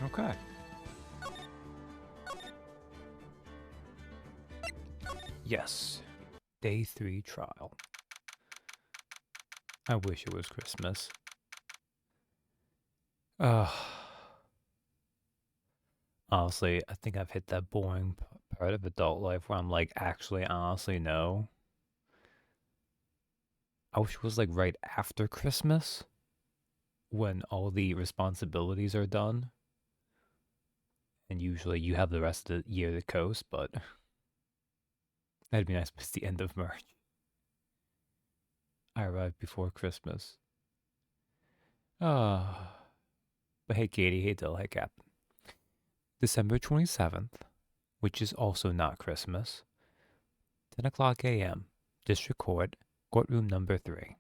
Okay. Yes. Day 3 trial. I wish it was Christmas. Honestly, I think I've hit that boring part of adult life where I'm like, actually, honestly, no. I wish it was like right after Christmas when all the responsibilities are done. And usually you have the rest of the year to coast, but that'd be nice if it's the end of March. I arrived before Christmas. Ah. But hey, Katie, hey, Dill, hey, Cap. December 27th, which is also not Christmas, 10 o'clock a.m., District Court, courtroom number 3.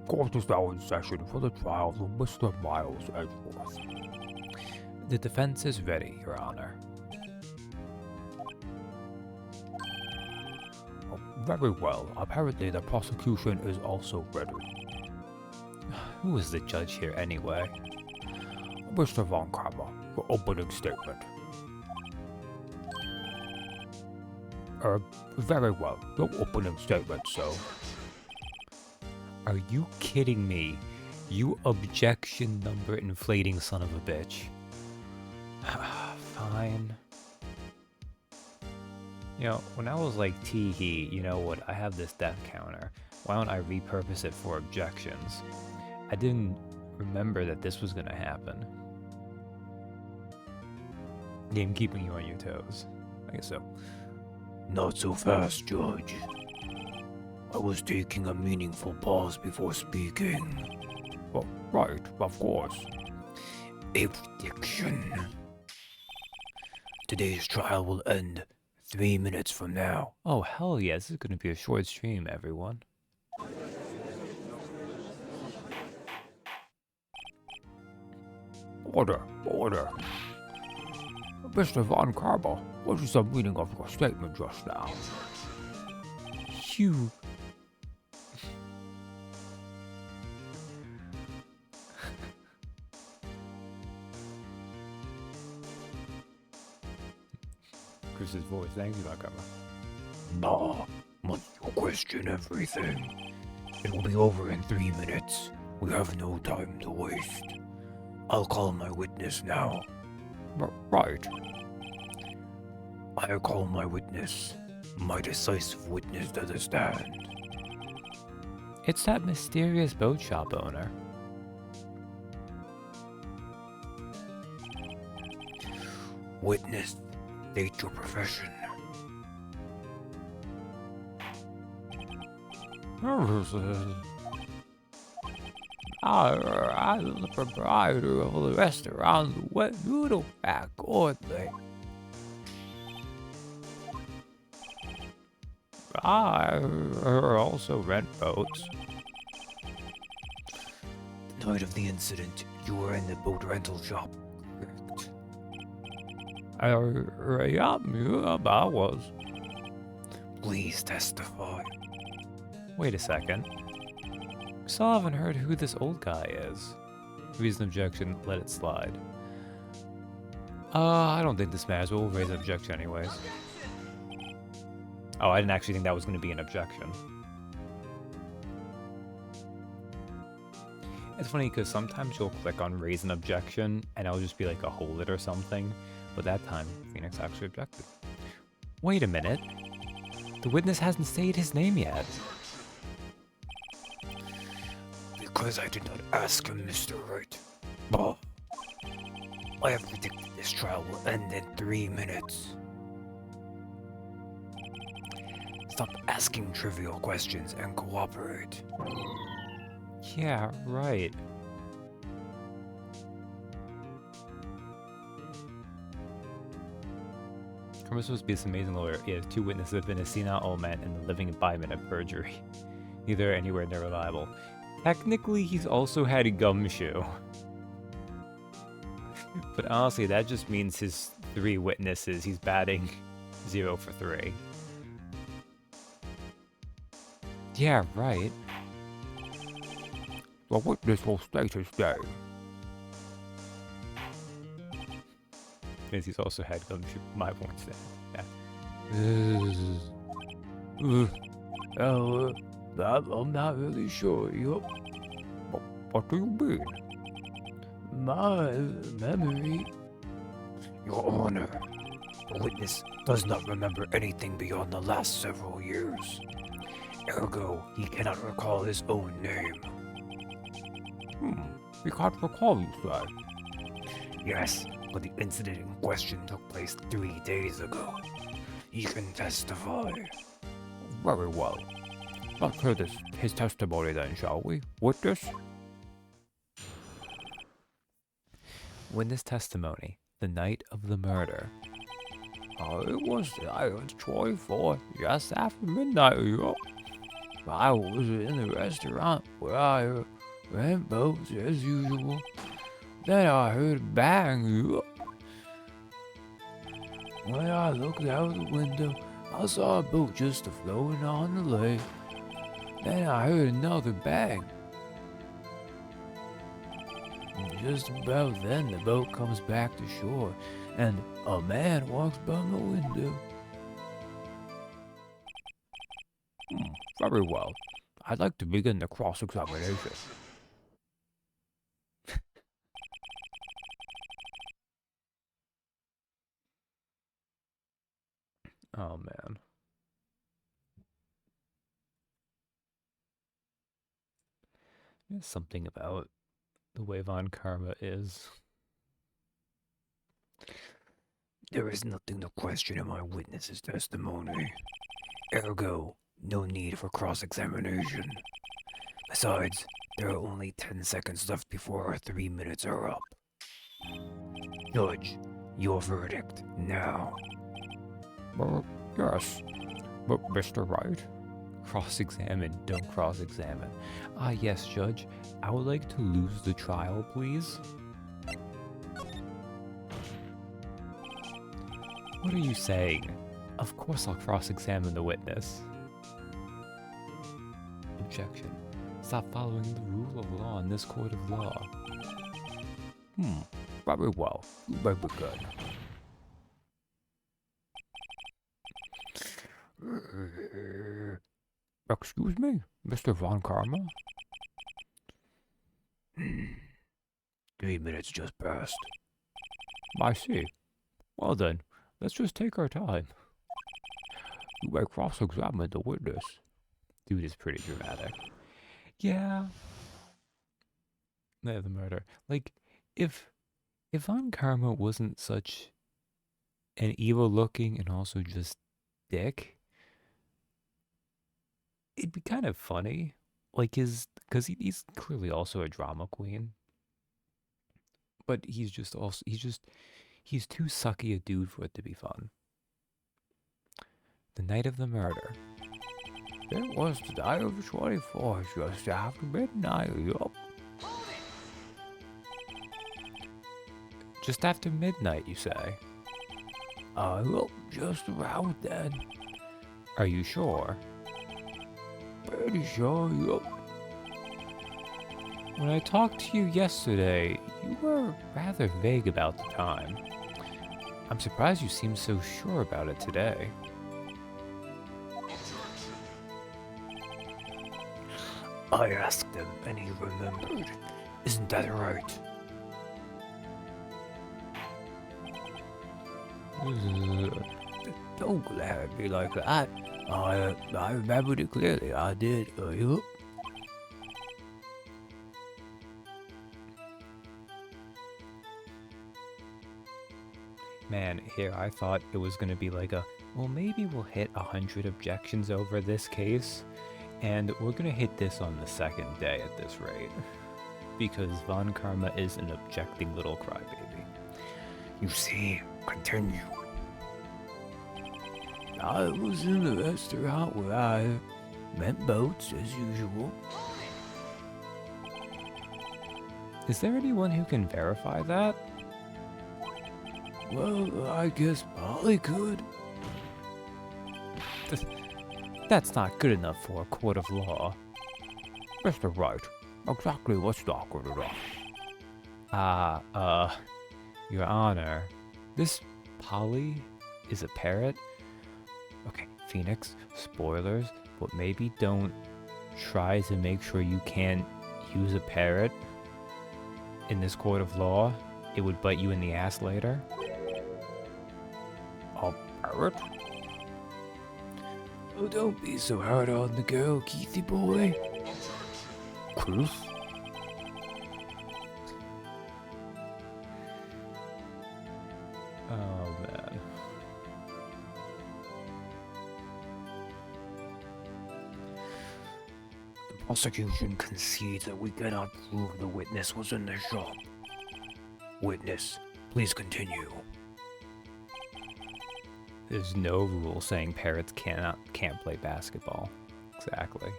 Court is now in session for the trial of Mr. Miles Edgeworth. The defense is ready, Your Honor. Very well. Apparently the prosecution is also ready. Who is the judge here anyway? Mr. Von Kramer, your opening statement. Very well. Your opening statement, so. Are you kidding me? You objection number inflating son of a bitch. Fine. You know, when I was like, tee-hee, you know what, I have this death counter. Why don't I repurpose it for objections? I didn't remember that this was gonna happen. Game keeping you on your toes. I guess so. Not so fast, Judge. I was taking a meaningful pause before speaking. Well, right, of course. A prediction. Today's trial will end 3 minutes from now. Oh, hell yeah, this is going to be a short stream, everyone. Order, order. Mr. Von Karber, what is the meaning of your statement just now? You... Chris's voice, thank you, Von Karber. Nah, must you question everything? It will be over in 3 minutes. We have no time to waste. I'll call my witness now. Right. I call my witness, my decisive witness to the stand. It's that mysterious boat shop owner. Witness, state your profession. I'm the proprietor of the restaurant, Wet Noodle Back Ordley. I also rent boats. The night of the incident, you were in the boat rental shop, correct? I was. Please testify. Wait a second. Still haven't heard who this old guy is. Reason objection, let it slide. I don't think this matters, but we'll raise an objection anyways. Oh, I didn't actually think that was going to be an objection. It's funny because sometimes you'll click on raise an objection and it'll just be like a hold it or something, but that time Phoenix actually objected. Wait a minute. The witness hasn't stated his name yet. Because I did not ask him, Mr. Wright. But I have predicted this trial will end in 3 minutes. Stop asking trivial questions and cooperate. Yeah, right. Kermit's supposed to be this amazing lawyer. He has 2 witnesses have been a senile old man and the living embodiment of perjury. Neither anywhere near reliable. Technically, he's also had a gumshoe. But honestly, that just means his 3 witnesses, he's batting 0 for 3. Yeah, right. The witness will state his name. Because he's also had gumshoe my points there. Yeah. I'm not really sure. What do you mean? My memory. Your Honor, the witness does not remember anything beyond the last several years. Ergo, he cannot recall his own name. He can't recall, you say? Yes, but the incident in question took place 3 days ago. He can testify. Very well. Let's hear his testimony then, shall we? Witness? Witness testimony. The night of the murder. It was the night of the 24th, just after midnight, yup. I was in the restaurant where I ran boats as usual. Then I heard a bang, yup. When I looked out the window, I saw a boat just floating on the lake. Then I heard another bang. And just about then, the boat comes back to shore, and a man walks by my window. Very well. I'd like to begin the cross-examination. Oh, man. There's something about the way Von Karma is. There is nothing to question in my witness's testimony. Ergo, no need for cross-examination. Besides, there are only 10 seconds left before our 3 minutes are up. Judge, your verdict, now. Yes, but Mr. Wright? Cross-examine, don't cross-examine. Yes, Judge. I would like to lose the trial, please. What are you saying? Of course I'll cross-examine the witness. Objection. Stop following the rule of law in this court of law. Very well. Very good. Excuse me, Mr. Von Karma? 3 minutes just passed. I see. Well then, let's just take our time. You may cross-examine the witness. Dude is pretty dramatic. Yeah. The murder. Like, if Von Karma wasn't such an evil-looking and also just dick, it'd be kind of funny. Like because he's clearly also a drama queen. But he's too sucky a dude for it to be fun. The night of the murder. It was the night of the 24th, just after midnight, yup. Just after midnight, you say? Well, just around then. Are you sure? Pretty sure, yup. When I talked to you yesterday, you were rather vague about the time. I'm surprised you seem so sure about it today. I asked him and he remembered. Isn't that right? Don't glare at me like that. I remembered it clearly. I did. Yup. Man, here I thought it was gonna be like well, maybe we'll hit 100 objections over this case, and we're gonna hit this on the second day at this rate, because Von Karma is an objecting little crybaby. You see, continue. I was in the restaurant where I met boats as usual. Is there anyone who can verify that? Well, I guess Polly could. That's not good enough for a court of law. Mr. Wright, Exactly what's awkward at all? Your Honor, this Polly is a parrot? Okay, Phoenix, spoilers, but maybe don't try to make sure you can't use a parrot in this court of law. It would bite you in the ass later. A parrot? Oh, don't be so hard on the girl, Keithy boy. Cruz? Oh, man. The prosecution concedes that we cannot prove the witness was in the shop. Witness, please continue. There's no rule saying parrots can't play basketball. Exactly.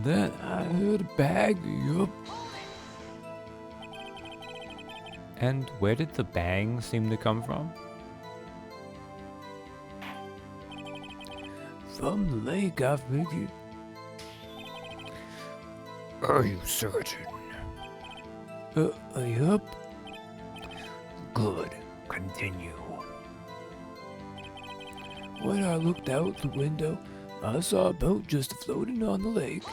Then I heard a bag, yup. And where did the bang seem to come from? From the lake, I figured. Are you certain? Yup. Good. Continue. When I looked out the window, I saw a boat just floating on the lake.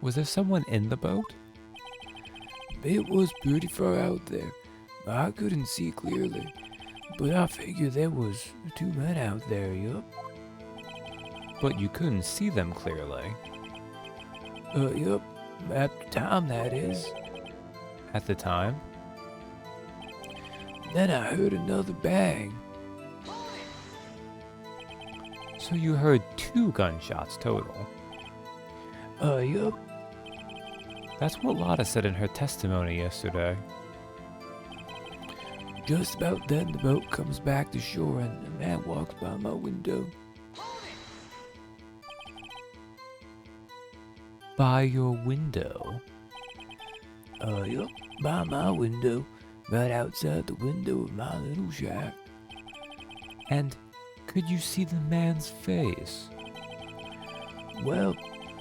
Was there someone in the boat? It was pretty far out there. I couldn't see clearly, but I figured there was 2 men out there, yup. But you couldn't see them clearly? Yup. At the time, that is. At the time? Then I heard another bang. So you heard 2 gunshots total? Yup. That's what Lotta said in her testimony yesterday. Just about then, the boat comes back to shore and a man walks by my window. By your window? Yup, by my window, right outside the window of my little shack. And could you see the man's face? Well,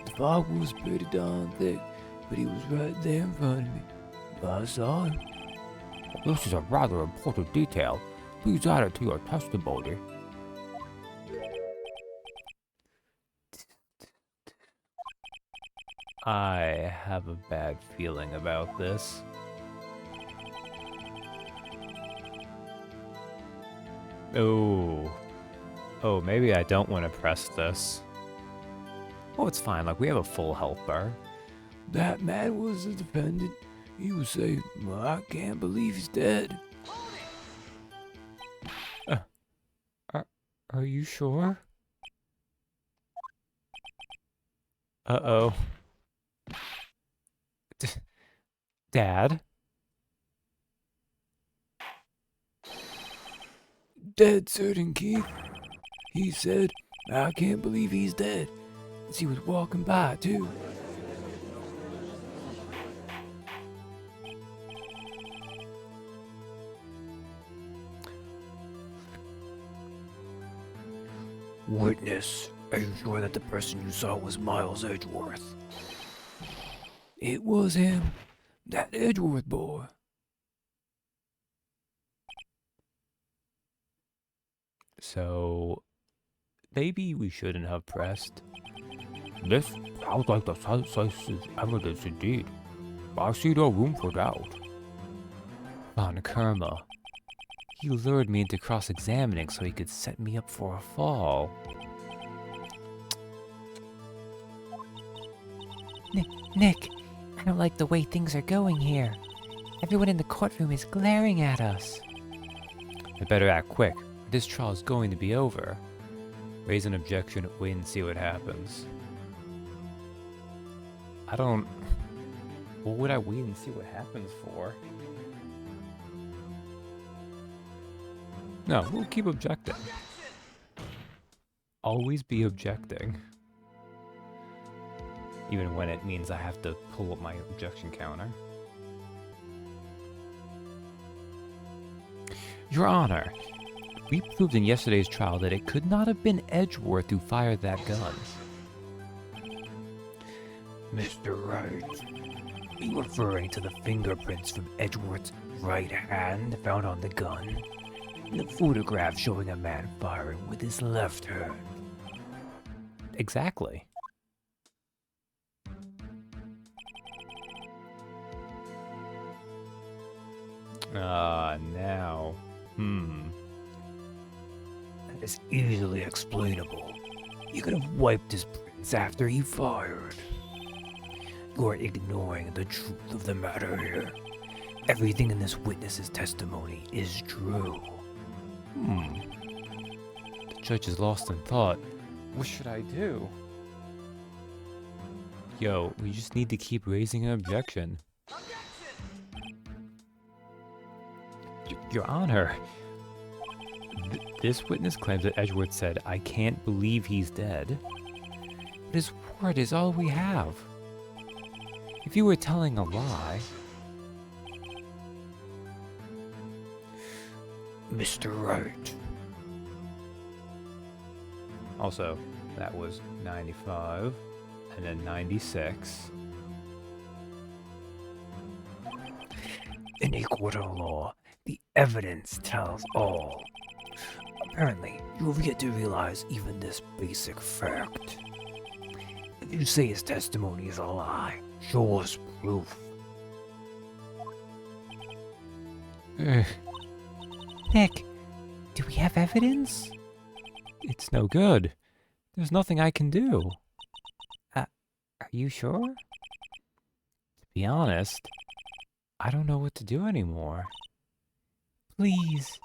the fog was pretty darn thick, but he was right there in front of me. I saw him. This is a rather important detail. Please add it to your testimony. I have a bad feeling about this. Oh, maybe I don't want to press this. Oh, it's fine, like we have a full health bar. That man was the defendant. He was saying, well, I can't believe he's dead. Are you sure? Uh-oh. Dad? Dead certain, Keith. He said, I can't believe he's dead. As he was walking by, too. Witness, are you sure that the person you saw was Miles Edgeworth? It was him. That Edgeworth boy. So, maybe we shouldn't have pressed. This sounds like the decisive evidence indeed. I see no room for doubt. Von Kerma. He lured me into cross-examining so he could set me up for a fall. Nick, I don't like the way things are going here. Everyone in the courtroom is glaring at us. I better act quick. This trial is going to be over. Raise an objection, wait and see what happens. What would I wait and see what happens for? No, we'll keep objecting. Always be objecting. Even when it means I have to pull up my objection counter. Your Honor, We proved in yesterday's trial that it could not have been Edgeworth who fired that gun. Mr. Wright, are you referring to the fingerprints from Edgeworth's right hand found on the gun? And the photograph showing a man firing with his left hand? Exactly. Now. That is easily explainable. You could have wiped his prints after he fired. You are ignoring the truth of the matter here. Everything in this witness's testimony is true. The judge is lost in thought. What should I do? Yo, we just need to keep raising an objection. Your Honor, this witness claims that Edgeworth said, "I can't believe he's dead." But his word is all we have. If you were telling a lie... Mr. Wright. Also, that was 95, and then 96. In a court of law, the evidence tells all. Apparently, you have yet to realize even this basic fact. If you say his testimony is a lie, show us proof. Nick, do we have evidence? It's no good. There's nothing I can do. Are you sure? To be honest, I don't know what to do anymore. Please.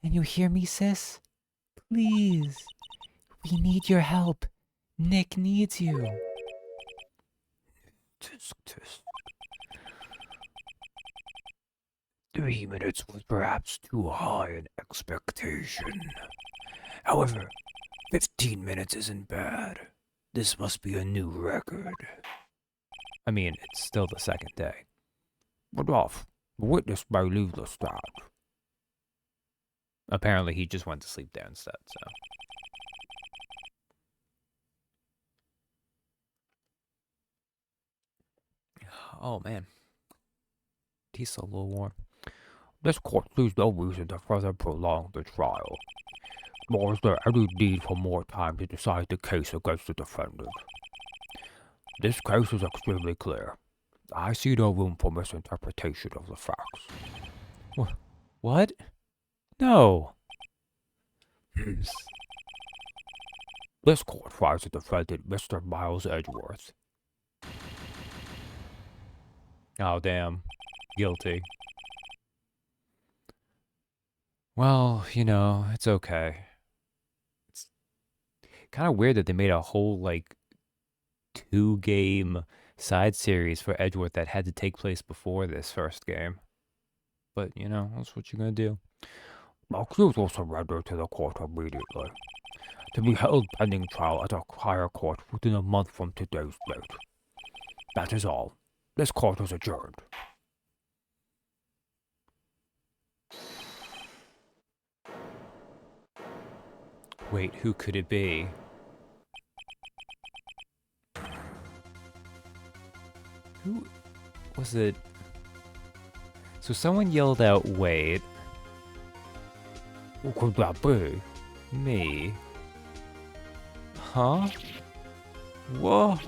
Can you hear me, sis? Please. We need your help. Nick needs you. Tisk. 3 minutes was perhaps too high an expectation. However, 15 minutes isn't bad. This must be a new record. I mean, it's still the second day. But off. The witness may leave the stand. Apparently he just went to sleep there instead, so... Oh, man. He's a little warm. This court sees no reason to further prolong the trial. Nor is there any need for more time to decide the case against the defendant. This case is extremely clear. I see no room for misinterpretation of the facts. What? No. This court finds the defendant Mr. Miles Edgeworth. Oh, damn. Guilty. Well, you know, it's okay. It's kind of weird that they made a whole, like, 2-game side series for Edgeworth that had to take place before this first game. But, you know, that's what you're gonna do. The accused will surrender to the court immediately, to be held pending trial at a higher court within a month from today's date. That is all. This court is adjourned. Wait, who could it be? Who was it? So someone yelled out, "Wait." Who could that be? Me. Huh? Whoa.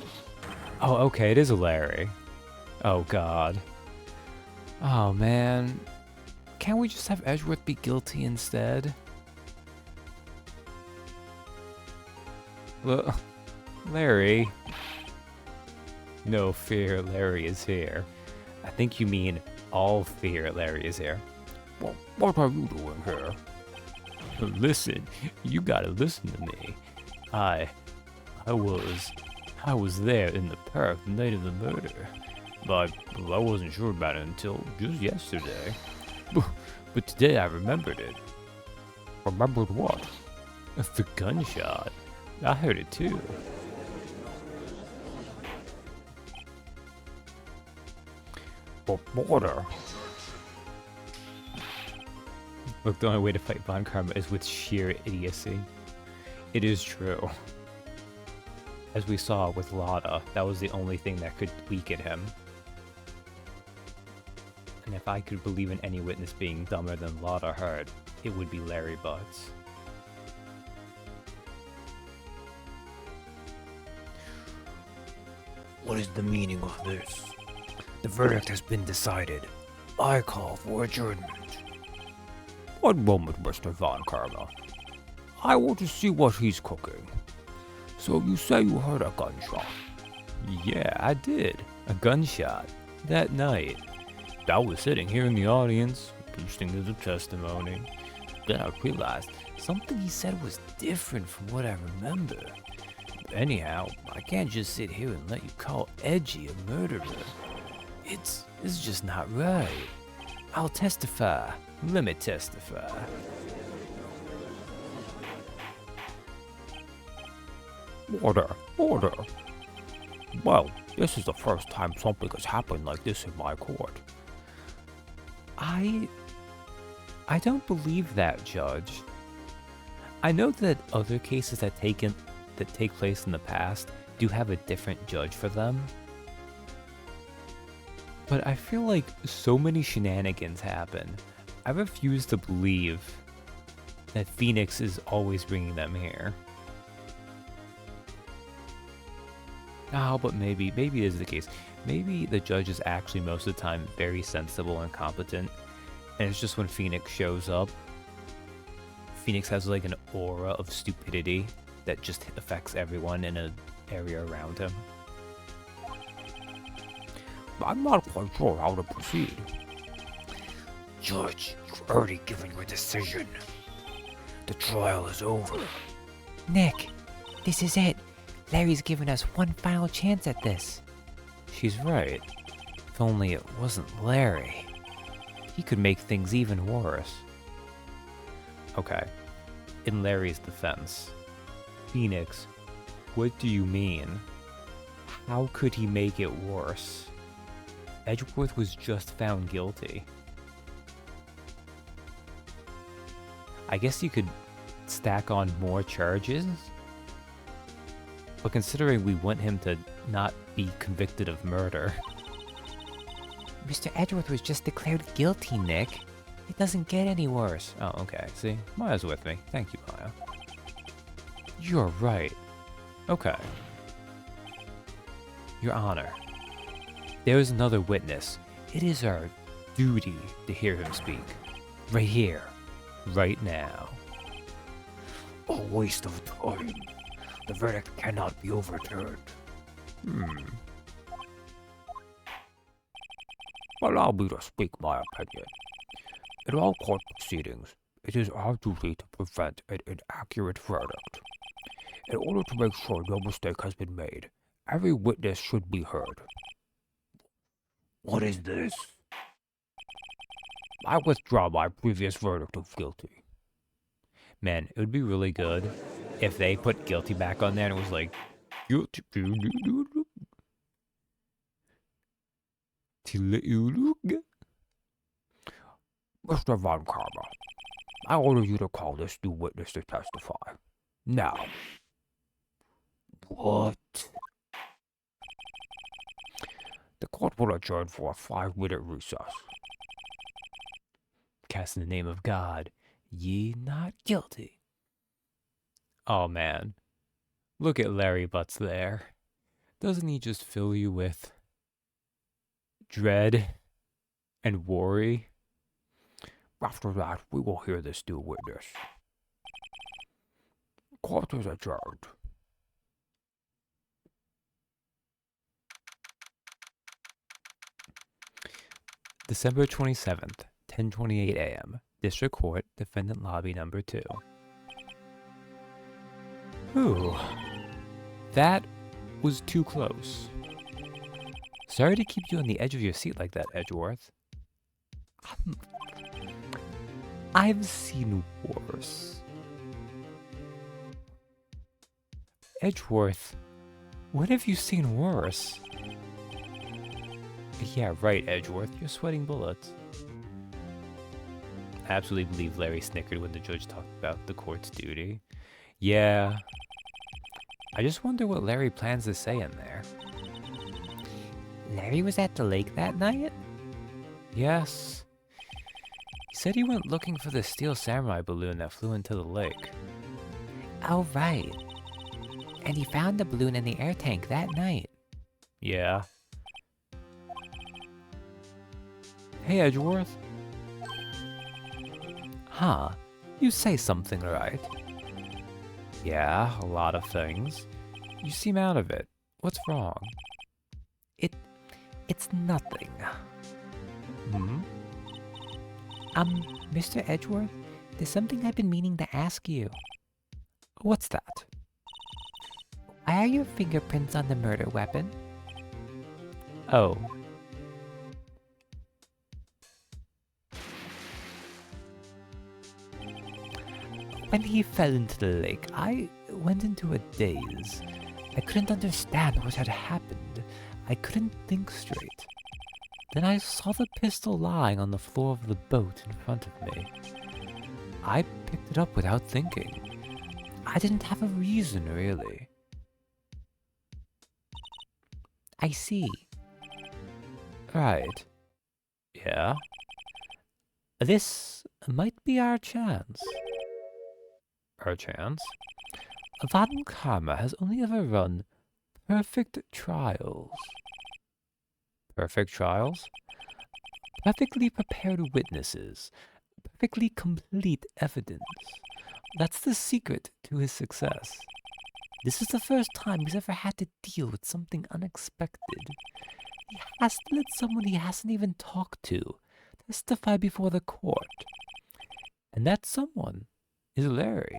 Oh, okay, it is Larry. Oh, God. Oh, man. Can't we just have Edgeworth be guilty instead? Look, Larry. No fear, Larry is here. I think you mean all fear, Larry is here. Well, what are you doing here? Listen, you gotta listen to me. I was there in the park the night of the murder. But I wasn't sure about it until just yesterday. But today I remembered it. Remembered what? The gunshot. I heard it too. But border. Look, the only way to fight Von Karma is with sheer idiocy. It is true. As we saw with Lada, that was the only thing that could weaken him. And if I could believe in any witness being dumber than Lada heard, it would be Larry Butts. What is the meaning of this? The verdict has been decided. I call for adjournment. One moment, Mr. Von Karma. I want to see what he's cooking. So you say you heard a gunshot? Yeah, I did. A gunshot. That night. I was sitting here in the audience, listening to the testimony. Then I realized something he said was different from what I remember. Anyhow, I can't just sit here and let you call Edgy a murderer. It's just not right. I'll testify. Let me testify. Order, order. Well, this is the first time something has happened like this in my court. I don't believe that, Judge. I know that other cases that take place in the past do have a different judge for them. But I feel like so many shenanigans happen. I refuse to believe that Phoenix is always bringing them here. Oh, but maybe it is the case. Maybe the judge is actually most of the time very sensible and competent, and it's just when Phoenix shows up, Phoenix has like an aura of stupidity that just affects everyone in an area around him. I'm not quite sure how to proceed. Judge, you've already given your decision. The trial is over. Nick, this is it. Larry's given us one final chance at this. She's right. If only it wasn't Larry. He could make things even worse. Okay, in Larry's defense, Phoenix, what do you mean? How could he make it worse? Edgeworth was just found guilty. I guess you could stack on more charges? But considering we want him to not be convicted of murder. Mr. Edgeworth was just declared guilty, Nick. It doesn't get any worse. Oh, okay. See? Maya's with me. Thank you, Maya. You're right. Okay. Your Honor, there is another witness. It is our duty to hear him speak. Right here. Right now. A waste of time. The verdict cannot be overturned. Allow me to speak my opinion. In all court proceedings, it is our duty to prevent an inaccurate verdict. In order to make sure no mistake has been made, every witness should be heard. What is this? I withdraw my previous verdict of guilty. Man, it would be really good if they put guilty back on there and it was like, guilty. Mr. Von Karma, I order you to call this new witness to testify. Now. What? The court will adjourn for a 5-minute recess. Cast in the name of God, ye not guilty. Oh man, look at Larry Butts there. Doesn't he just fill you with dread and worry? After that, we will hear this new witness. Court is adjourned. December 27th, 10:28 a.m. District Court, Defendant Lobby Number 2. Whew. That was too close. Sorry to keep you on the edge of your seat like that, Edgeworth. I've seen worse. Edgeworth, what have you seen worse? Yeah, right, Edgeworth, you're sweating bullets. absolutely believe Larry snickered when the judge talked about the court's duty. Yeah. I just wonder what Larry plans to say in there. Larry was at the lake that night? Yes. He said he went looking for the steel samurai balloon that flew into the lake. Oh, right. And he found the balloon in the air tank that night. Yeah. Hey, Edgeworth. Huh. You say something, right? Yeah, a lot of things. You seem out of it. What's wrong? It's nothing. Hmm? Mr. Edgeworth, there's something I've been meaning to ask you. What's that? Why are your fingerprints on the murder weapon? Oh. When he fell into the lake, I went into a daze. I couldn't understand what had happened. I couldn't think straight. Then I saw the pistol lying on the floor of the boat in front of me. I picked it up without thinking. I didn't have a reason, really. I see. Right. Yeah? This might be our chance. Our chance? Von Karma has only ever run perfect trials. Perfect trials? Perfectly prepared witnesses. Perfectly complete evidence. That's the secret to his success. This is the first time he's ever had to deal with something unexpected. He has to let someone he hasn't even talked to testify before the court. And that someone is Larry.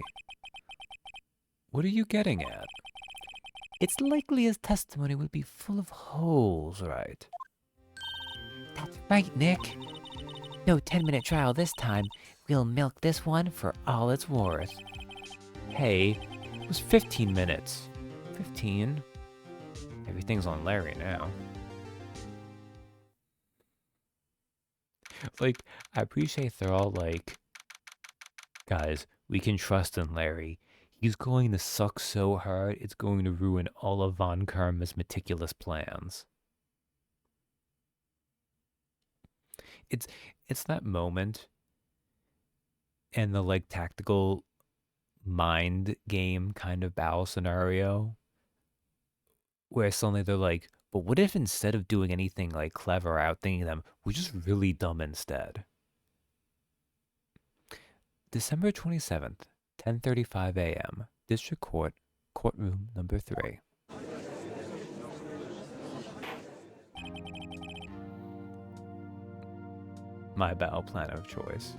What are you getting at? It's likely his testimony would be full of holes, right? That's right, Nick. No 10-minute trial this time. We'll milk this one for all it's worth. Hey, it was 15 minutes. 15? Everything's on Larry now. Like, I appreciate they're all like, guys, we can trust in Larry. He's going to suck so hard, it's going to ruin all of Von Karma's meticulous plans. It's that moment in the like tactical mind game kind of battle scenario where suddenly they're like, but what if instead of doing anything like clever or outthinking them, we're just really dumb instead? December 27th, 10:35 a.m. District Court, Courtroom number 3. My battle plan of choice.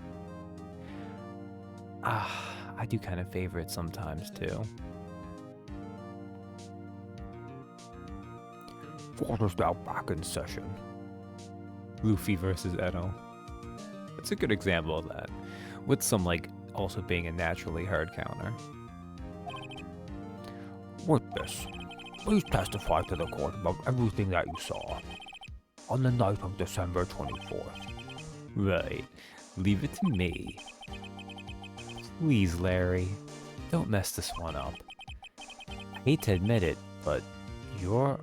I do kind of favor it sometimes too. Court is now back in session. Luffy versus Edo. That's a good example of that. With some, like, also being a naturally hard counter. Witness, please testify to the court about everything that you saw on the night of December 24th. Right. Leave it to me. Please, Larry. Don't mess this one up. I hate to admit it, but you're...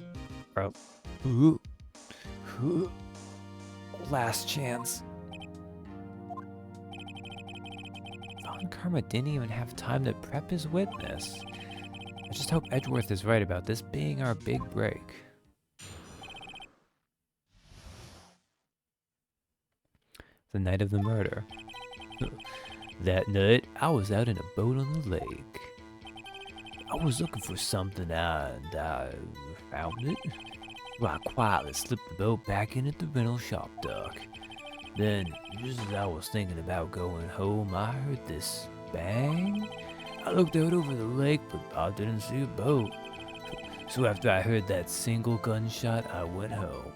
last chance. Von Karma didn't even have time to prep his witness. I just hope Edgeworth is right about this being our big break. The night of the murder. That night, I was out in a boat on the lake. I was looking for something and I found it. I quietly slipped the boat back in at the rental shop dock. Then, just as I was thinking about going home, I heard this bang. I looked out over the lake, but I didn't see a boat. So after I heard that single gunshot, I went home.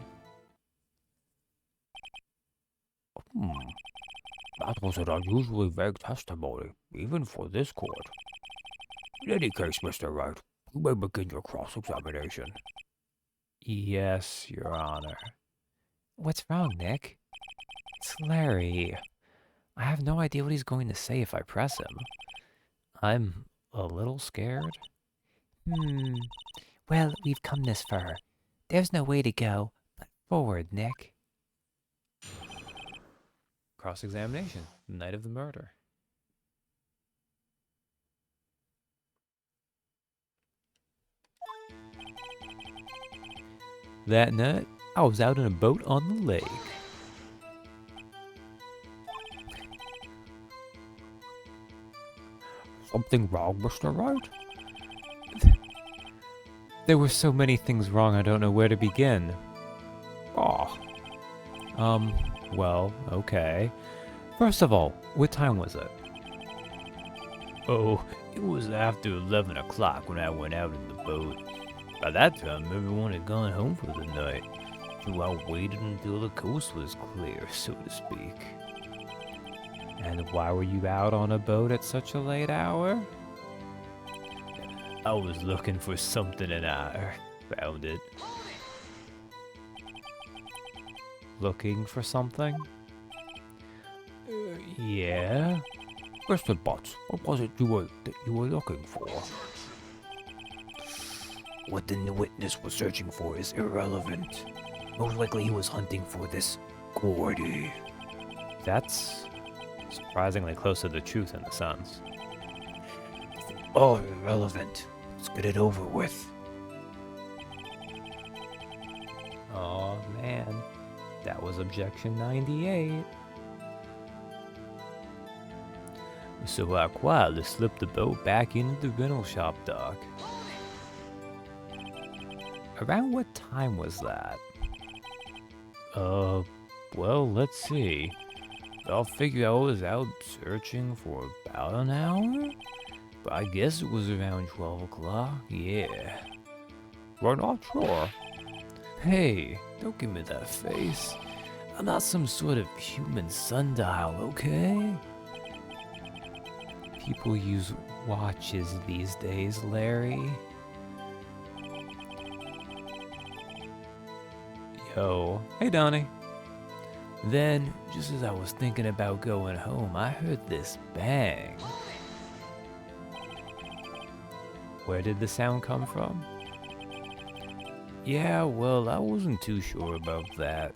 That was an unusually vague testimony, even for this court. In any case, Mr. Wright, you may begin your cross-examination. Yes, Your Honor. What's wrong, Nick? It's Larry. I have no idea what he's going to say if I press him. I'm a little scared. Well, we've come this far. There's no way to go but forward, Nick. Cross-examination, the night of the murder. That night, I was out in a boat on the lake. Something wrong, Mr. Wright? There were so many things wrong, I don't know where to begin. Oh. Well, okay. First of all, what time was it? Oh, it was after 11 o'clock when I went out in the boat. By that time, everyone had gone home for the night, so I waited until the coast was clear, so to speak. And why were you out on a boat at such a late hour? I was looking for something and I found it. Looking for something? Yeah? Mr. Butts, what was it you were looking for? What the witness was searching for is irrelevant. Most likely he was hunting for this Gordy. That's surprisingly close to the truth in the sense. Oh, irrelevant. Let's get it over with. Oh man, that was objection 98. So I quietly slipped the boat back into the rental shop dock. Around what time was that? Well, let's see. I'll figure I was out searching for about an hour? But I guess it was around 12 o'clock, yeah. We're not sure. Hey, don't give me that face. I'm not some sort of human sundial, okay? People use watches these days, Larry. Yo. Hey, Donnie. Then, just as I was thinking about going home, I heard this bang. Where did the sound come from? Yeah, well, I wasn't too sure about that.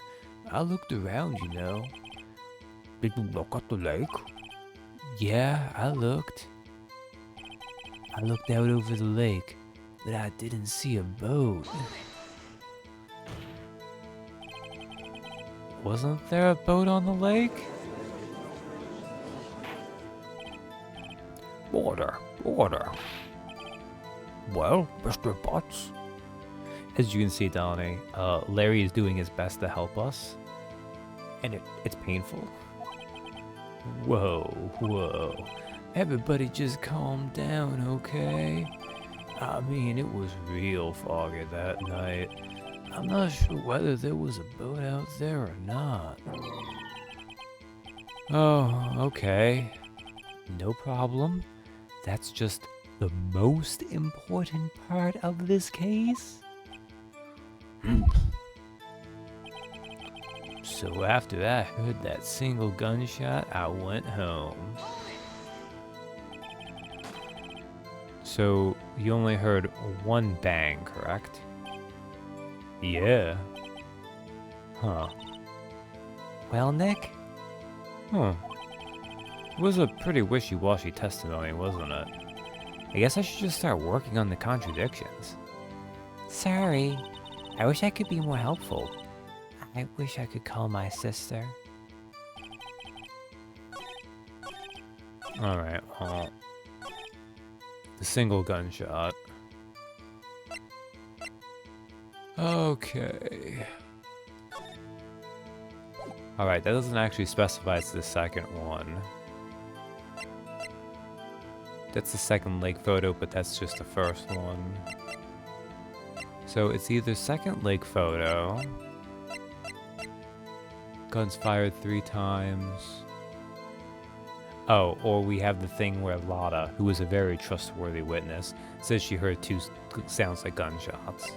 I looked around, you know. Did you look at the lake? Yeah, I looked. I looked out over the lake, but I didn't see a boat. Wasn't there a boat on the lake? Water. Well, Mr. Butts. As you can see, Donnie, Larry is doing his best to help us. And it's painful. Whoa. Everybody just calm down, okay? I mean, it was real foggy that night. I'm not sure whether there was a boat out there or not. Oh, okay. No problem. That's just the most important part of this case. So after I heard that single gunshot, I went home. So you only heard one bang, correct? Yeah. Huh. Well, Nick? It was a pretty wishy-washy testimony, wasn't it? I guess I should just start working on the contradictions. Sorry. I wish I could be more helpful. I wish I could call my sister. Alright, well... The single gunshot. Okay. Alright, that doesn't actually specify it's the second one. That's the second lake photo, but that's just the first one. So it's either second lake photo, guns fired 3 times. Oh, or we have the thing where Lotta, who is a very trustworthy witness, says she heard 2 sounds like gunshots.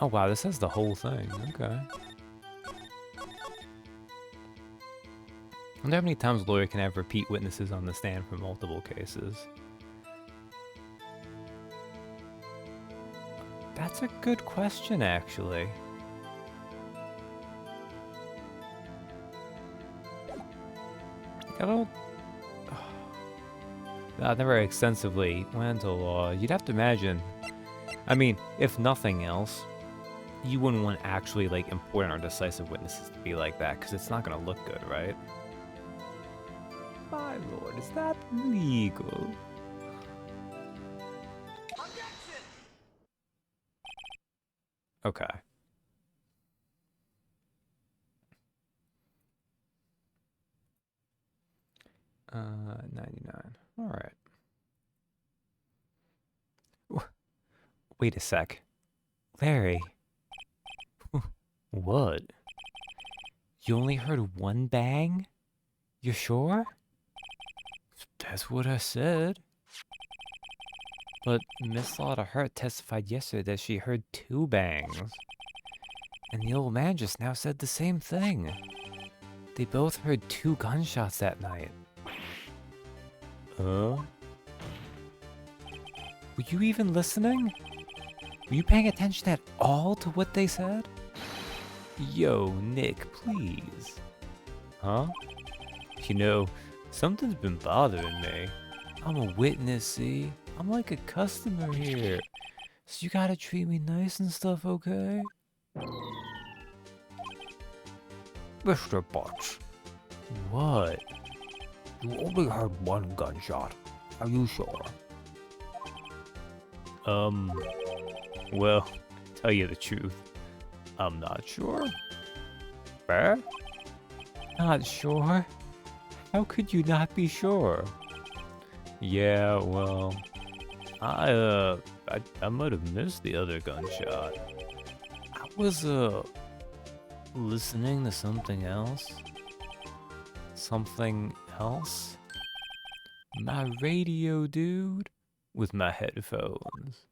Oh wow, this has the whole thing. Okay. I wonder how many times a lawyer can have repeat witnesses on the stand for multiple cases. That's a good question, actually. I don't... I never extensively went into law. You'd have to imagine. I mean, if nothing else, you wouldn't want actually, like, important or decisive witnesses to be like that, because it's not going to look good, right? My lord, is that legal? Okay. Uh, 99. Alright. Wait a sec. Larry. What? You only heard one bang? You're sure? That's what I said. But Miss Lotta Hurt testified yesterday that she heard 2 bangs. And the old man just now said the same thing. They both heard 2 gunshots that night. Were you even listening? Were you paying attention at all to what they said? Yo, Nick, please. Huh? You know, something's been bothering me. I'm a witness, see? I'm like a customer here. So you gotta treat me nice and stuff, okay? Mr. Butch, What? you only heard 1 gunshot. Are you sure? Well, tell you the truth, I'm not sure. Eh? Not sure? How could you not be sure? Yeah, well, I might have missed the other gunshot. I was, listening to something else. Something else? My radio, dude, with my headphones.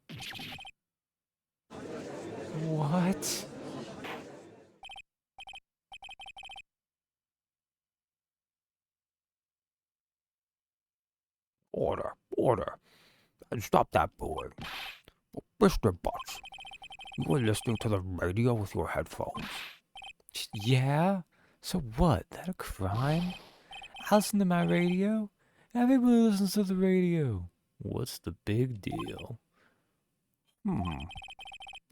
What? Order, order. And stop that boy. Mr. Butch, you were listening to the radio with your headphones. Yeah? So what? That a crime? I listen to my radio. Everybody listens to the radio. What's the big deal?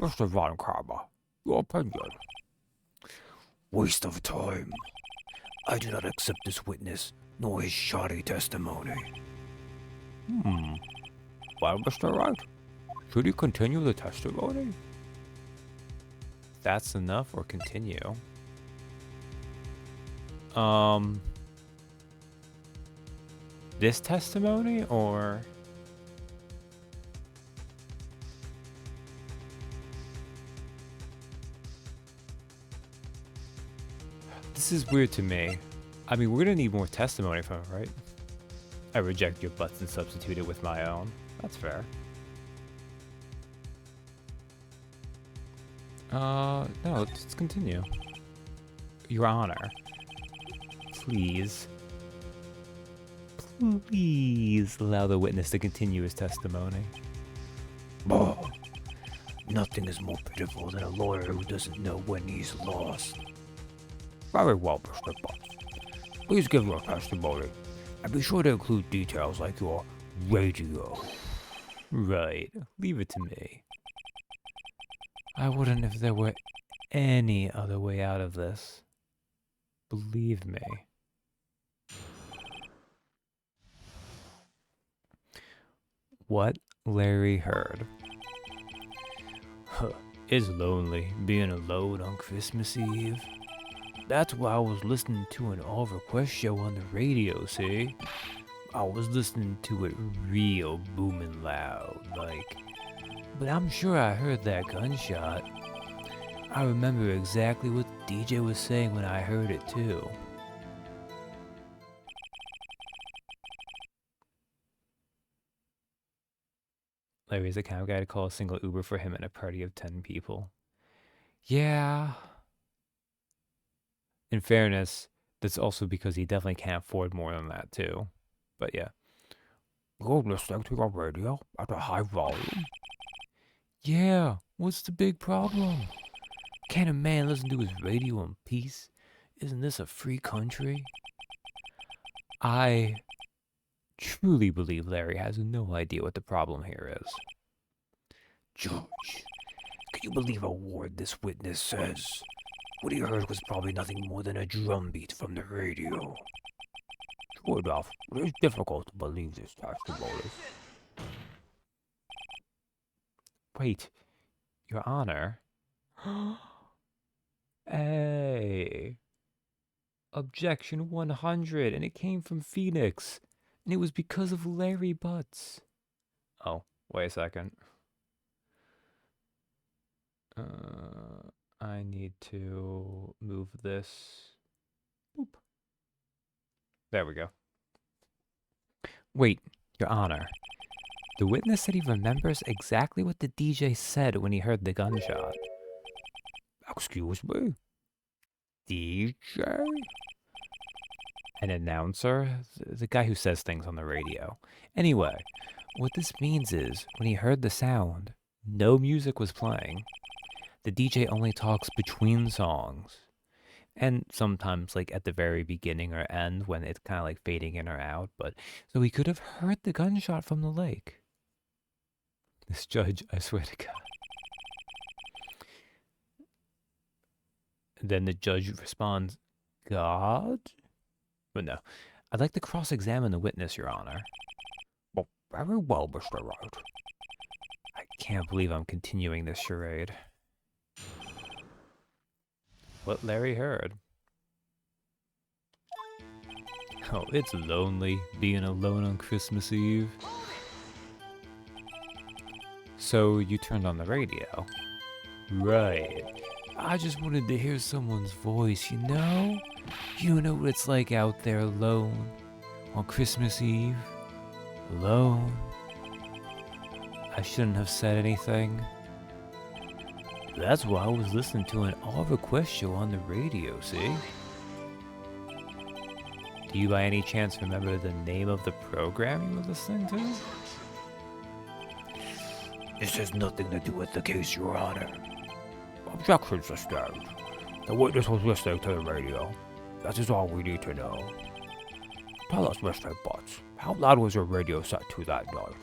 Mr. Von Karma, your opinion. Waste of time. I do not accept this witness, nor his shoddy testimony. Well, Mr. Wright, should he continue the testimony? That's enough or continue? This testimony or... This is weird to me. I mean, we're gonna need more testimony from him, right? I reject your butts and substitute it with my own. That's fair. No, let's continue. Your Honor. Please. Please allow the witness to continue his testimony. Oh, nothing is more pitiful than a lawyer who doesn't know when he's lost. Very well, Mr. Butch. Please give your testimony, and be sure to include details like your radio. Right. Leave it to me. I wouldn't if there were any other way out of this. Believe me. What Larry heard. It's lonely being alone on Christmas Eve. That's why I was listening to an all request show on the radio, see? I was listening to it real booming loud, like. But I'm sure I heard that gunshot. I remember exactly what the DJ was saying when I heard it too. Larry's the kind of guy to call a single Uber for him at a party of 10 people. Yeah. In fairness, that's also because he definitely can't afford more than that, too. But yeah. You're listening to your radio at a high volume? Yeah, what's the big problem? Can't a man listen to his radio in peace? Isn't this a free country? I truly believe Larry has no idea what the problem here is. George, can you believe a word this witness says? What he heard was probably nothing more than a drumbeat from the radio. True enough, it is difficult to believe this testimony. Wait, Your Honor. Hey. Objection 100, and it came from Phoenix. And it was because of Larry Butts. Oh, wait a second. I need to move this. Boop. There we go. Wait, Your Honor. The witness said he remembers exactly what the DJ said when he heard the gunshot. Excuse me? DJ? An announcer? The guy who says things on the radio. Anyway, what this means is, when he heard the sound, no music was playing. The DJ only talks between songs. And sometimes, like, at the very beginning or end, when it's kind of like fading in or out. But so he could have heard the gunshot from the lake. This judge, I swear to God. Then the judge responds, God? But no. I'd like to cross-examine the witness, Your Honor. Well, very well, Mr. Wright. I can't believe I'm continuing this charade. What Larry heard. Oh, it's lonely being alone on Christmas Eve. So you turned on the radio? Right. I just wanted to hear someone's voice, you know? You know what it's like out there alone on Christmas Eve? Alone. I shouldn't have said anything. That's why I was listening to an all-request show on the radio, see? Do you by any chance remember the name of the program you were listening to? This has nothing to do with the case, Your Honor. Objection sustained. The witness was listening to the radio. That is all we need to know. Tell us, Mr. Butts, how loud was your radio set to that night?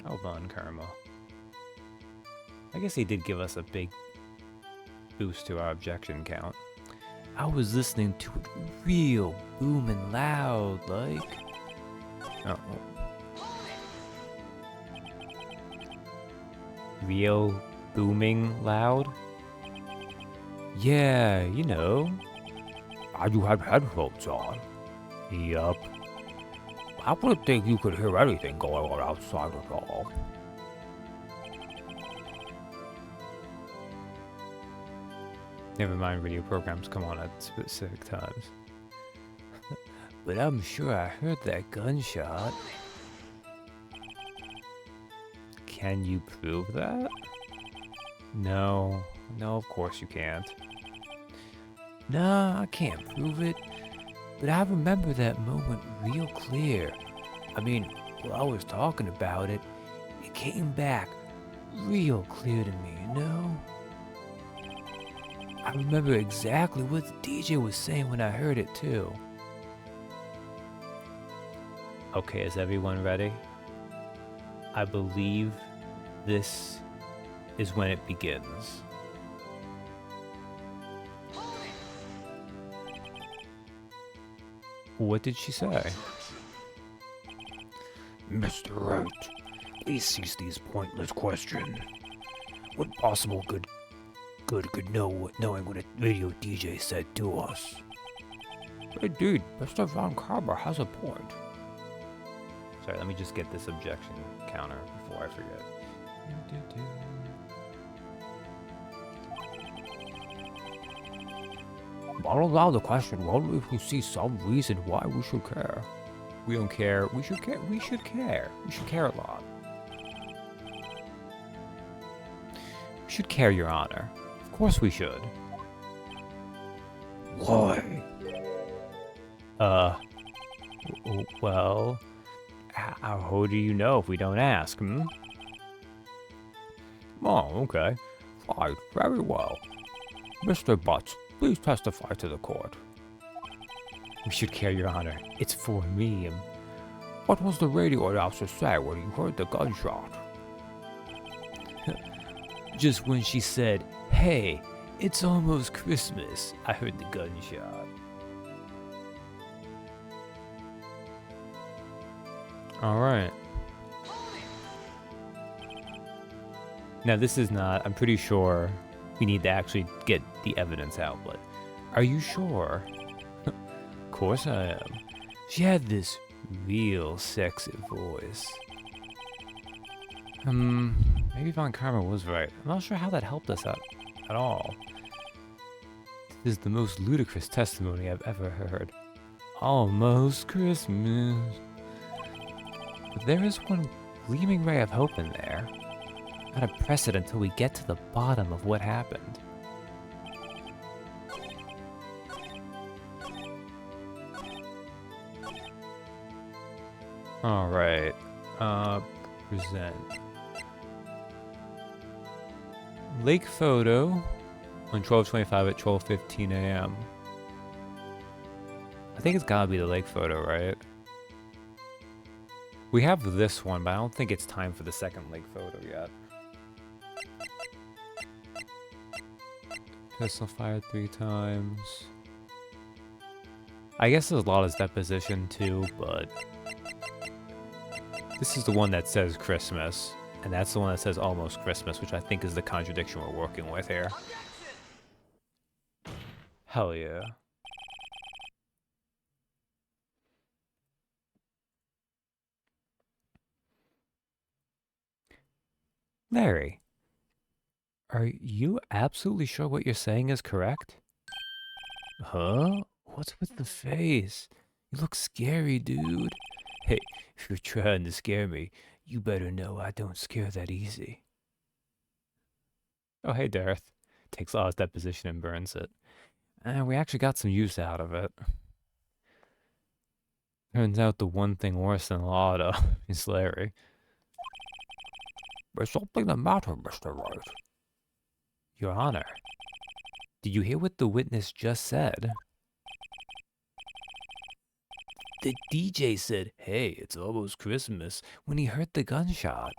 Hold on, Karma. I guess he did give us a big boost to our objection count. I was listening to it real booming loud, like... Oh. Real booming loud? Yeah, you know. And you had headphones on? Yup. I wouldn't think you could hear anything going on outside at all. Never mind, radio programs come on at specific times. But I'm sure I heard that gunshot. Can you prove that? No. No, of course you can't. Nah, I can't prove it. But I remember that moment real clear. I mean, while I was talking about it, it came back real clear to me, you know? I remember exactly what the DJ was saying when I heard it, too. Okay, is everyone ready? I believe this is when it begins. What did she say? Mr. Wright, please cease these pointless questions. What possible good could knowing what a radio DJ said to us? Indeed, Mr. Von Carver has a point. Sorry, let me just get this objection counter before I forget. I'll allow the question only if we see some reason why we should care. We don't care. We should care. We should care. We should care a lot. should care, Your Honor. Of course we should. Why? Well, how do you know if we don't ask, hmm? Oh, okay. Fine, very well. Mr. Butts, please testify to the court. We should care, Your Honor. It's for me. What was the radio announcer say when you heard the gunshot? Just when she said, "Hey, it's almost Christmas," I heard the gunshot. Alright. Now this is not, I'm pretty sure we need to actually get the evidence out, but are you sure? Of course I am. She had this real sexy voice. Maybe Von Karma was right. I'm not sure how that helped us out at all. This is the most ludicrous testimony I've ever heard. Almost Christmas. But there is one gleaming ray of hope in there. Gotta press it until we get to the bottom of what happened. Alright. Present. Lake photo on 12/25 at 12:15 a.m. I think it's gotta be the lake photo, right? We have this one, but I don't think it's time for the second lake photo yet. Pistol fired 3 times. I guess there's a lot of deposition too, but this is the one that says Christmas, and that's the one that says almost Christmas, which I think is the contradiction we're working with here. Hell yeah. Larry, are you absolutely sure what you're saying is correct? Huh? What's with the face? You look scary, dude. Hey, if you're trying to scare me, you better know I don't scare that easy. Oh, hey, Darth. Takes Law's deposition and burns it. And we actually got some use out of it. Turns out the one thing worse than Law, though, is Larry. There's something the matter, Mr. Wright. Your Honor, did you hear what the witness just said? The DJ said, "Hey, it's almost Christmas," when he heard the gunshot.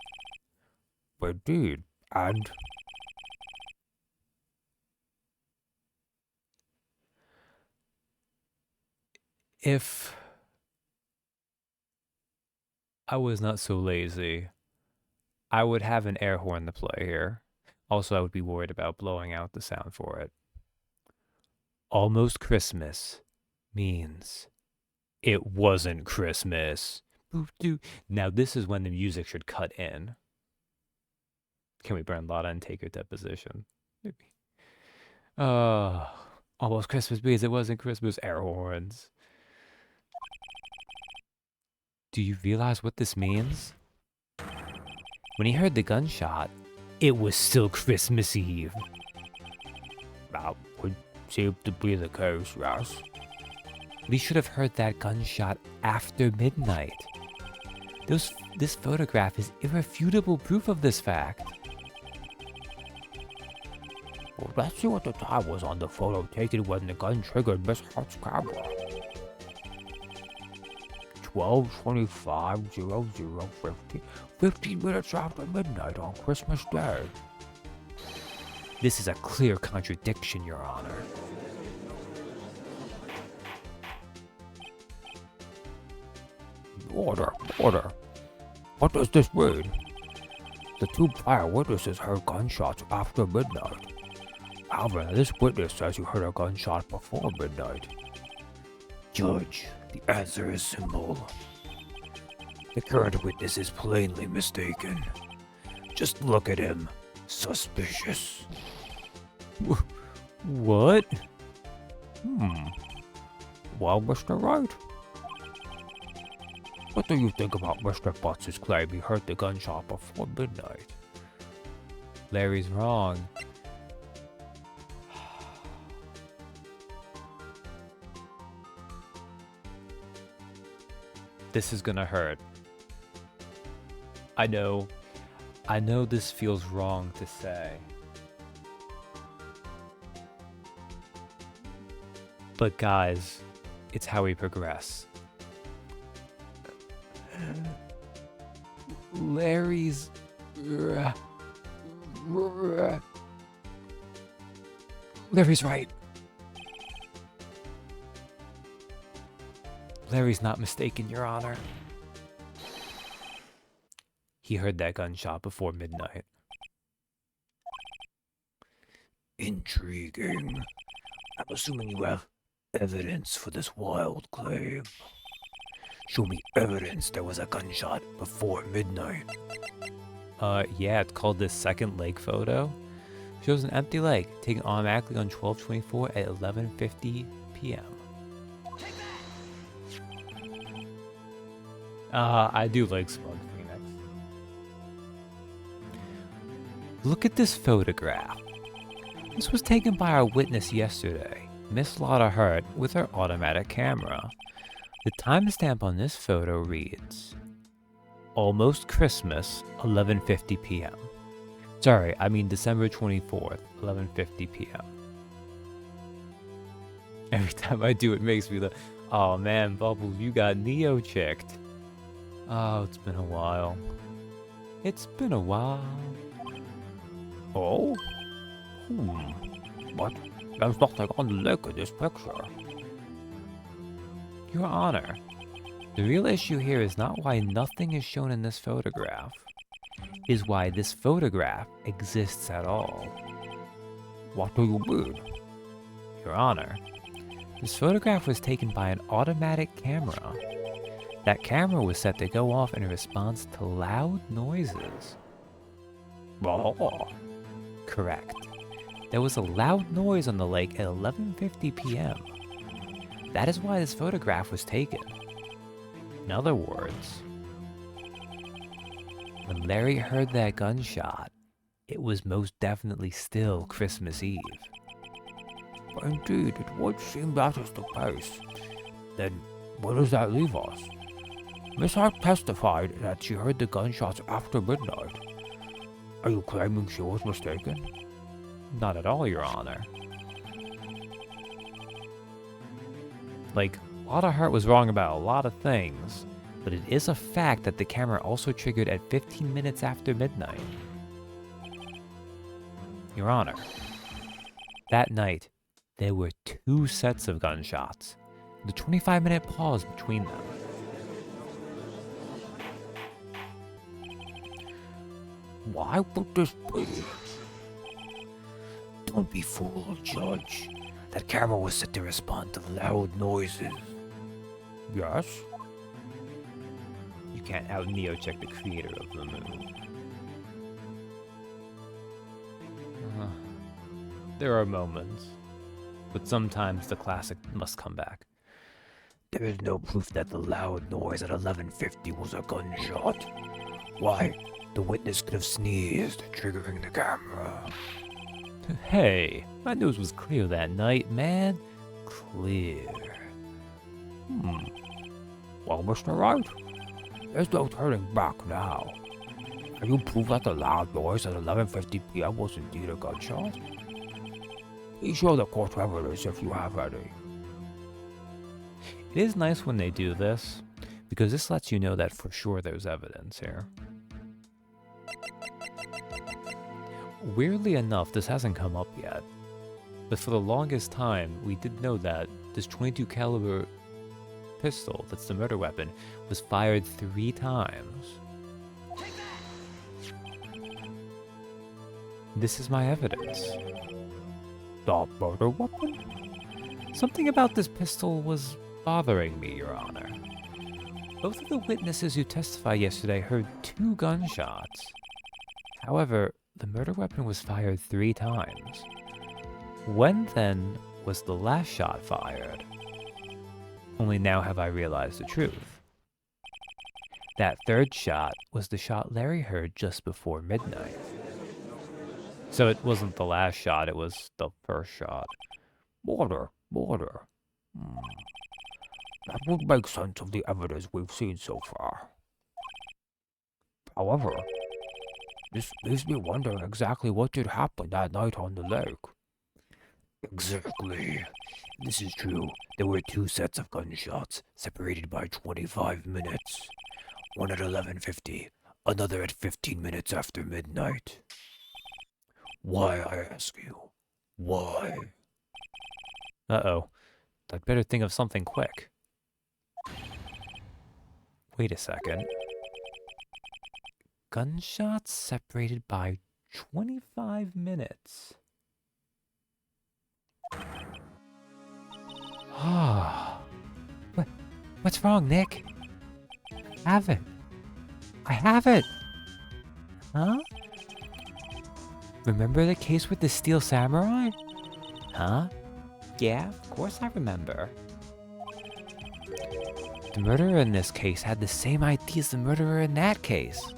Indeed, and... If I was not so lazy, I would have an air horn to play here. Also, I would be worried about blowing out the sound for it. Almost Christmas means it wasn't Christmas. Now this is when the music should cut in. Can we burn Lotta and take her deposition? Maybe. Almost Christmas means it wasn't Christmas. Air horns. Do you realize what this means? When he heard the gunshot, it was still Christmas Eve. That would seem to be the case, yes. We should have heard that gunshot after midnight. This photograph is irrefutable proof of this fact. Well, let's see what the time was on the photo taken when the gun triggered Miss Hart's camera. 12:25:00:50. 15 minutes after midnight on Christmas Day. This is a clear contradiction, Your Honor. Order. What does this mean? The 2 prior witnesses heard gunshots after midnight. However, this witness says he heard a gunshot before midnight. Judge, the answer is simple. The current witness is plainly mistaken. Just look at him. Suspicious. What? Well, Mr. Wright, what do you think about Mr. Butts' claim he heard the gunshot before midnight? Larry's wrong. This is gonna hurt. I know this feels wrong to say. But guys, it's how we progress. Larry's... Larry's right. Larry's not mistaken, Your Honor. He heard that gunshot before midnight. Intriguing. I'm assuming you have evidence for this wild claim. Show me evidence there was a gunshot before midnight. Yeah, it's called this second lake photo. Shows an empty lake taken automatically on 12/24 at 11:50 p.m. I do like smug Phoenix. Look at this photograph. This was taken by our witness yesterday, Miss Lotta Hurt, with her automatic camera. The timestamp on this photo reads, Almost Christmas, 11:50 p.m. Sorry, I mean December 24th, 11:50 p.m. Every time I do it makes me look, oh man, Bubbles, you got Neo-chicked. Oh, it's been a while. It's been a while. Oh? What? There's nothing on the lake in this picture. Your Honor, the real issue here is not why nothing is shown in this photograph. It is why this photograph exists at all. What do you mean? Your Honor, this photograph was taken by an automatic camera. That camera was set to go off in response to loud noises. Oh. Correct. There was a loud noise on the lake at 11:50 p.m. That is why this photograph was taken. In other words, when Larry heard that gunshot, it was most definitely still Christmas Eve. Indeed, it would seem that is the case. Then, where does that leave us? Miss Hart testified that she heard the gunshots after midnight. Are you claiming she was mistaken? Not at all, Your Honor. Like, Lotta Hart was wrong about a lot of things, but it is a fact that the camera also triggered at 15 minutes after midnight. Your Honor, that night, there were 2 sets of gunshots, with a 25-minute pause between them. Why would this be? Don't be fooled, Judge. That camera was set to respond to loud noises. Yes? You can't out Neo-check the creator of the moon. There are moments, but sometimes the classic must come back. There is no proof that the loud noise at 11:50 was a gunshot. Why? The witness could have sneezed, triggering the camera. Hey, my nose was clear that night, man. Clear. Well, Mr. Wright, there's no turning back now. Can you prove that the loud noise at 11:50 p.m. was indeed a gunshot? Please show the court evidence if you have any. It is nice when they do this, because this lets you know that for sure there's evidence here. Weirdly enough, this hasn't come up yet, but for the longest time, we did know that this .22 caliber pistol, that's the murder weapon, was fired 3 times. This is my evidence. The murder weapon? Something about this pistol was bothering me, Your Honor. Both of the witnesses who testified yesterday heard 2 gunshots. However, the murder weapon was fired 3 times. When, then, was the last shot fired? Only now have I realized the truth. That 3rd shot was the shot Larry heard just before midnight. So it wasn't the last shot, it was the first shot. Border. That would make sense of the evidence we've seen so far. However, this leaves me wondering exactly what did happen that night on the lake. Exactly. This is true. There were 2 sets of gunshots, separated by 25 minutes. One at 11:50, another at 15 minutes after midnight. Why, I ask you? Why? Uh-oh. I'd better think of something quick. Wait a second. Gunshots separated by 25 minutes. Ah. What's wrong, Nick? I have it. I have it. Huh? Remember the case with the Steel Samurai? Huh? Yeah, of course I remember. The murderer in this case had the same ID as the murderer in that case.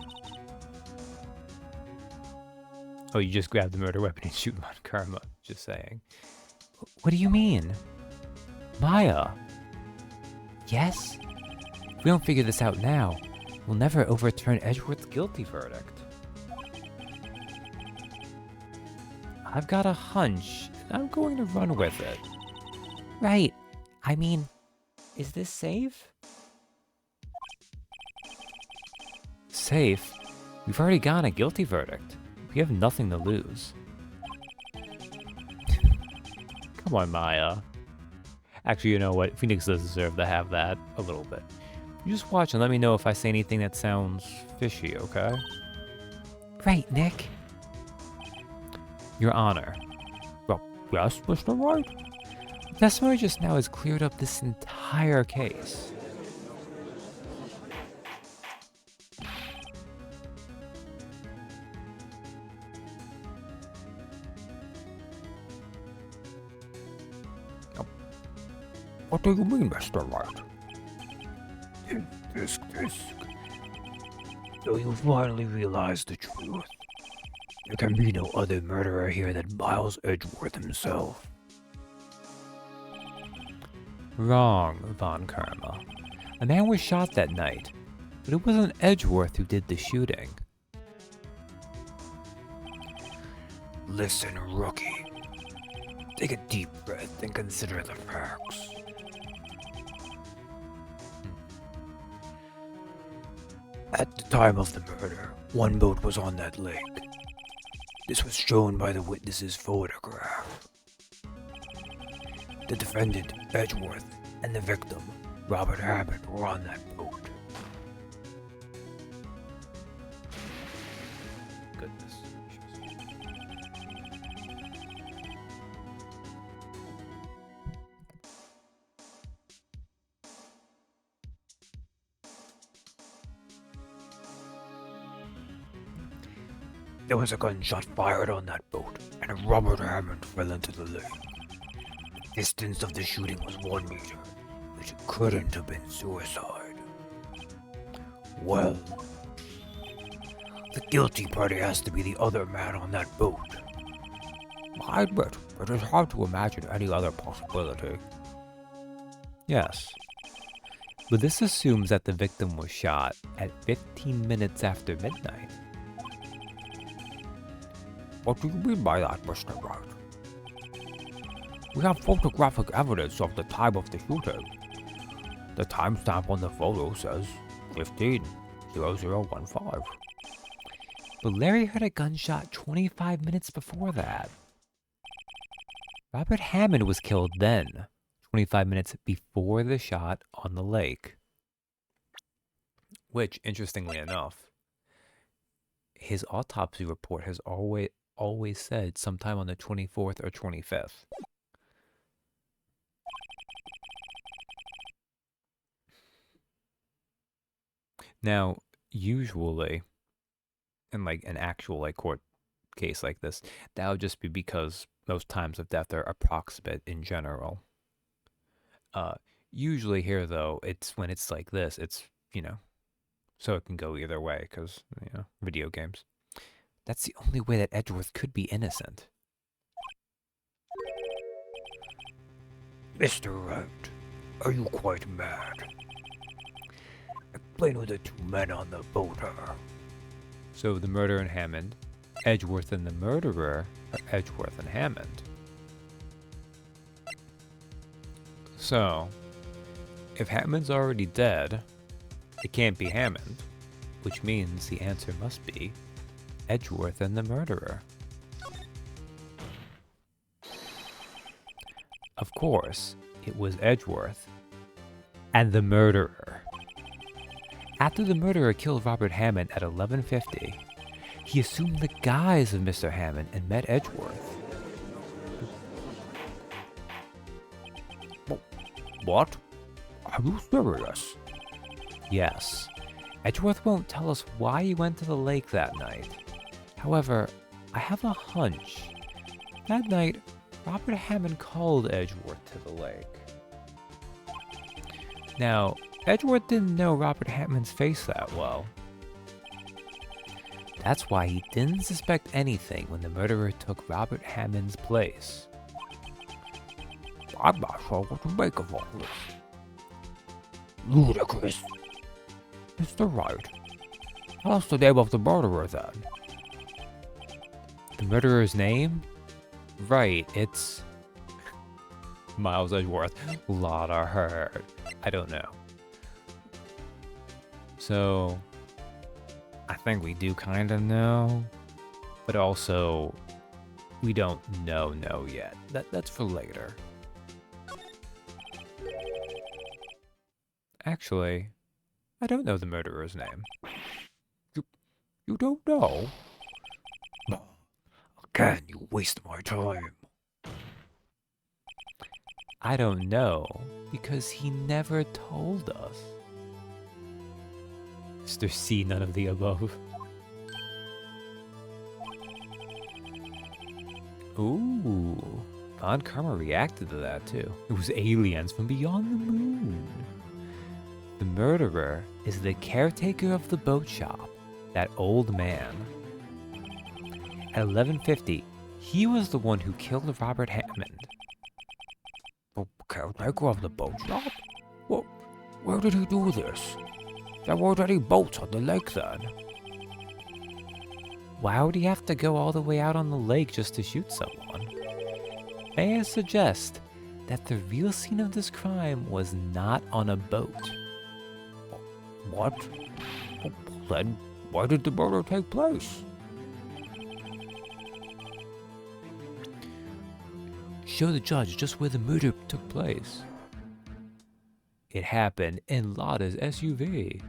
Oh, you just grab the murder weapon and shoot Von Karma. Just saying. What do you mean? Maya? Yes? If we don't figure this out now, we'll never overturn Edgeworth's guilty verdict. I've got a hunch, and I'm going to run with it. Right. I mean, is this safe? Safe? We've already gotten a guilty verdict. We have nothing to lose. Come on, Maya. Actually, you know what? Phoenix does deserve to have that a little bit. You just watch and let me know if I say anything that sounds fishy, okay? Right, Nick. Your Honor. Well, yes, Mr. Wright? Testimony just now has cleared up this entire case. What do you mean, Mr. Wright? Disc. So you finally realize the truth. There can be no other murderer here than Miles Edgeworth himself. Wrong, Von Karma. A man was shot that night, but it wasn't Edgeworth who did the shooting. Listen, rookie. Take a deep breath and consider the facts. At the time of the murder, one boat was on that lake. This was shown by the witness's photograph. The defendant, Edgeworth, and the victim, Robert Hammond, were on that boat. Goodness. There was a gunshot fired on that boat, and Robert Hammond fell into the lake. The distance of the shooting was 1 meter, which couldn't have been suicide. Well, the guilty party has to be the other man on that boat. I admit, it is hard to imagine any other possibility. Yes. But this assumes that the victim was shot at 15 minutes after midnight. What do you mean by that, Mr. Wright? We have photographic evidence of the time of the shooting. The timestamp on the photo says 15:0015. But Larry heard a gunshot 25 minutes before that. Robert Hammond was killed then, 25 minutes before the shot on the lake. Which, interestingly enough, his autopsy report has always said sometime on the 24th or 25th. Now, usually, in like an actual like court case like this, that would just be because most times of death are approximate in general. Usually here though, it's when it's like this, it's, so it can go either way because, video games. That's the only way that Edgeworth could be innocent. Mr. Wright, Are you quite mad? Explain who the two men on the boat are. So the murderer and Hammond, Edgeworth and the murderer are Edgeworth and Hammond. So, if Hammond's already dead, it can't be Hammond, which means the answer must be Edgeworth and the murderer. Of course, it was Edgeworth and the murderer. After the murderer killed Robert Hammond at 11:50, he assumed the guise of Mr. Hammond and met Edgeworth. What? Are you serious? Yes, Edgeworth won't tell us why he went to the lake that night. However, I have a hunch. That night, Robert Hammond called Edgeworth to the lake. Now, Edgeworth didn't know Robert Hammond's face that well. That's why he didn't suspect anything when the murderer took Robert Hammond's place. I'm not sure what to make of all this. Ludicrous. Mr. Wright, tell us the name of the murderer then. The murderer's name? Right, it's Miles Edgeworth. Lotta Hurt. I don't know. So, I think we do kind of know, but also we don't know yet. That's for later. Actually, I don't know the murderer's name. You don't know? Again, you waste my time. I don't know because he never told us. Mr. C, none of the above. Ooh, Von Karma reacted to that too. It was aliens from beyond the moon. The murderer is the caretaker of the boat shop, that old man. At 11:50, he was the one who killed Robert Hammond. The caretaker of the boat shop? Well, where did he do this? There weren't any boats on the lake then. Why would he have to go all the way out on the lake just to shoot someone? May I suggest that the real scene of this crime was not on a boat? What? Then where did the murder take place? Show the judge just where the murder took place. It happened in Lotta's SUV.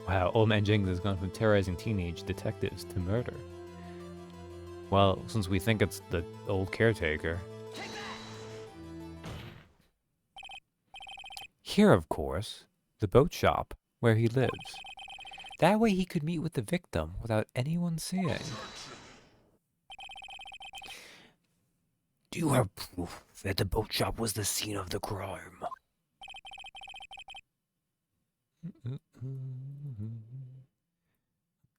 Wow, Old Man Jenkins has gone from terrorizing teenage detectives to murder. Well, since we think it's the old caretaker. Here, of course, the boat shop where he lives. That way he could meet with the victim without anyone seeing. Do you have proof that the boat shop was the scene of the crime?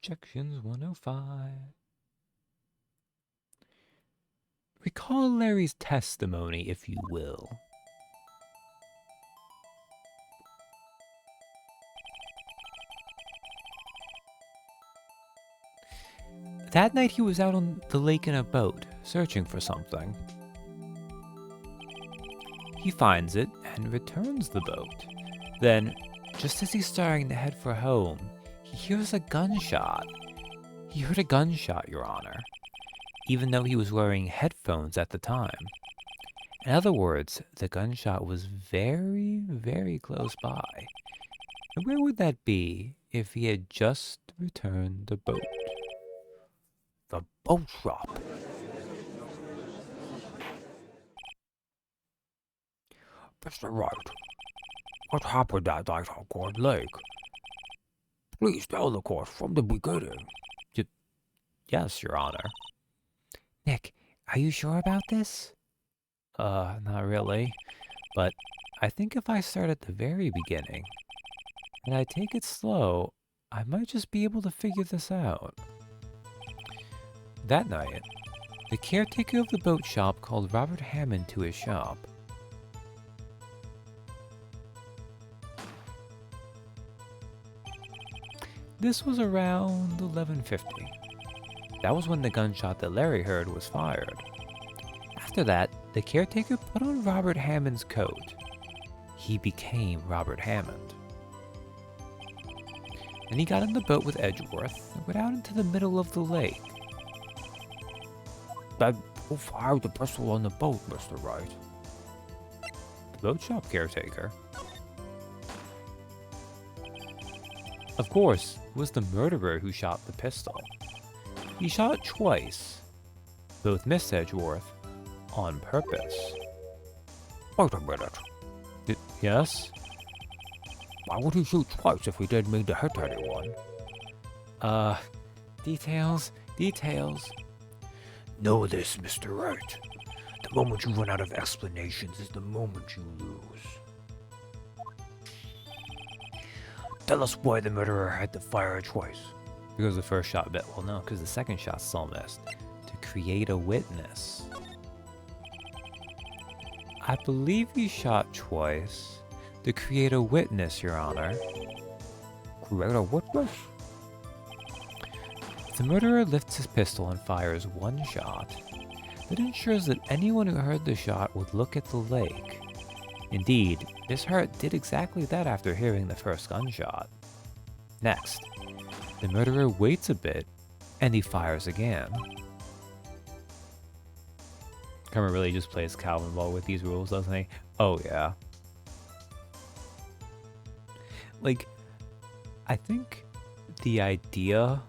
Objections 105. Recall Larry's testimony, if you will. That night he was out on the lake in a boat, searching for something. He finds it and returns the boat. Then, just as he's starting to head for home, he hears a gunshot. He heard a gunshot, Your Honor, even though he was wearing headphones at the time. In other words, the gunshot was very, very close by. And where would that be if he had just returned the boat? The boat shop. Mr. Wright, what happened that night on Court Lake? Please tell the court from the beginning. Yes, Your Honor. Nick, are you sure about this? Not really. But I think if I start at the very beginning, and I take it slow, I might just be able to figure this out. That night, The caretaker of the boat shop called Robert Hammond to his shop. This was around 11:50. That was when the gunshot that Larry heard was fired. After that, the caretaker put on Robert Hammond's coat. He became Robert Hammond. Then he got in the boat with Edgeworth and went out into the middle of the lake. Then who fired the pistol on the boat, Mr. Wright? The boat shop caretaker. Of course, it was the murderer who shot the pistol. He shot it twice. Both missed Edgeworth on purpose. Wait a minute. Yes? Why would he shoot twice if he didn't mean to hit anyone? Details. Know this, Mr. Wright. The moment you run out of explanations is the moment you lose. Tell us why the murderer had to fire twice. Because the first shot bit. Well, no, because the second shot still missed. To create a witness. I believe he shot twice. To create a witness, Your Honor. Create a witness? The murderer lifts his pistol and fires one shot. That ensures that anyone who heard the shot would look at the lake. Indeed, Miss Hart did exactly that after hearing the first gunshot. Next, the murderer waits a bit, and he fires again. Kermit really just plays Calvin Ball with these rules, doesn't he? Oh yeah. Like, I think the idea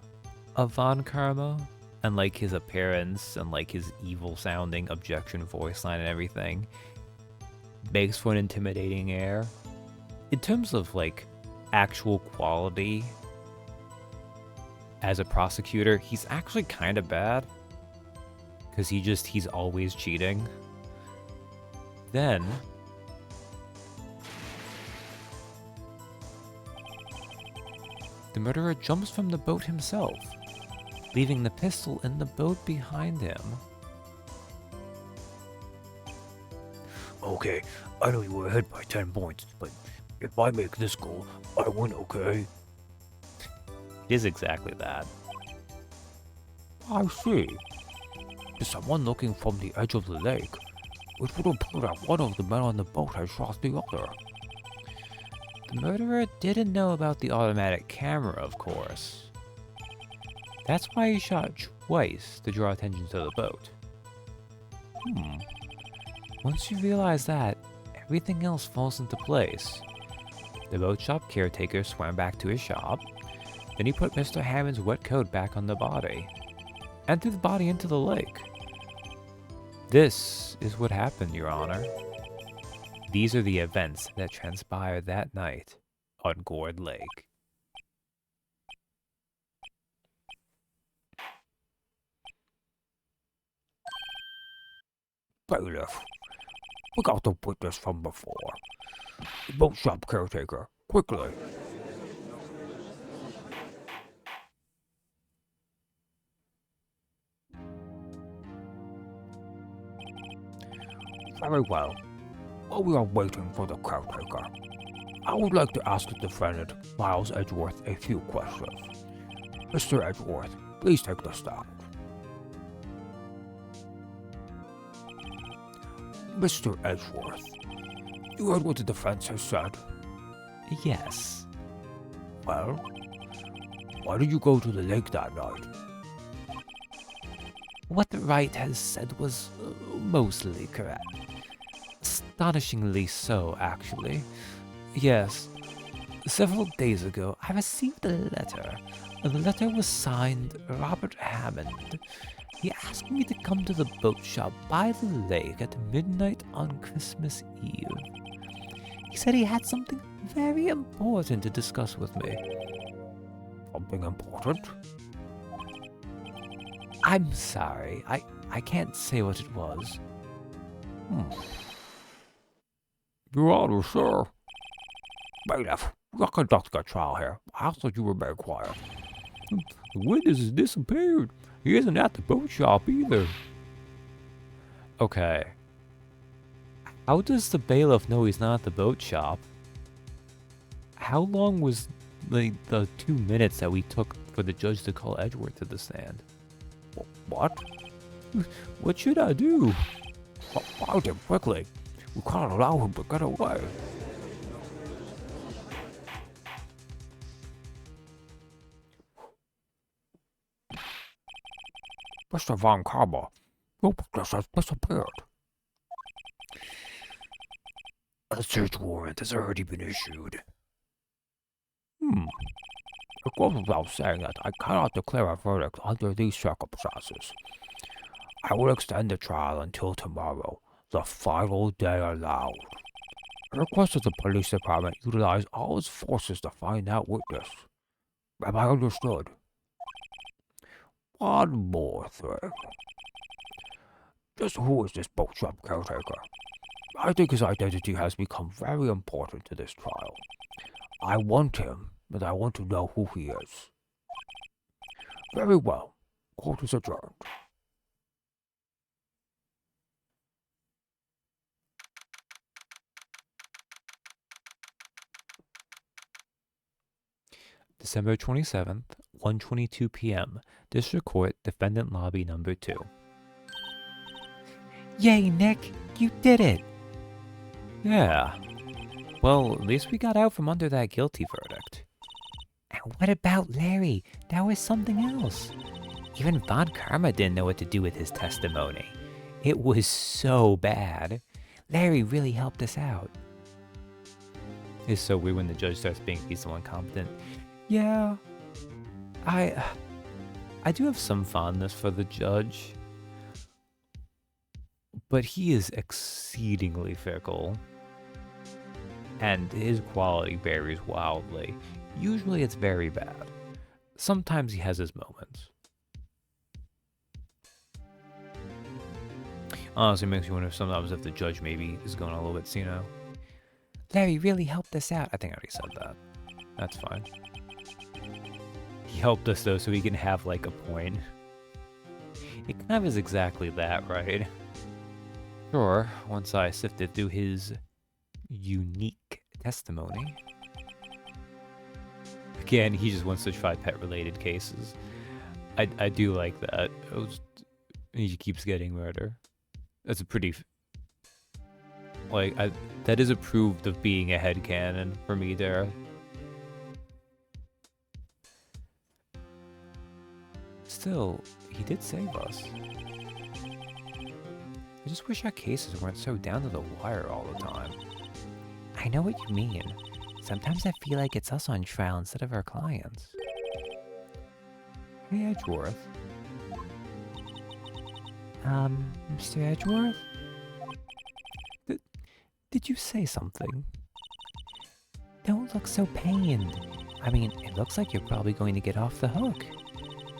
of Von Karma, and like his appearance, and like his evil sounding objection voice line and everything, makes for an intimidating air. In terms of like actual quality as a prosecutor, he's actually kind of bad. Because he's always cheating. Then the murderer jumps from the boat himself, leaving the pistol in the boat behind him. Okay, I know you were ahead by 10 points, but if I make this goal, I win, okay? It is exactly that. I see. To someone looking from the edge of the lake, it would appear that one of the men on the boat has shot the other. The murderer didn't know about the automatic camera, of course. That's why he shot twice to draw attention to the boat. Once you realize that, everything else falls into place. The boat shop caretaker swam back to his shop. Then he put Mr. Hammond's wet coat back on the body, and threw the body into the lake. This is what happened, Your Honor. These are the events that transpired that night on Gourd Lake. Bailiff, we got the witness from before. The boat shop caretaker, quickly. Very well. While we are waiting for the caretaker, I would like to ask the defendant, Miles Edgeworth, a few questions. Mr. Edgeworth, please take the stand. Mr. Edgeworth, you heard what the defense has said? Yes. Well, why did you go to the lake that night? What Wright has said was mostly correct. Astonishingly so, actually. Yes. Several days ago, I received a letter. The letter was signed Robert Hammond. He asked me to come to the boat shop by the lake at midnight on Christmas Eve. He said he had something very important to discuss with me. Something important? I'm sorry, I can't say what it was. Your Honor, sir. Bailiff, we are conducting a trial here. I ask that you remain quiet. The witness has disappeared. He isn't at the boat shop either. Okay. How does the bailiff know he's not at the boat shop? How long was the 2 minutes that we took for the judge to call Edgeworth to the stand? What? What should I do? Find him quickly. We can't allow him to get away. Mr. Von Karma, your witness has disappeared. A search warrant has already been issued. It goes without saying that I cannot declare a verdict under these circumstances. I will extend the trial until tomorrow, the final day allowed. I request that the police department utilize all its forces to find that witness. Am I understood? One more thing. Just who is this boat shop caretaker? I think his identity has become very important to this trial. I want him, and I want to know who he is. Very well. Court is adjourned. December 27th, 1:22 p.m. District Court, Defendant Lobby Number 2. Yay, Nick! You did it! Yeah. Well, at least we got out from under that guilty verdict. And what about Larry? That was something else. Even Von Karma didn't know what to do with his testimony. It was so bad. Larry really helped us out. It's so weird when the judge starts being so incompetent. Yeah, I do have some fondness for the judge, but he is exceedingly fickle, and his quality varies wildly. Usually it's very bad. Sometimes he has his moments. Honestly, it makes me wonder sometimes if the judge maybe is going a little bit senile. Larry really helped us out. I think I already said that. That's fine. He helped us though, so he can have like a point. It kind of is exactly that, right? Sure, once I sifted through his unique testimony. Again, he just wants to try pet-related cases. I do like that. He keeps getting murder. That's a pretty... that is approved of being a headcanon for me there. Still, he did save us. I just wish our cases weren't so down to the wire all the time. I know what you mean. Sometimes I feel like it's us on trial instead of our clients. Hey, Edgeworth. Mr. Edgeworth? Did you say something? Don't look so pained. I mean, it looks like you're probably going to get off the hook.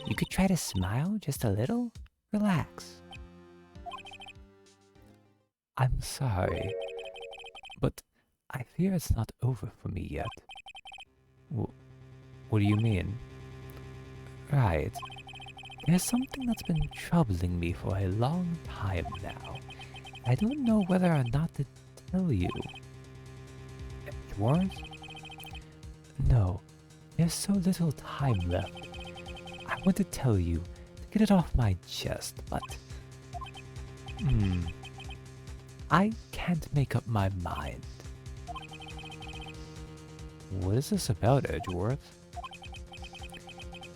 You could try to smile just a little. Relax. I'm sorry, but I fear it's not over for me yet. What do you mean? Right. There's something that's been troubling me for a long time now. I don't know whether or not to tell you. Edgeworth? No, there's so little time left. I want to tell you, to get it off my chest, but... I can't make up my mind. What is this about, Edgeworth?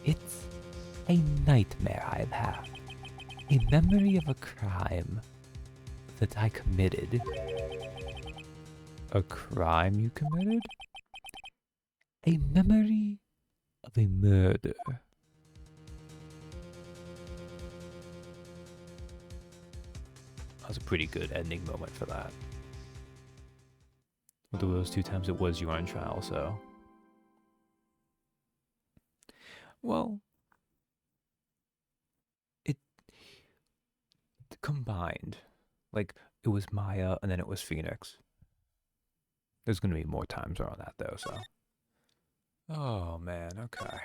It's a nightmare I've had. A memory of a crime that I committed. A crime you committed? A memory of a murder. That was a pretty good ending moment for that. Although those 2 times it was you on trial, so... Well... It... combined. Like, it was Maya, and then it was Phoenix. There's gonna be more times around that, though, so... Oh, man, okay.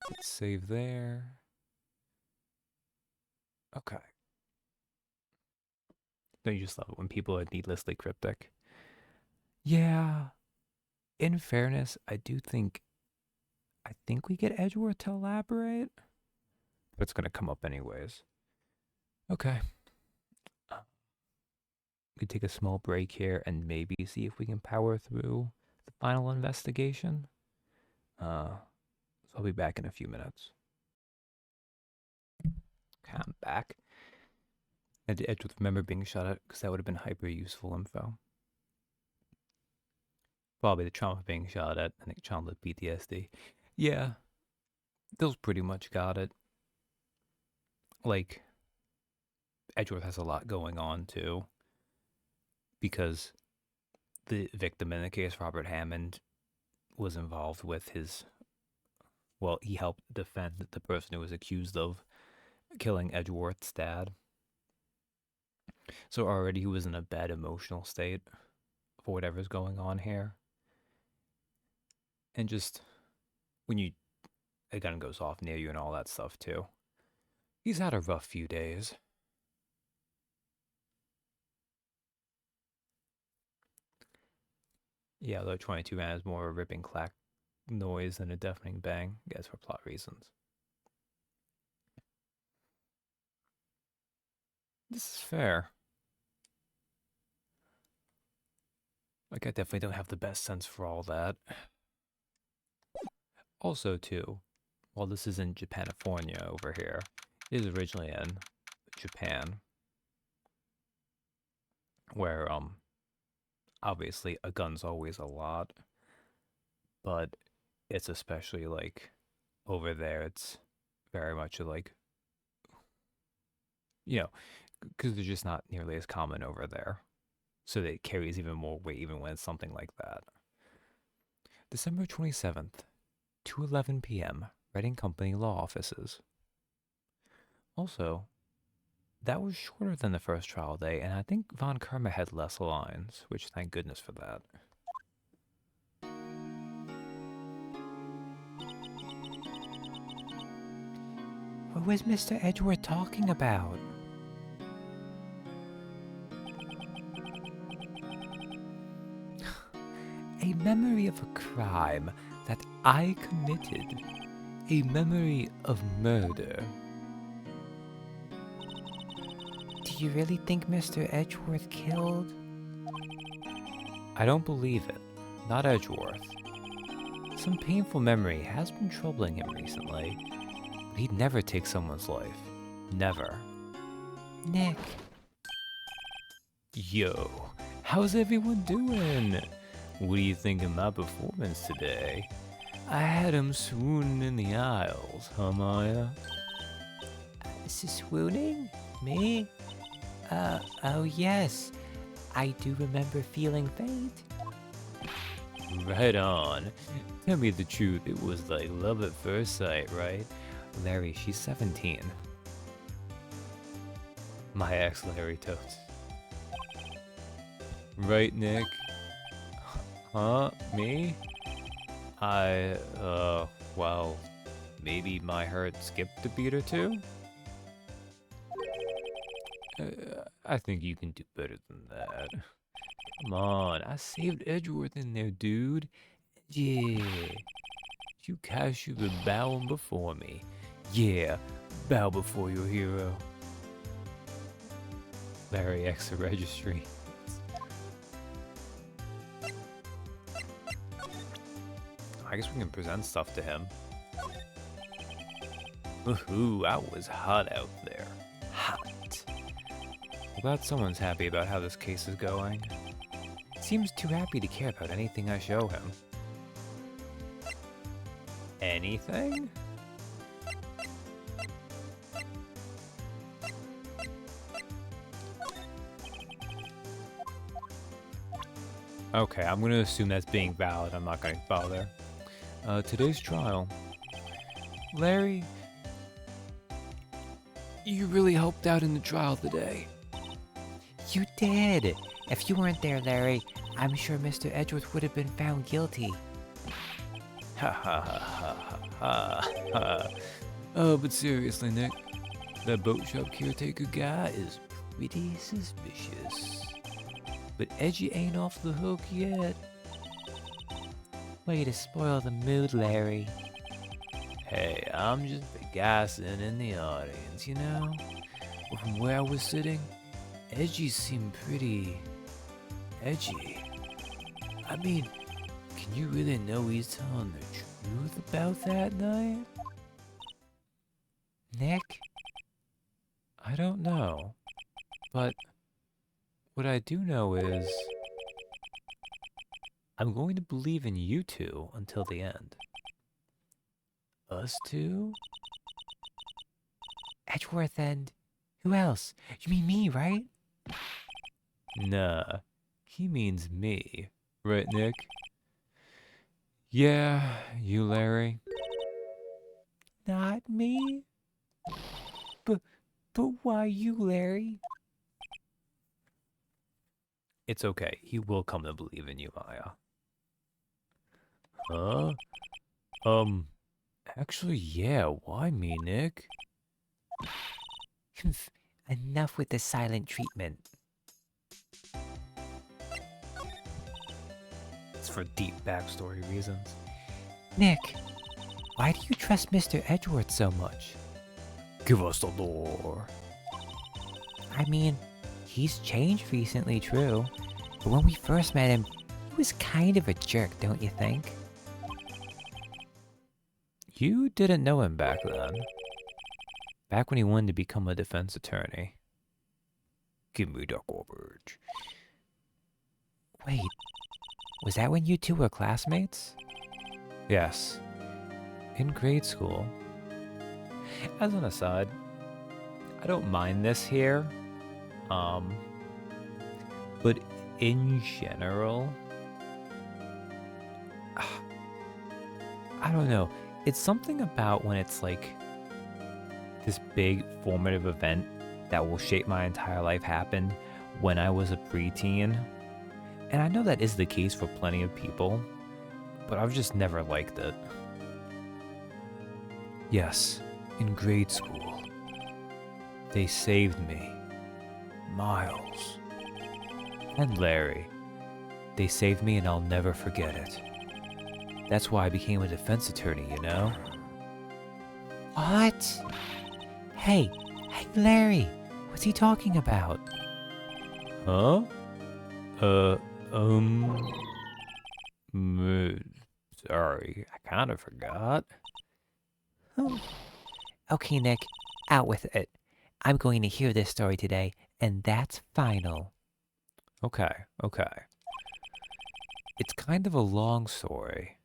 Let's save there. Okay. Don't you just love it when people are needlessly cryptic? Yeah. In fairness, I think we get Edgeworth to elaborate, but it's gonna come up anyways. Okay. We could take a small break here and maybe see if we can power through the final investigation. So I'll be back in a few minutes. Okay, I'm back. I had to remember being shot at because that would have been hyper useful info. Probably the trauma of being shot at. I think childhood PTSD. Yeah, those pretty much got it. Like, Edgeworth has a lot going on too, because the victim in the case, Robert Hammond, was involved with his. Well, he helped defend the person who was accused of killing Edgeworth's dad. So already he was in a bad emotional state for whatever's going on here. And just when a gun goes off near you and all that stuff too. He's had a rough few days. Yeah, although 22 has more of a ripping clack noise than a deafening bang, I guess for plot reasons. This is fair. Like, I definitely don't have the best sense for all that. Also, too, while this is in Japanifornia over here, it is originally in Japan, where, obviously a gun's always a lot, but it's especially, like, over there, it's very much like, you know, because they're just not nearly as common over there. So that it carries even more weight even when it's something like that. December 27th, 2:11 p.m., Reading Company Law Offices. Also, that was shorter than the first trial day, and I think Von Kerma had less lines, which thank goodness for that. What was Mr. Edgeworth talking about? A memory of a crime that I committed. A memory of murder. Do you really think Mr. Edgeworth killed? I don't believe it. Not Edgeworth. Some painful memory has been troubling him recently, but he'd never take someone's life. Never. Nick. Yo, how's everyone doing? What do you think of my performance today? I had him swooning in the aisles, huh, Maya? Swooning? Me? Oh yes. I do remember feeling faint. Right on. Tell me the truth, it was like love at first sight, right? Larry, she's 17. My ex, Larry Totes. Right, Nick? Huh? Me? Well, maybe my heart skipped a beat or two? I think you can do better than that. Come on, I saved Edgeworth in there, dude. Yeah. You guys should be bowing before me. Yeah, bow before your hero. Larry X the registry. I guess we can present stuff to him. Woohoo, I was hot out there. Hot. Well, glad someone's happy about how this case is going. Seems too happy to care about anything I show him. Anything? Okay, I'm gonna assume that's being valid. I'm not gonna bother. Today's trial. Larry, you really helped out in the trial today. You did. If you weren't there, Larry, I'm sure Mr. Edgeworth would have been found guilty. Ha ha ha ha ha ha. Oh, but seriously, Nick, that boat shop caretaker guy is pretty suspicious. But Edgy ain't off the hook yet. Way to spoil the mood, Larry. Hey, I'm just gassing in the audience, you know? But from where I was sitting, Edgy seemed pretty edgy. I mean, can you really know he's telling the truth about that night? Nick? I don't know. But what I do know is I'm going to believe in you two until the end. Us two? Edgeworth and... who else? You mean me, right? Nah, he means me. Right, Nick? Yeah, you, Larry. Not me? But why you, Larry? It's okay. He will come to believe in you, Maya. Huh? Actually, yeah, why me, Nick? Enough with the silent treatment. It's for deep backstory reasons. Nick, why do you trust Mr. Edgeworth so much? Give us the lore. I mean, he's changed recently, true. But when we first met him, he was kind of a jerk, don't you think? You didn't know him back then. Back when he wanted to become a defense attorney. Give me the garbage. Wait, was that when you two were classmates? Yes. In grade school. As an aside, I don't mind this here. But in general, I don't know. It's something about when it's like this big formative event that will shape my entire life happened when I was a preteen. And I know that is the case for plenty of people, but I've just never liked it. Yes, in grade school, they saved me. Miles. And Larry. They saved me and I'll never forget it. That's why I became a defense attorney, you know? What? Hey, Larry, what's he talking about? Huh? Sorry, I kind of forgot. Oh. Okay, Nick, out with it. I'm going to hear this story today, and that's final. Okay. It's kind of a long story,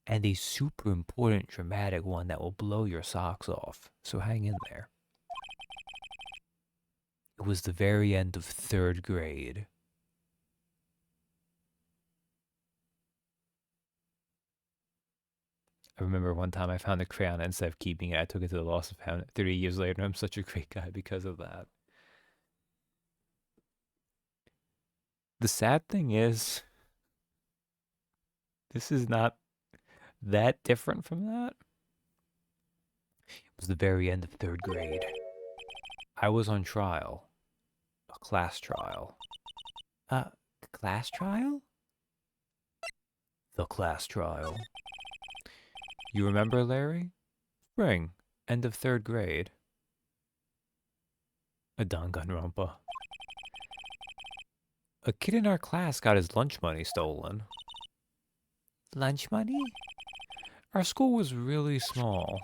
and a super important dramatic one that will blow your socks off, so hang in there. It was the very end of 3rd grade. I remember one time I found a crayon and instead of keeping it, I took it to the lost and found it 30 years later, and I'm such a great guy because of that. The sad thing is, this is not that different from that. It was the very end of 3rd grade. I was on trial. A class trial. Class trial? The class trial. You remember, Larry? Spring, end of 3rd grade. A Danganronpa. A kid in our class got his lunch money stolen. Lunch money? Our school was really small.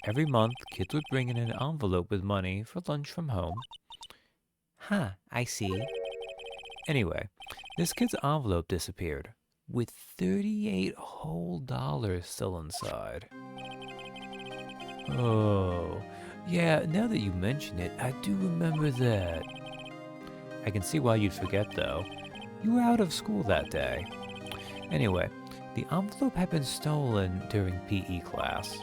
Every month, kids would bring in an envelope with money for lunch from home. Huh, I see. Anyway, this kid's envelope disappeared, with $38 whole still inside. Oh, yeah, now that you mention it, I do remember that. I can see why you'd forget, though. You were out of school that day. Anyway, the envelope had been stolen during PE class.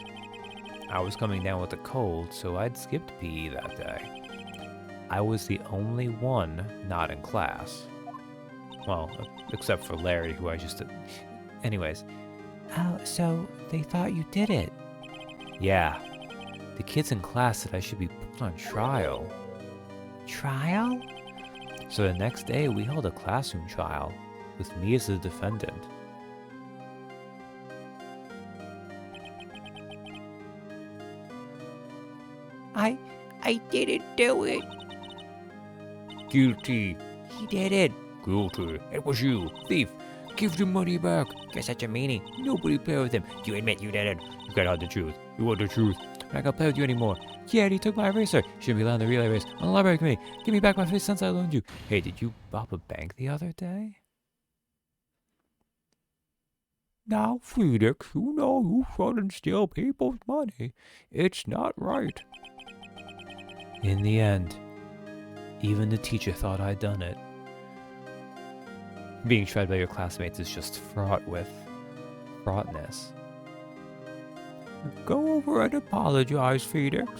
I was coming down with a cold, so I'd skipped PE that day. I was the only one not in class. Well, except for Larry, who I just... Anyways. Oh, so they thought you did it. Yeah. The kids in class said I should be put on trial. Trial? So the next day, we held a classroom trial, with me as the defendant. I didn't do it. Guilty. He did it. Guilty. It was you. Thief. Give the money back. You're such a meanie. Nobody play with him. You admit you did it. You gotta have the truth. You want the truth. I'm not gonna play with you anymore. Yeah, he took my eraser. Shouldn't be allowed in the relay race on the library committee. Give me back my 50 cents I loaned you. Hey, did you rob a bank the other day? Now, Felix, you know you shouldn't steal people's money. It's not right. In the end, even the teacher thought I'd done it. Being tried by your classmates is just fraught with fraughtness. Go over and apologize, Felix.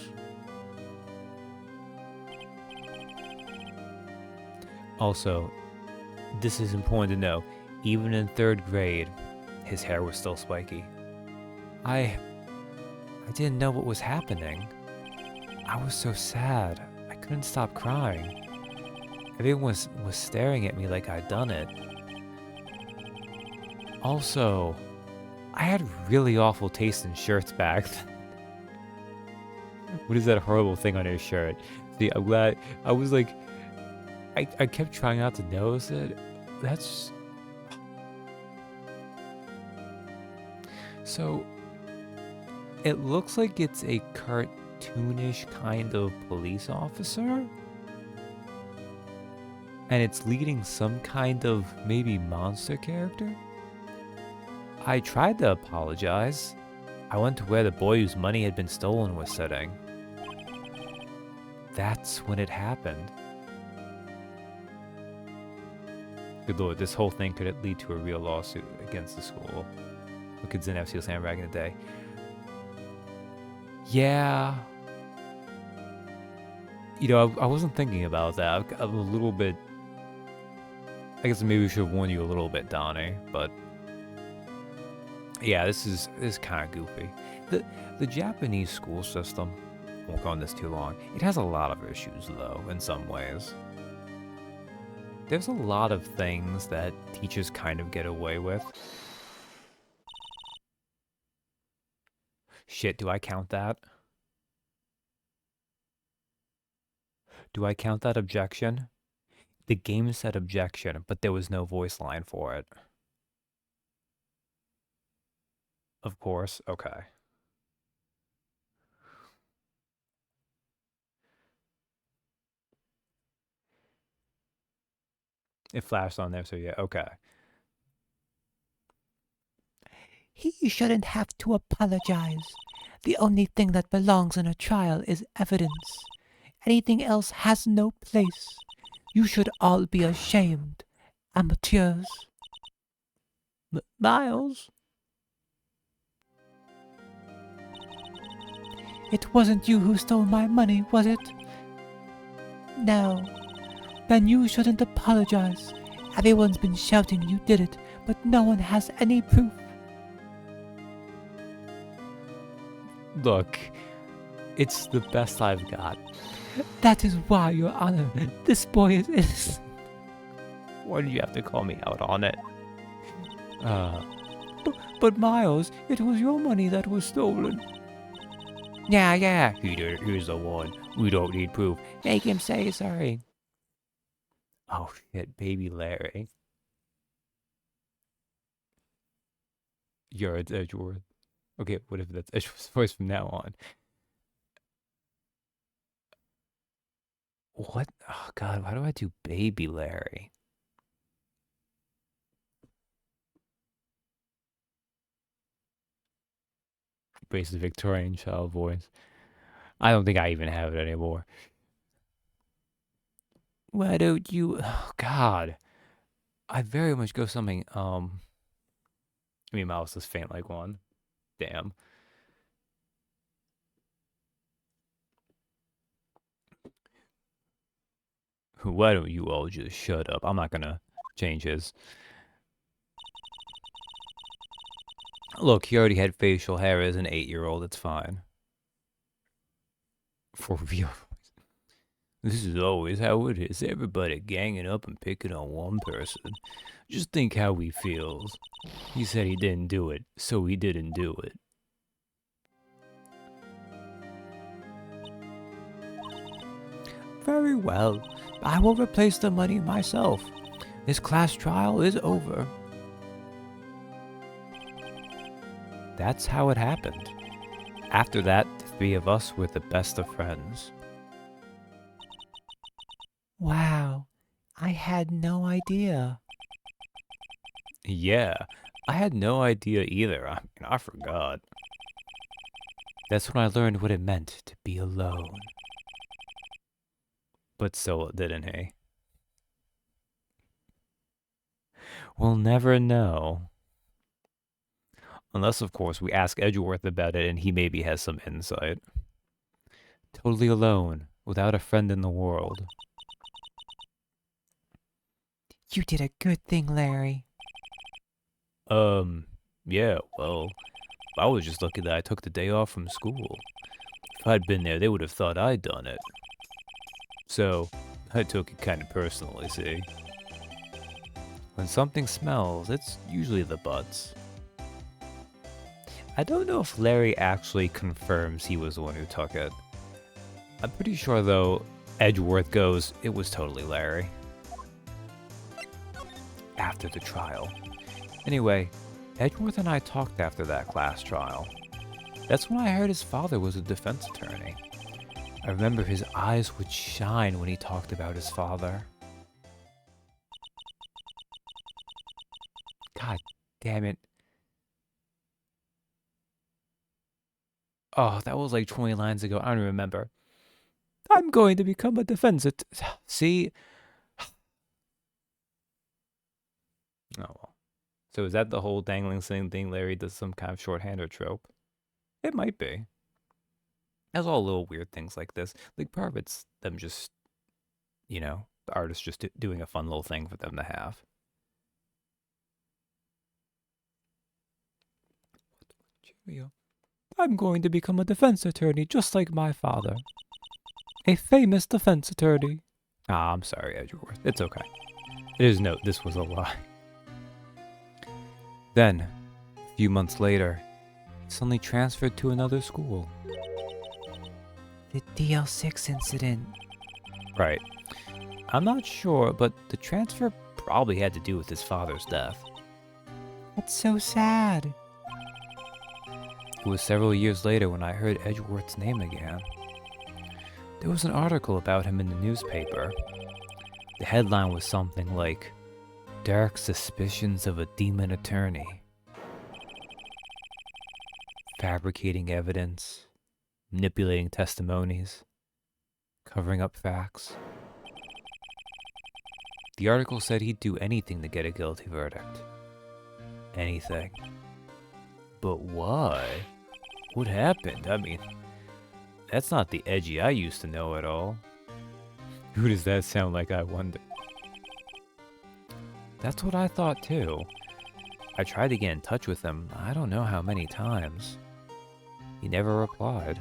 Also, this is important to know, even in 3rd grade, his hair was still spiky. I didn't know what was happening. I was so sad. I couldn't stop crying. Everyone was staring at me like I'd done it. Also, I had really awful taste in shirts back then. What is that horrible thing on his shirt? See, I'm glad. I was like, I kept trying not to notice it. That's... So, it looks like it's a cartoonish kind of police officer. And it's leading some kind of maybe monster character. I tried to apologize. I went to where the boy whose money had been stolen was sitting. That's when it happened. Good lord, this whole thing could lead to a real lawsuit against the school. What kids didn't have steel sand back in the day. Yeah. You know, I wasn't thinking about that. I'm a little bit... I guess maybe we should have warned you a little bit, Donnie, but... Yeah, this is kind of goofy. The Japanese school system, won't go on this too long, it has a lot of issues, though, in some ways. There's a lot of things that teachers kind of get away with. Shit, do I count that? Do I count that objection? The game said objection, but there was no voice line for it. Of course, okay. It flashed on there, so yeah, okay. He shouldn't have to apologize. The only thing that belongs in a trial is evidence. Anything else has no place. You should all be ashamed. Amateurs. Miles? It wasn't you who stole my money, was it? No. Then you shouldn't apologize. Everyone's been shouting you did it, but no one has any proof. Look, it's the best I've got. That is why, Your Honor, this boy is innocent. Why did you have to call me out on it? But Miles, it was your money that was stolen. Yeah, he did it. He's the one. We don't need proof. Make him say sorry. Oh shit, baby Larry. You're Edgeworth. Okay, what if that's Edgeworth's voice from now on? What? Oh god, why do I do baby Larry? Basically Victorian child voice. I don't think I even have it anymore. Why don't you... Oh god. I very much go something, I mean, Mouse is faint like one. Damn. Why don't you all just shut up? I'm not gonna change his. Look, he already had facial hair as an 8-year-old. It's fine. For real. This is always how it is. Everybody ganging up and picking on one person. Just think how he feels. He said he didn't do it, so he didn't do it. Very well. I will replace the money myself. This class trial is over. That's how it happened. After that, the three of us were the best of friends. Wow, I had no idea. Yeah, I had no idea either. I forgot. That's when I learned what it meant to be alone. But still, didn't he? We'll never know. Unless, of course, we ask Edgeworth about it and he maybe has some insight. Totally alone, without a friend in the world. You did a good thing, Larry. Yeah, well, I was just lucky that I took the day off from school. If I'd been there, they would have thought I'd done it. So, I took it kind of personally, see? When something smells, it's usually the butts. I don't know if Larry actually confirms he was the one who took it. I'm pretty sure, though, Edgeworth goes, it was totally Larry. After the trial. Anyway, Edgeworth and I talked after that class trial. That's when I heard his father was a defense attorney. I remember his eyes would shine when he talked about his father. God damn it. Oh, that was like 20 lines ago. I don't remember. I'm going to become a defense See? Oh, well. So is that the whole dangling sing thing Larry does some kind of shorthander trope? It might be. There's all little weird things like this. Like part of it's them just, you know, the artist just doing a fun little thing for them to have. Cheerio. I'm going to become a defense attorney just like my father. A famous defense attorney. Ah, I'm sorry, Edgeworth. It's okay. It is note this was a lie. Then, a few months later, he suddenly transferred to another school. The DL6 incident. Right. I'm not sure, but the transfer probably had to do with his father's death. That's so sad. It was several years later when I heard Edgeworth's name again. There was an article about him in the newspaper. The headline was something like, "Dark Suspicions of a Demon Attorney." Fabricating evidence, manipulating testimonies, covering up facts. The article said he'd do anything to get a guilty verdict. Anything. But why? What happened? I mean, that's not the Edgy I used to know at all. Who does that sound like, I wonder? That's what I thought too. I tried to get in touch with him, I don't know how many times. He never replied.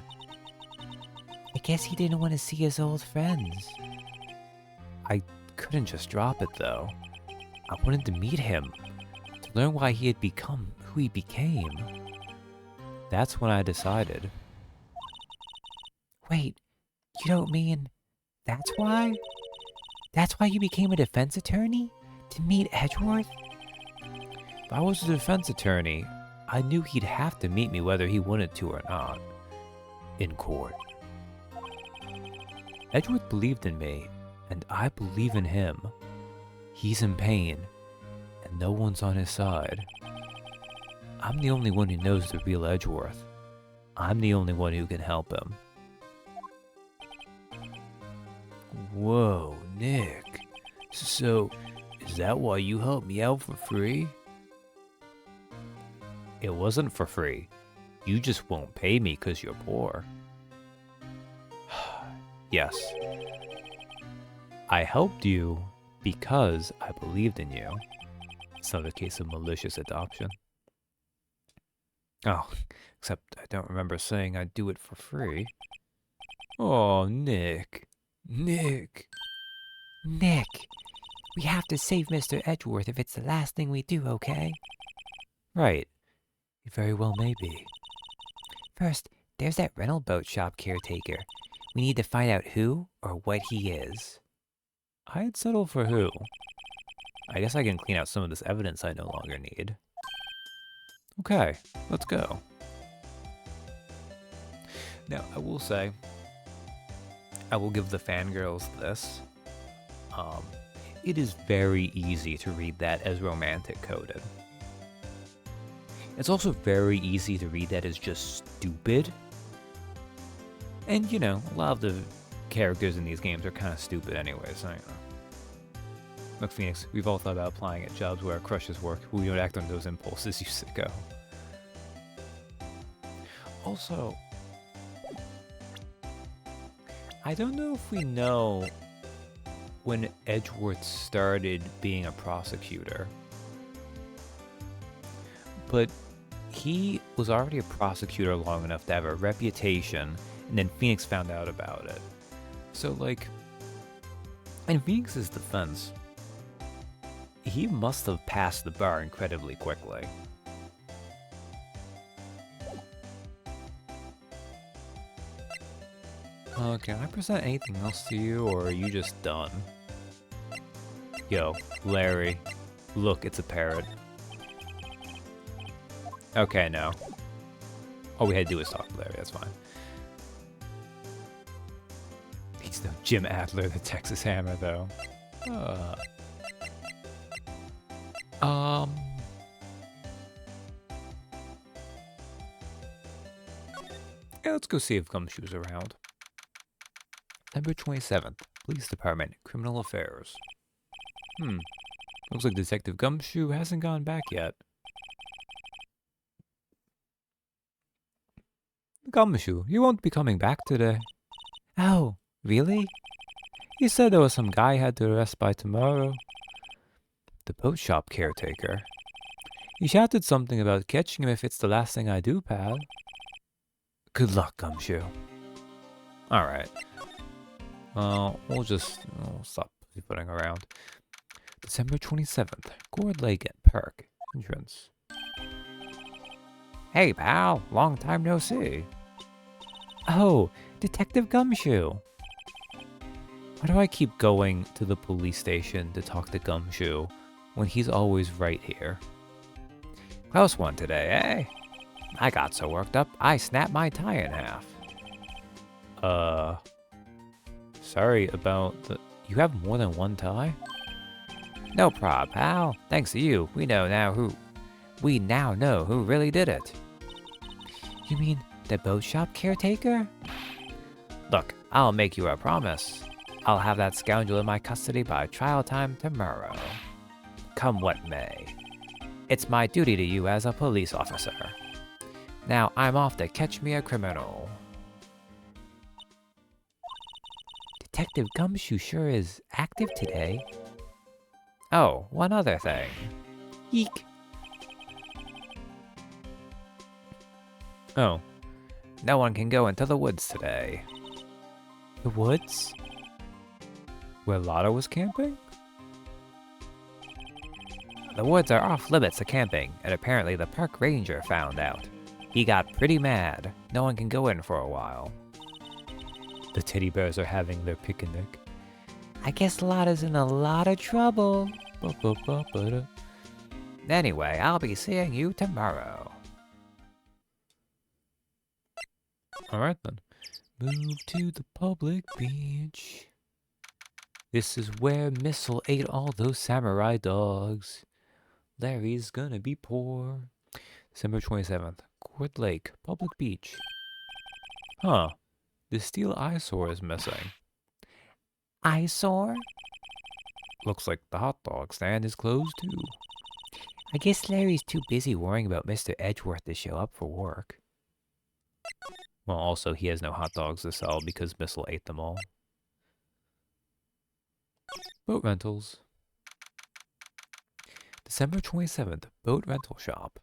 I guess he didn't want to see his old friends. I couldn't just drop it though. I wanted to meet him, to learn why he had become who he became. That's when I decided. Wait, you don't mean that's why? That's why you became a defense attorney? To meet Edgeworth? If I was a defense attorney, I knew he'd have to meet me whether he wanted to or not. In court. Edgeworth believed in me, and I believe in him. He's in pain, and no one's on his side. I'm the only one who knows the real Edgeworth. I'm the only one who can help him. Whoa, Nick. So, is that why you helped me out for free? It wasn't for free. You just won't pay me because you're poor. Yes. I helped you because I believed in you. It's not a case of malicious adoption. Oh, except I don't remember saying I'd do it for free. Oh, Nick. Nick. Nick, we have to save Mr. Edgeworth if it's the last thing we do, okay? Right. It very well may be. First, there's that rental boat shop caretaker. We need to find out who or what he is. I'd settle for who. I guess I can clean out some of this evidence I no longer need. Okay, let's go. Now, I will say, I will give the fangirls this. It is very easy to read that as romantic coded. It's also very easy to read that as just stupid. And, you know, a lot of the characters in these games are kind of stupid anyway, so, you know. Look, Phoenix, we've all thought about applying at jobs where our crushes work. We don't act on those impulses, you sicko. Also, I don't know if we know when Edgeworth started being a prosecutor, but he was already a prosecutor long enough to have a reputation, and then Phoenix found out about it. So, like, in Phoenix's defense, he must have passed the bar incredibly quickly. Can I present anything else to you, or are you just done? Yo, Larry. Look, it's a parrot. Okay, no. All we had to do was talk to Larry, that's fine. He's no Jim Adler, the Texas Hammer, though. Yeah, let's go see if Gumshoe's around. September 27th, Police Department, Criminal Affairs. Looks like Detective Gumshoe hasn't gone back yet. Gumshoe, you won't be coming back today. Oh, really? He said there was some guy he had to arrest by tomorrow. The boat shop caretaker. He shouted something about catching him if it's the last thing I do, pal. Good luck, Gumshoe. Alright. We'll stop putting around. December 27th, Gourd Lake Park entrance. Hey, pal. Long time no see. Oh, Detective Gumshoe. Why do I keep going to the police station to talk to Gumshoe when he's always right here? Close one today, eh? I got so worked up, I snapped my tie in half. Sorry about the... You have more than one tie? No prob, pal. Thanks to you, we now know who really did it. You mean the boat shop caretaker? Look, I'll make you a promise. I'll have that scoundrel in my custody by trial time tomorrow. Come what may. It's my duty to you as a police officer. Now I'm off to catch me a criminal. Detective Gumshoe sure is active today. Oh, one other thing. Eek. Oh, no one can go into the woods today. The woods? Where Lotta was camping? The woods are off limits to camping, and apparently the park ranger found out. He got pretty mad. No one can go in for a while. The teddy bears are having their picnic. I guess Lotta's in a lot of trouble. Anyway, I'll be seeing you tomorrow. Alright then. Move to the public beach. This is where Missile ate all those samurai dogs. Larry's gonna be poor. December 27th. Court Lake, public beach. Huh. The steel eyesore is missing. Eyesore? Looks like the hot dog stand is closed too. I guess Larry's too busy worrying about Mr. Edgeworth to show up for work. Well, also, he has no hot dogs to sell because Missile ate them all. Boat rentals. December 27th, boat rental shop.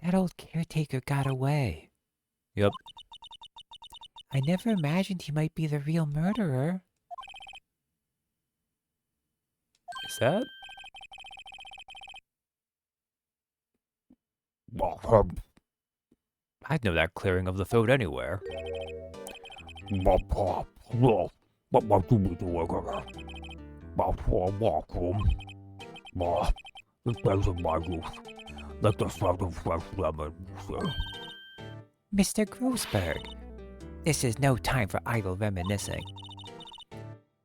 That old caretaker got away. Yep. I never imagined he might be the real murderer. Is that? I'd know that clearing of the throat anywhere. What do we do again? For walkroom. The days of my youth. Like the sight of fresh lemon, sir. Mr. Grossberg, this is no time for idle reminiscing.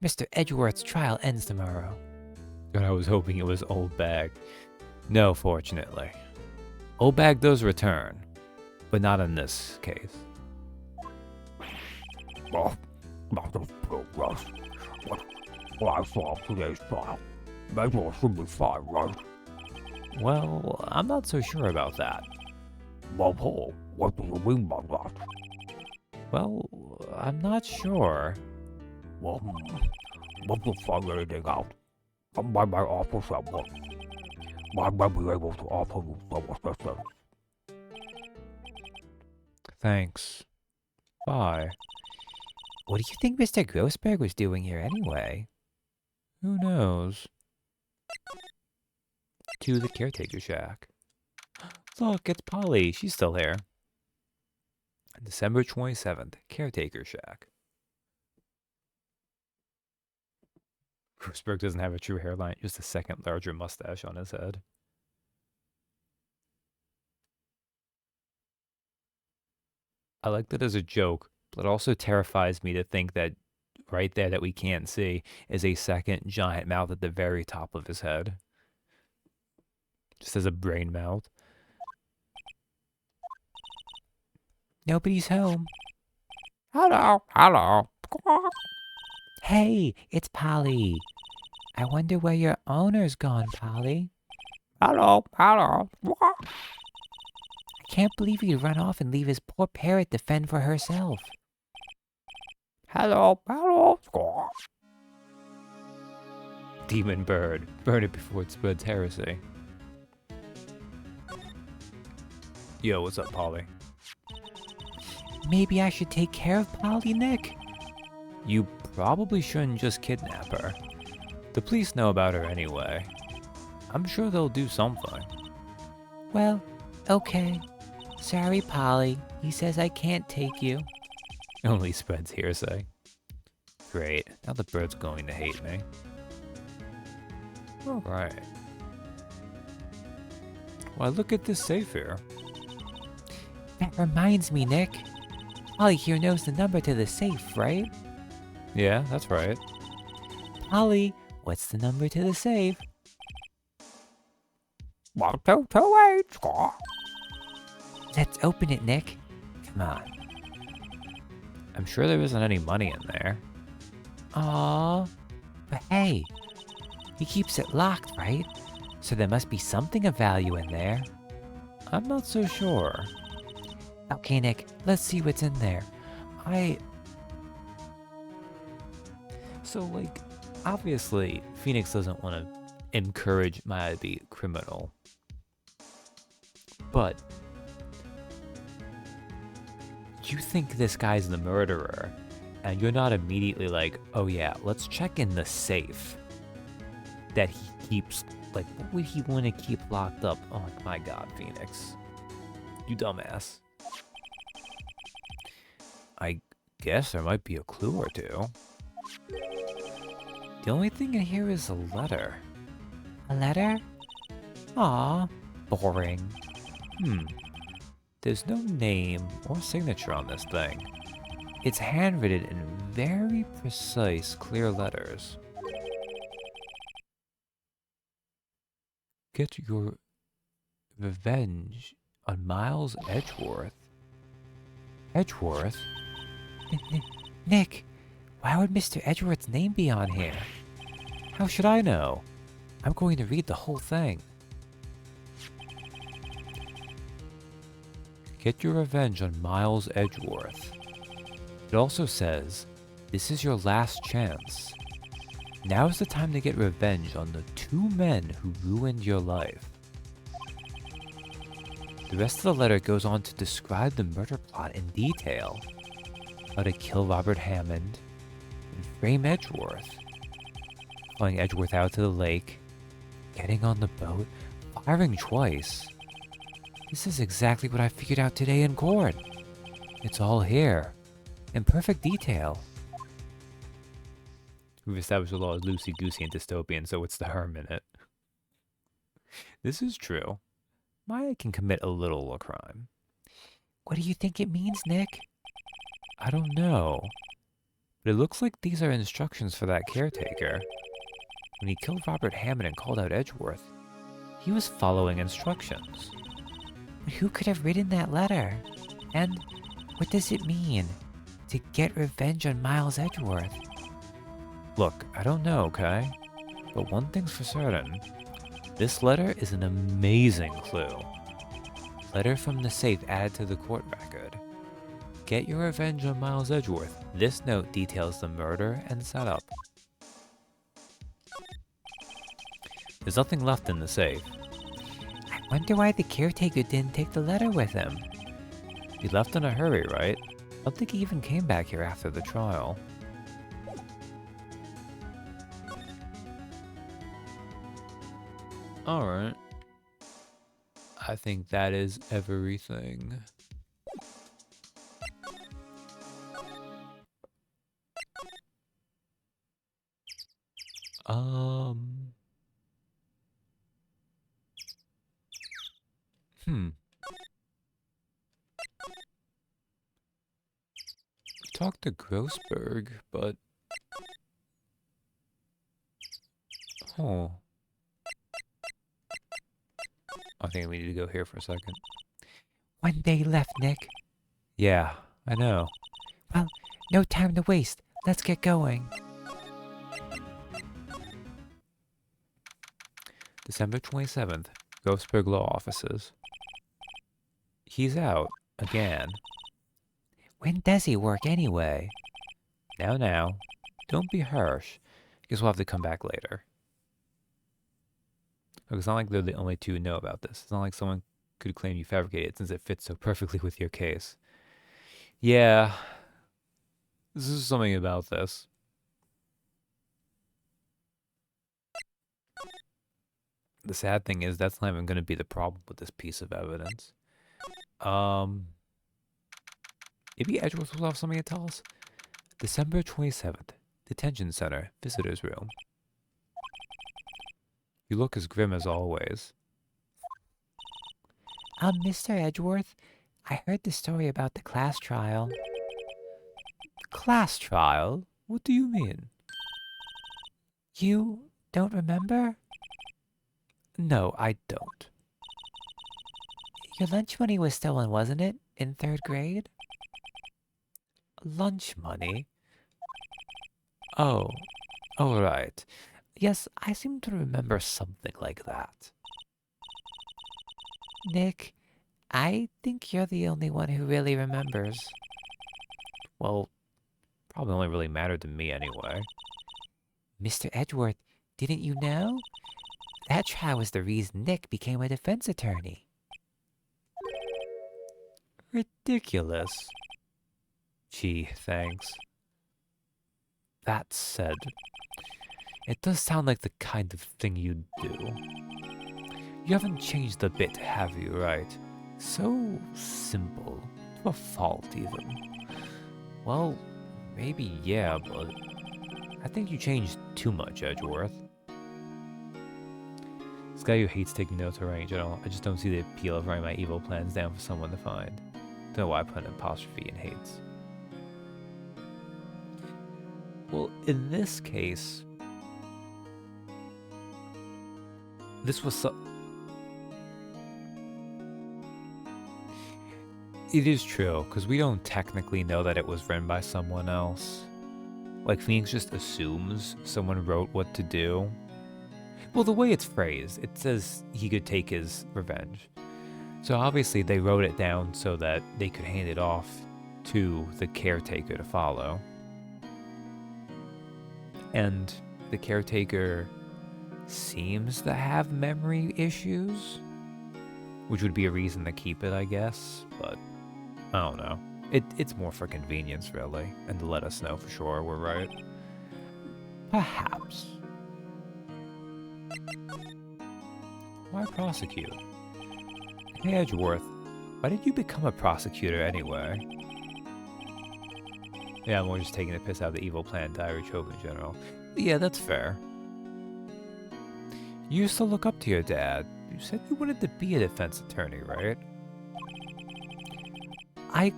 Mr. Edgeworth's trial ends tomorrow. And I was hoping it was Old Bag. No, fortunately. Old Bag does return, but not in this case. Not the progress. What I saw of today's trial. Maybe I should be fine, right? Well, I'm not so sure about that. Well, Paul, what do you mean by that? Well, I'm not sure. Well, what will find anything out? Come by my office at once. I might be able to offer you some assistance. Thanks. Bye. What do you think Mr. Grossberg was doing here anyway? Who knows? To the caretaker shack. Look, it's Polly. She's still here. December 27th, caretaker shack. Grossberg doesn't have a true hairline, just a second larger mustache on his head. I like that as a joke, but it also terrifies me to think that right there that we can't see is a second giant mouth at the very top of his head. Just as a brain mouth. Nobody's home. Hello. Hey, it's Polly. I wonder where your owner's gone, Polly. Hello. I can't believe he'd run off and leave his poor parrot to fend for herself. Hello. Demon bird. Burn it before it spreads heresy. Yo, what's up, Polly? Maybe I should take care of Polly, Nick. You probably shouldn't just kidnap her. The police know about her anyway. I'm sure they'll do something. Well, okay. Sorry, Polly. He says I can't take you. Only spreads hearsay. Great. Now the bird's going to hate me. Alright. Why, look at this safe here. That reminds me, Nick. Polly here knows the number to the safe, right? Yeah, that's right. Polly, what's the number to the safe? 1228. Let's open it, Nick. Come on. I'm sure there isn't any money in there. Aww. But hey, he keeps it locked, right? So there must be something of value in there. I'm not so sure. Okay, Nick, let's see what's in there. So, like, obviously, Phoenix doesn't want to encourage Maya to be criminal. But you think this guy's the murderer, and you're not immediately like, oh yeah, let's check in the safe that he keeps. Like, what would he want to keep locked up? Oh my god, Phoenix. You dumbass. I guess there might be a clue or two. The only thing in here is a letter. A letter? Aw, Boring. There's no name or signature on this thing. It's handwritten in very precise, clear letters. Get your revenge on Miles Edgeworth. Edgeworth? Nick, why would Mr. Edgeworth's name be on here? How should I know? I'm going to read the whole thing. Get your revenge on Miles Edgeworth. It also says, this is your last chance. Now's the time to get revenge on the 2 men who ruined your life. The rest of the letter goes on to describe the murder plot in detail. how to kill Robert Hammond, and frame Edgeworth. Flying Edgeworth out to the lake, getting on the boat, firing twice. This is exactly what I figured out today in court. It's all here, in perfect detail. We've established the law is loosey-goosey and dystopian, so it's the her minute. This is true. Maya can commit a little crime. What do you think it means, Nick? I don't know. But it looks like these are instructions for that caretaker. When he killed Robert Hammond and called out Edgeworth, he was following instructions. But who could have written that letter? And what does it mean? To get revenge on Miles Edgeworth? Look, I don't know, okay? But one thing's for certain. This letter is an amazing clue. Letter from the safe added to the court record. Get your revenge on Miles Edgeworth. This note details the murder and setup. There's nothing left in the safe. I wonder why the caretaker didn't take the letter with him. He left in a hurry, right? I don't think he even came back here after the trial. Alright. I think that is everything. Talk to Grossberg, but... Oh. I think we need to go here for a second. One day left, Nick. Yeah, I know. Well, no time to waste. Let's get going. December 27th, Grossberg Law Offices. He's out, again. When does he work anyway? Now, don't be harsh. Guess we'll have to come back later. Look, it's not like they're the only two who know about this. It's not like someone could claim you fabricated it since it fits so perfectly with your case. Yeah, this is something about this. The sad thing is that's not even going to be the problem with this piece of evidence. Maybe Edgeworth will have something to tell us. December 27th, Detention Center, Visitor's Room. You look as grim as always. Mr. Edgeworth, I heard the story about the class trial. Class trial? What do you mean? You don't remember? No, I don't. Your lunch money was stolen, wasn't it? In 3rd grade? Lunch money? Oh, right. Yes, I seem to remember something like that. Nick, I think you're the only one who really remembers. Well, probably only really mattered to me anyway. Mr. Edgeworth, didn't you know? That trial was the reason Nick became a defense attorney. Ridiculous. Gee, thanks. That said, it does sound like the kind of thing you'd do. You haven't changed a bit, have you, right? So simple. To a fault, even. Well, maybe yeah, but I think you changed too much, Edgeworth. This guy who hates taking notes arrange. I just don't see the appeal of writing my evil plans down for someone to find. Don't know why I put an apostrophe in hates. Well, in this case, this was It is true, because we don't technically know that it was written by someone else. Like, Phoenix just assumes someone wrote what to do. Well, the way it's phrased, it says he could take his revenge. So obviously they wrote it down so that they could hand it off to the caretaker to follow. And the caretaker seems to have memory issues, which would be a reason to keep it, I guess, but I don't know. It's more for convenience, really, and to let us know for sure we're right. Perhaps. Why prosecute? Hey, Edgeworth, why did you become a prosecutor anyway? Yeah, I'm more just taking the piss out of the evil plan Diary Trove in general. Yeah, that's fair. You used to look up to your dad. You said you wanted to be a defense attorney, right? I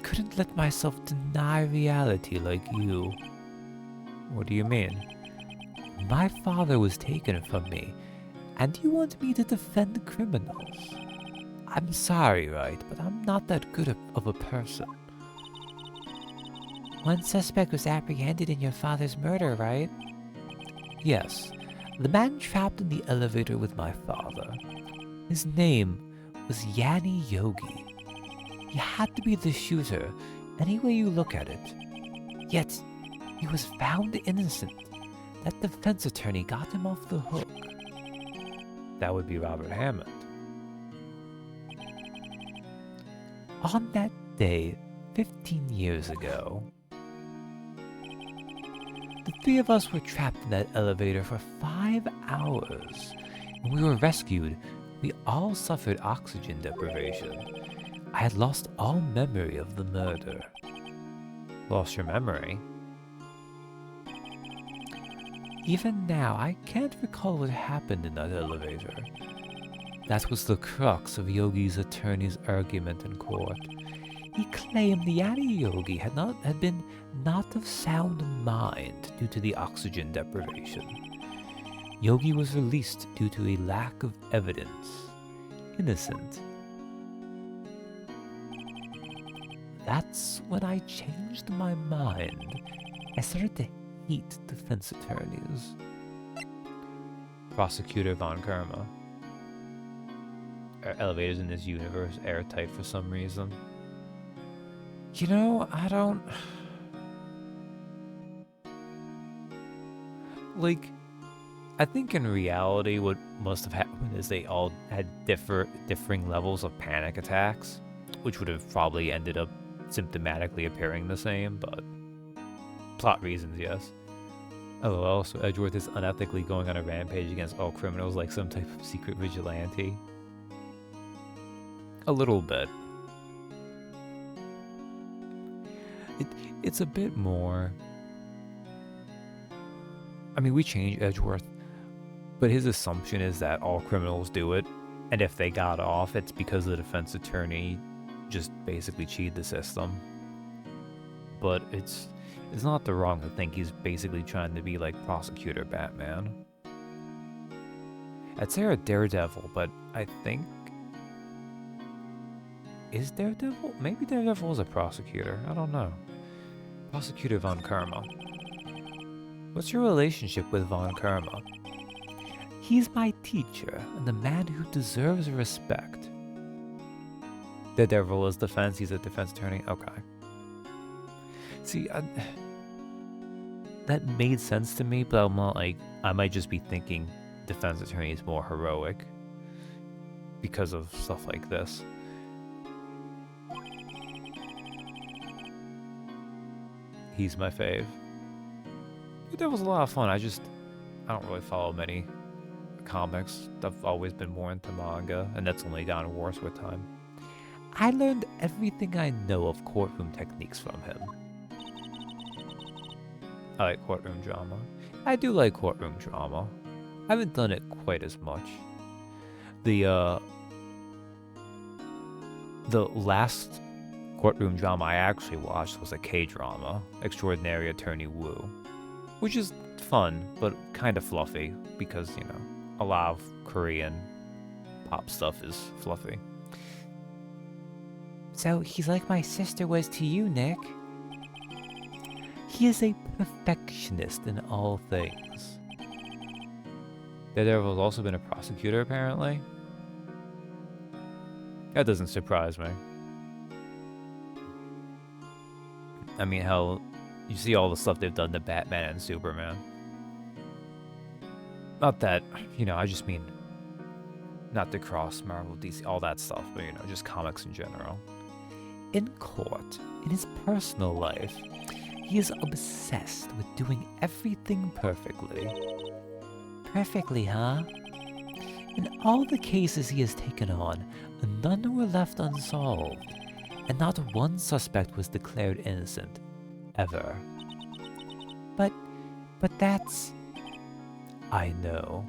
couldn't let myself deny reality like you. What do you mean? My father was taken from me, and you want me to defend criminals. I'm sorry, Wright, but I'm not that good of a person. One suspect was apprehended in your father's murder, right? Yes, the man trapped in the elevator with my father. His name was Yanni Yogi. He had to be the shooter, any way you look at it. Yet, he was found innocent. That defense attorney got him off the hook. That would be Robert Hammond. On that day, 15 years ago, the three of us were trapped in that elevator for 5 hours. When we were rescued, we all suffered oxygen deprivation. I had lost all memory of the murder. Lost your memory? Even now, I can't recall what happened in that elevator. That was the crux of Yogi's attorney's argument in court. He claimed the Yanni Yogi had been not of sound mind due to the oxygen deprivation. Yogi was released due to a lack of evidence. Innocent. That's when I changed my mind. I started to hate defense attorneys. Prosecutor Von Karma. Are elevators in this universe airtight for some reason? You know, I don't... Like, I think in reality what must have happened is they all had differing levels of panic attacks, which would have probably ended up symptomatically appearing the same, but plot reasons, yes. LOL, so Edgeworth is unethically going on a rampage against all criminals like some type of secret vigilante. A little bit. It's a bit more... I mean, we changed Edgeworth, but his assumption is that all criminals do it, and if they got off, it's because the defense attorney just basically cheated the system. But it's not the wrong to think he's basically trying to be like Prosecutor Batman. I'd say a Daredevil, but I think... Is Daredevil? Maybe Daredevil is a prosecutor. I don't know. Prosecutor Von Karma. What's your relationship with Von Karma? He's my teacher, and the man who deserves respect. Daredevil is defense, he's a defense attorney? Okay. See, that made sense to me, but I'm not like... I might just be thinking defense attorney is more heroic because of stuff like this. He's my fave. That was a lot of fun. I don't really follow many comics. I've always been more into manga, and that's only gotten worse with time. I learned everything I know of courtroom techniques from him. I like courtroom drama. I do like courtroom drama. I haven't done it quite as much. The last courtroom drama I actually watched was a K-drama, Extraordinary Attorney Woo, which is fun, but kind of fluffy, because, you know, a lot of Korean pop stuff is fluffy. So he's like my sister was to you, Nick. He is a perfectionist in all things. Daredevil's also been a prosecutor, apparently. That doesn't surprise me. I mean, hell, you see all the stuff they've done to Batman and Superman. Not that, you know, I just mean, not to cross Marvel, DC, all that stuff, but, you know, just comics in general. in court, in his personal life, he is obsessed with doing everything perfectly. Perfectly, huh? In all the cases he has taken on, none were left unsolved, and not one suspect was declared innocent. Ever. But that's... I know.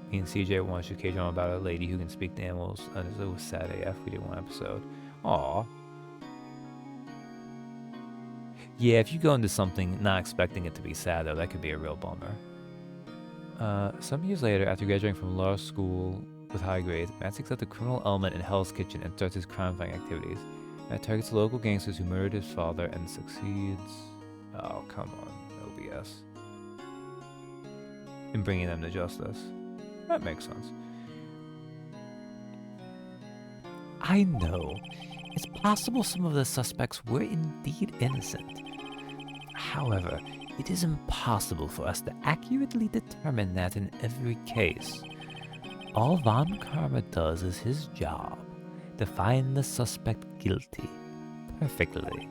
Me and CJ watched a cage on about a lady who can speak to animals, and it was sad AF. We did one episode. Aw. Yeah, if you go into something not expecting it to be sad, though, that could be a real bummer. Some years later, after graduating from law school with high grades, Matt seeks out the criminal element in Hell's Kitchen and starts his crime-fighting activities. Matt targets local gangsters who murdered his father and succeeds... Oh, come on, OBS. In bringing them to justice. That makes sense. I know. It's possible some of the suspects were indeed innocent. However, it is impossible for us to accurately determine that in every case. All Von Karma does is his job, to find the suspect guilty, perfectly.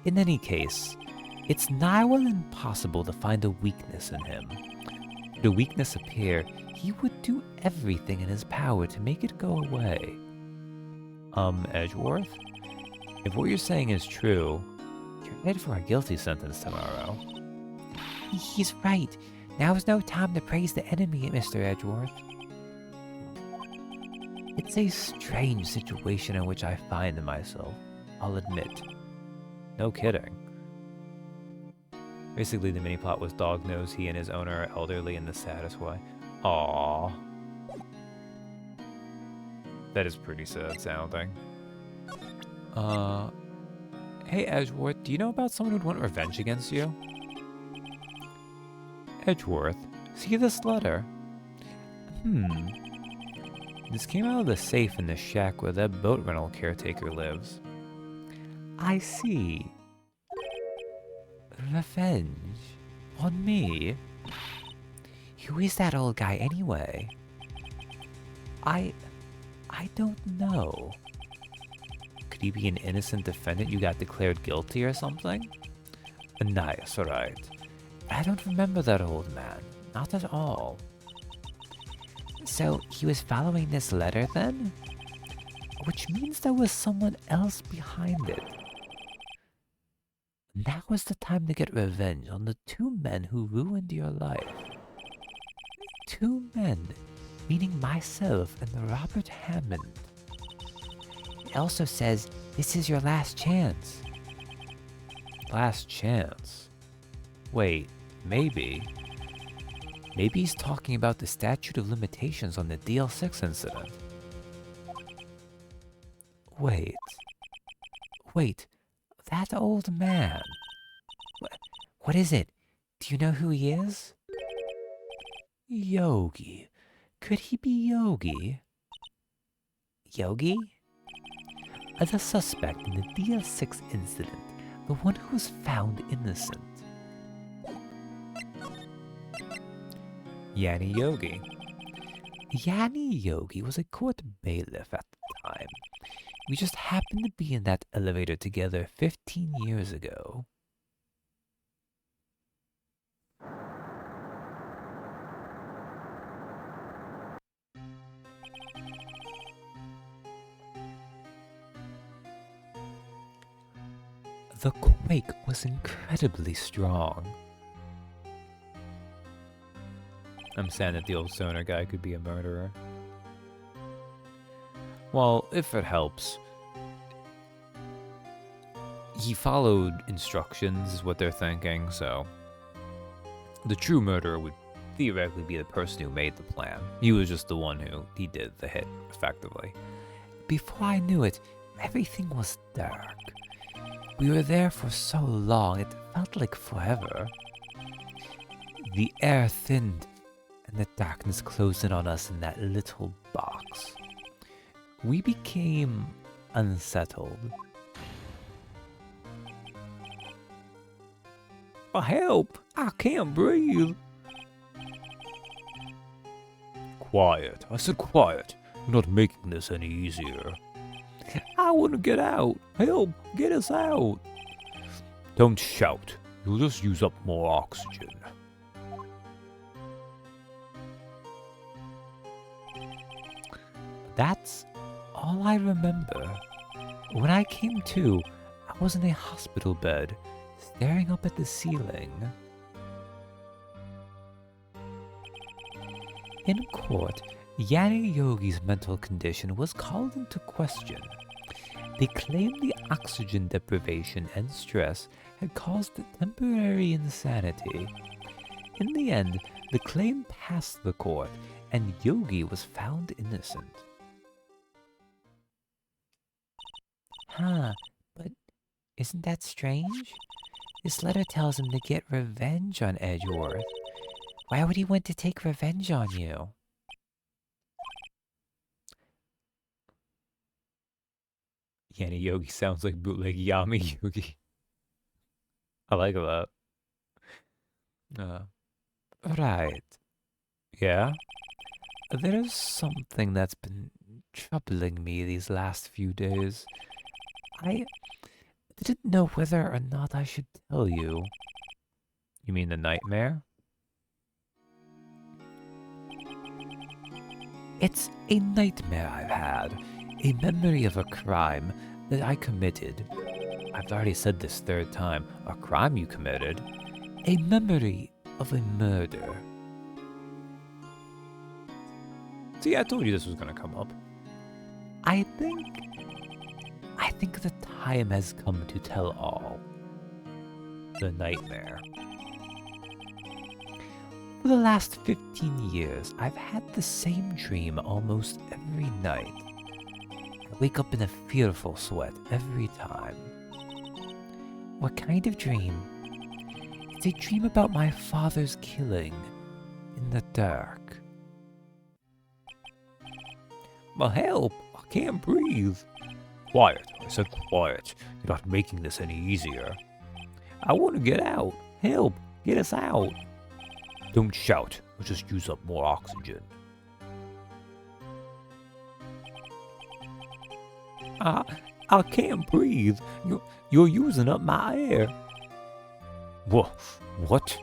In any case, it's nigh well impossible to find a weakness in him. Should a weakness appear, he would do everything in his power to make it go away. Edgeworth? If what you're saying is true, you're headed for a guilty sentence tomorrow. He's right. Now is no time to praise the enemy, Mr. Edgeworth. It's a strange situation in which I find myself, I'll admit. No kidding. Basically, the mini-plot was Dog knows he and his owner are elderly in the saddest way. Aww. That is pretty sad sounding. Hey Edgeworth, do you know about someone who'd want revenge against you? Edgeworth, see this letter? This came out of the safe in the shack where that boat rental caretaker lives. I see. Revenge? On me? Who is that old guy anyway? I don't know. Could he be an innocent defendant you got declared guilty or something? Nice, alright. I don't remember that old man. Not at all. So he was following this letter then? Which means there was someone else behind it. Now is the time to get revenge on the two men who ruined your life. Two men, meaning myself and Robert Hammond. It also says, this is your last chance. Last chance? Wait, maybe. Maybe he's talking about the statute of limitations on the DL6 incident. Wait, that old man. What is it? Do you know who he is? Yogi. Could he be Yogi? Yogi? The suspect in the DL6 incident, the one who was found innocent. Yanni Yogi. Yanni Yogi was a court bailiff at the time. We just happened to be in that elevator together 15 years ago. The quake was incredibly strong. I'm sad that the old stoner guy could be a murderer. Well, if it helps. He followed instructions, is what they're thinking, so... The true murderer would theoretically be the person who made the plan. He was just the one he did the hit, effectively. Before I knew it, everything was dark. We were there for so long, it felt like forever. The air thinned, and the darkness closed in on us in that little box. We became unsettled. Help! I can't breathe! quiet. I said quiet. You're not making this any easier. I want to get out. Help! Get us out! Don't shout. You'll just use up more oxygen. That's all I remember. When I came to, I was in a hospital bed, staring up at the ceiling. In court, Yanni Yogi's mental condition was called into question. They claimed the oxygen deprivation and stress had caused temporary insanity. In the end, the claim passed the court, and Yogi was found innocent. Huh, but isn't that strange? This letter tells him to get revenge on Edgeworth. Why would he want to take revenge on you? Yanni Yogi sounds like bootleg Yami Yogi. I like that. Right. Yeah? There's something that's been troubling me these last few days. I didn't know whether or not I should tell you. You mean the nightmare? It's a nightmare I've had. A memory of a crime that I committed. I've already said this third time. A crime you committed. A memory of a murder. See, I told you this was gonna come up. I think the time has come to tell all. The nightmare. For the last 15 years, I've had the same dream almost every night. I wake up in a fearful sweat every time. What kind of dream? It's a dream about my father's killing in the dark. Well, help! I can't breathe. Quiet. I said quiet. You're not making this any easier. I want to get out. Help! Get us out. Don't shout. We'll just use up more oxygen. I can't breathe. You're using up my air. What?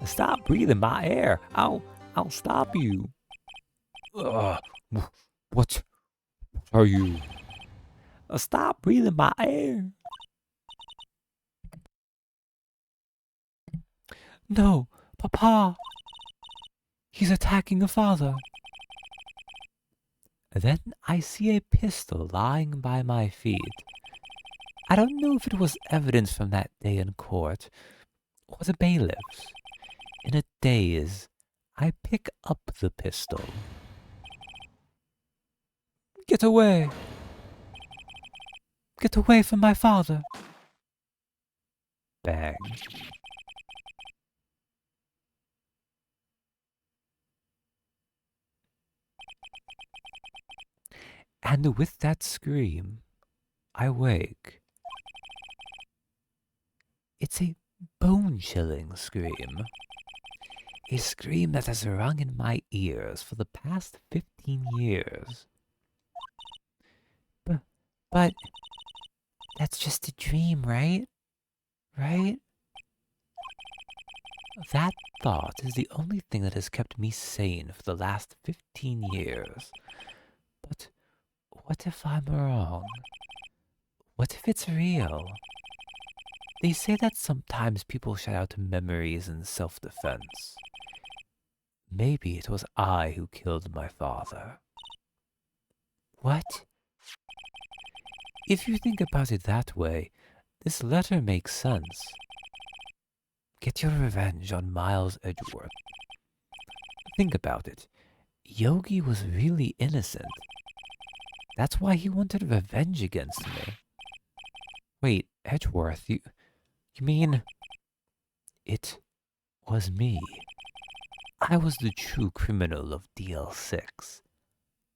Stop breathing my air. I'll stop you. What are you? Stop breathing my air. No, Papa. He's attacking the father. Then I see a pistol lying by my feet. I don't know if it was evidence from that day in court, or the bailiff's. In a daze, I pick up the pistol. Get away. Get away from my father. Bang. And with that scream, I wake. It's a bone-chilling scream. A scream that has rung in my ears for the past 15 years. But that's just a dream, right? Right? That thought is the only thing that has kept me sane for the last 15 years. But what if I'm wrong? What if it's real? They say that sometimes people shout out memories in self-defense. Maybe it was I who killed my father. What? If you think about it that way, this letter makes sense. Get your revenge on Miles Edgeworth. Think about it. Yogi was really innocent. That's why he wanted revenge against me. Wait, Edgeworth, you mean... It was me. I was the true criminal of DL6.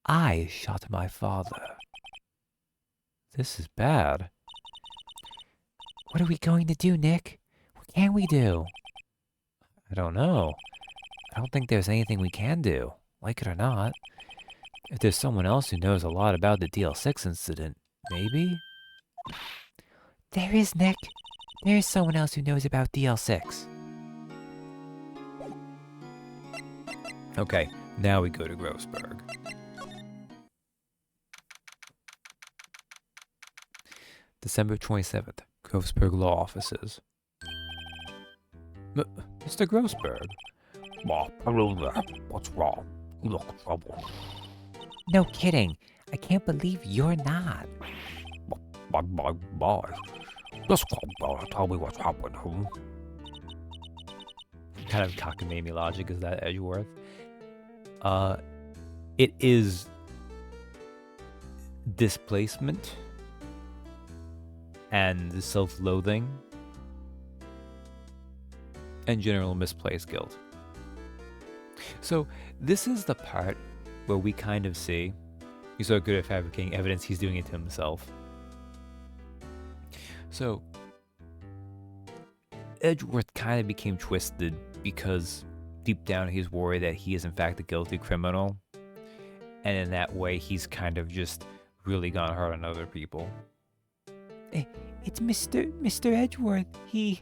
I shot my father. This is bad. What are we going to do, Nick? What can we do? I don't know. I don't think there's anything we can do. like it or not. If there's someone else who knows a lot about the DL6 incident, maybe? There is, Nick. There is someone else who knows about DL6. Okay, now we go to Grossberg. December 27th, Grossberg Law Offices. Mr. Grossberg. Hello there. What's wrong? You look troubled. No kidding. I can't believe you're not. My. Just calm down and tell me what's happened, What kind of cockamamie logic is that, Edgeworth? It is displacement and self-loathing and general misplaced guilt. So this is the part where we kind of see he's so good at fabricating evidence, he's doing it to himself. So Edgeworth kind of became twisted because deep down he's worried that he is in fact a guilty criminal, and in that way he's kind of just really gone hard on other people. It's Mr. Edgeworth. He...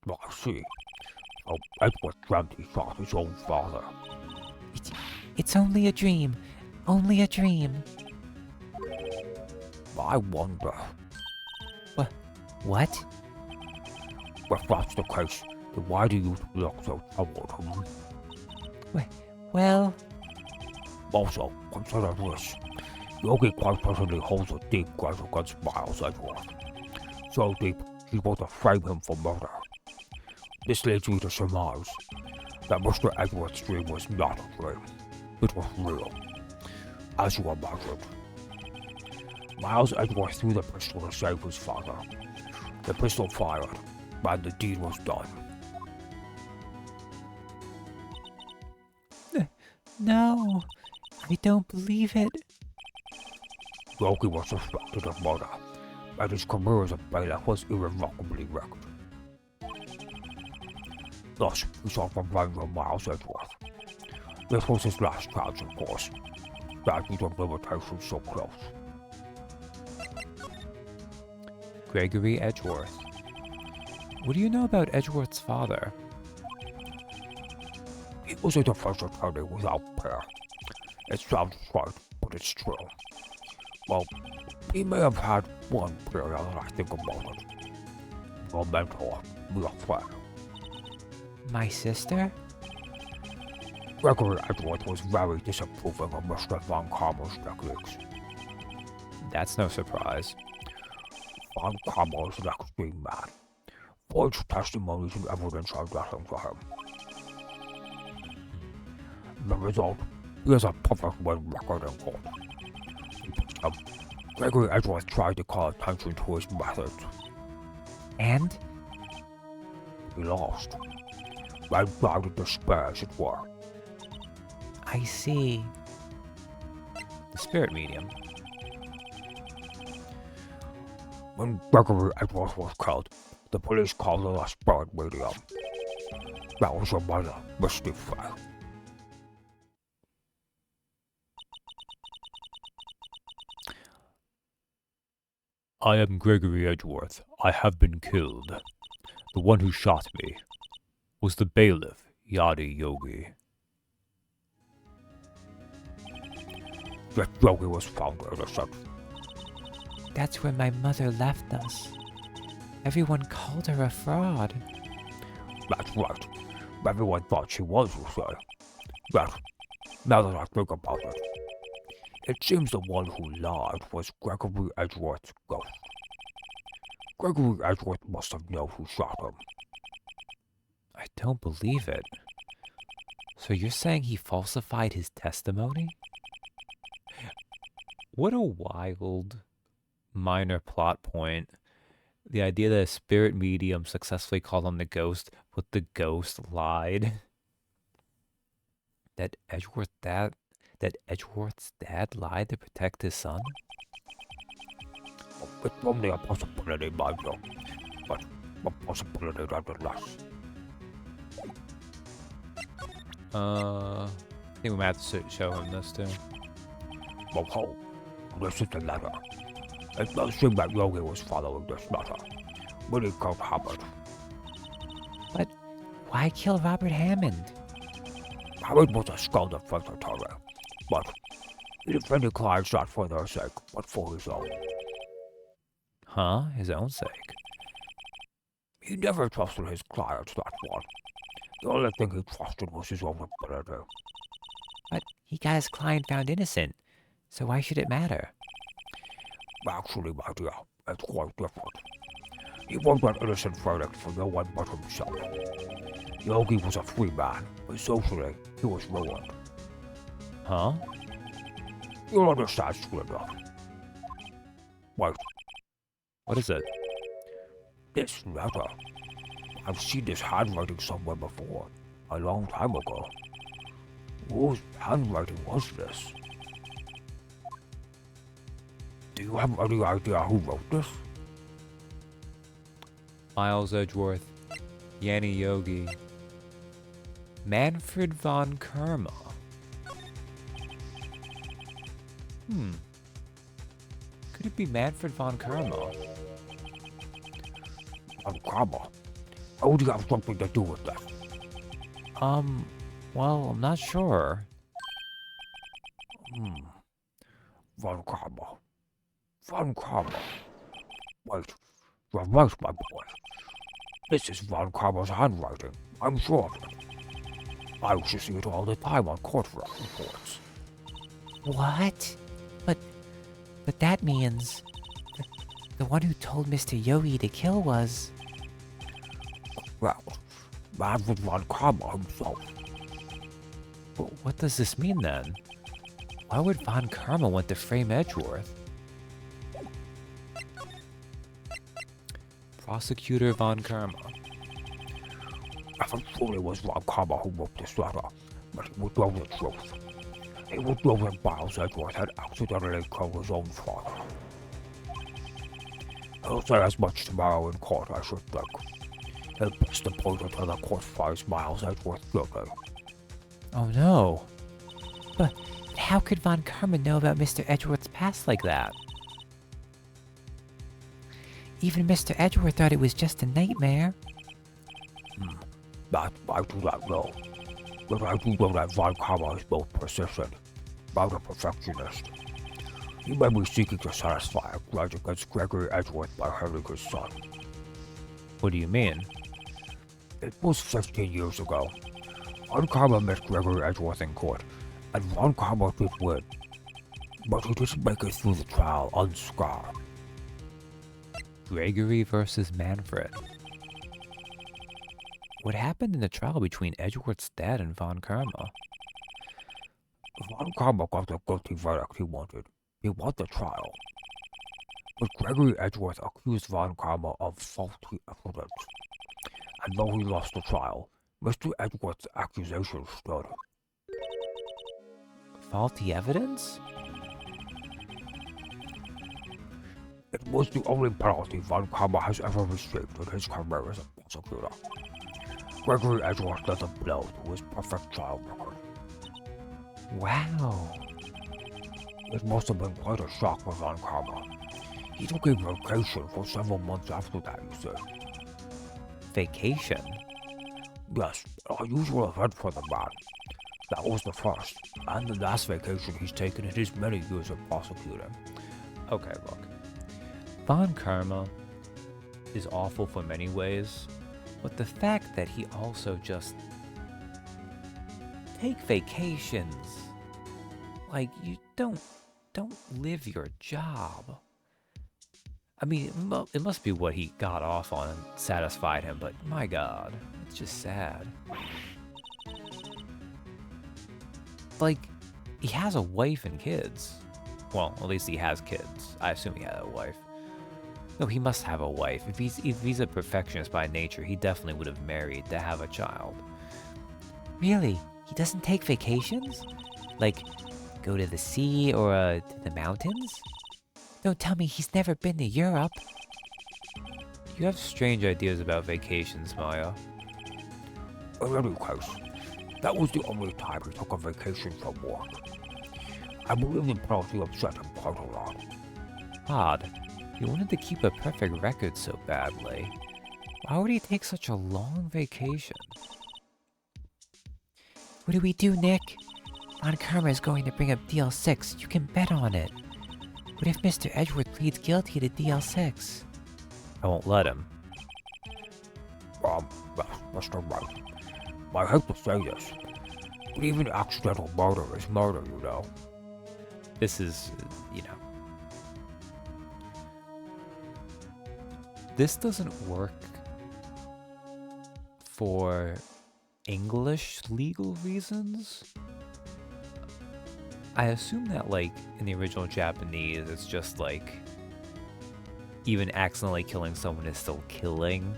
I see. Oh, Edward dreamt he shot his own father. It's only a dream. Only a dream. I wonder. What? If that's the case, then why do you look so troubled? Well... Also, consider this. Yogi quite possibly holds a deep grudge against Miles Edgeworth. So deep, he wants to frame him for murder. This leads you to surmise that Mr. Edgeworth's dream was not a dream. It was real, as you imagined. Miles Edgeworth threw the pistol to save his father. The pistol fired, and the deed was done. No. I don't believe it. Yogi was suspected of murder, and his career as a bailiff was irrevocably wrecked. Thus, he sought revenge on Miles Edgeworth. This was his last chance, of course. Statute of limitations so close. Gregory Edgeworth. What do you know about Edgeworth's father? He was a defense attorney without peer. It sounds right, but it's true. Well, he may have had one peer now that I think about it. A mentor, a friend. My sister? Gregory Edgeworth was very disapproving of Mr. Von Karmer's techniques. That's no surprise. Von Karmer is an extreme man. Forged testimonies and evidence are nothing to him. The result, he has a perfect win record in court. Gregory Edgeworth tried to call attention to his methods. And? He lost. And died in despair, as it were. I see. The spirit medium. When Gregory Edgeworth was killed, the police called it a spirit medium. That was a minor mystify. I am Gregory Edgeworth. I have been killed. The one who shot me was the bailiff, Yadi Yogi. That Yogi was found innocent. That's when my mother left us. Everyone called her a fraud. That's right. Everyone thought she was, you say. But, now that I think about it, it seems the one who lied was Gregory Edgeworth's ghost. Gregory Edgeworth must have known who shot him. I don't believe it. So you're saying he falsified his testimony? What a wild minor plot point. The idea that a spirit medium successfully called on the ghost, but the ghost lied. That Edgeworth's dad lied to protect his son? It's only a possibility, mind you. But A possibility nonetheless. I think we might have to show him this too. Oh, this is the letter. It does seem that Yogi was following this letter. But it can't happen. Why kill Robert Hammond? Hammond was a scoundrel secretary, but he defended clients not for their sake, but for his own. Huh? His own sake. He never trusted his clients, that one. The only thing he trusted was his own ability. But he got his client found innocent, so why should it matter? Actually, my dear, it's quite different. He won that innocent verdict for no one but himself. Yogi was a free man, but socially, he was ruined. Huh? You'll understand soon enough. Wait, What is it? this letter. I've seen this handwriting somewhere before, a long time ago. Whose handwriting was this? Do you have any idea who wrote this? Miles Edgeworth, Yanni Yogi, Manfred von Kerma. Could it be Manfred von Kerma? Von Kramer. How do you have something to do with that? Well, I'm not sure. Von Kramer. Von Kramer. Wait, you're right, my boy. This is Von Kramer's handwriting. I'm sure of it. I used to see it all the time on court reports. What? But that means the one who told Mr. Yogi to kill was... Well, Manfred von Kramer himself. What does this mean then? Why would von Kerma want to frame Edgeworth? Prosecutor von Kerma. If it truly was Von Kramer who wrote this letter, but he would know the truth. He would know that Miles Edgeworth had accidentally killed his own father. He'll say as much tomorrow in court, I should think. He'll press the point until the court finds Miles Edgeworth guilty. Oh no. But how could Von Kerma know about Mr. Edgeworth's past like that? Even Mr. Edgeworth thought it was just a nightmare. That I do not know. But I do know that Von Kramer is both persistent, not a perfectionist. He may be seeking to satisfy a grudge against Gregory Edgeworth by hurting his son. What do you mean? It was 15 years ago. Von Kramer met Gregory Edgeworth in court, and Von Kramer did win. But he didn't make it through the trial unscarred. Gregory versus Manfred. What happened in the trial between Edgeworth's dad and von Kerma? Von Kramer got the guilty verdict he wanted. He won the trial. But Gregory Edgeworth accused Von Kramer of faulty evidence. And though he lost the trial, Mr. Edgeworth's accusation stood. Faulty evidence? It was the only penalty Von Kramer has ever received in his career as a prosecutor. Gregory Edgeworth doesn't blow to his perfect trial record. Wow. It must have been quite a shock for Von Kramer. He took a vacation for several months after that, you see. Vacation? Yes, an unusual event for the man. That was the first, and the last vacation he's taken in his many years of prosecuting. Okay, look. Von Kerma is awful for many ways, but the fact that he also just take vacations, like you don't live your job. I mean, it must be what he got off on and satisfied him, but my God, it's just sad. Like, he has a wife and kids. Well, at least he has kids. I assume he had a wife. No, he must have a wife. If he's a perfectionist by nature, he definitely would have married to have a child. Really? He doesn't take vacations? Like, go to the sea or to the mountains? Don't tell me he's never been to Europe. You have strange ideas about vacations, Maya. In any case, that was the only time he took a vacation from work. I believe the penalty upset him quite a lot. Odd. He wanted to keep a perfect record so badly. Why would he take such a long vacation? What do we do, Nick? Von Karma is going to bring up DL6. You can bet on it. What if Mr. Edgeworth pleads guilty to DL6? I won't let him. Well, Mr. Wright, I hate to say this, but even accidental murder is murder, you know. This is, you know. This doesn't work for English legal reasons. I assume that, like, in the original Japanese, it's just like, even accidentally killing someone is still killing.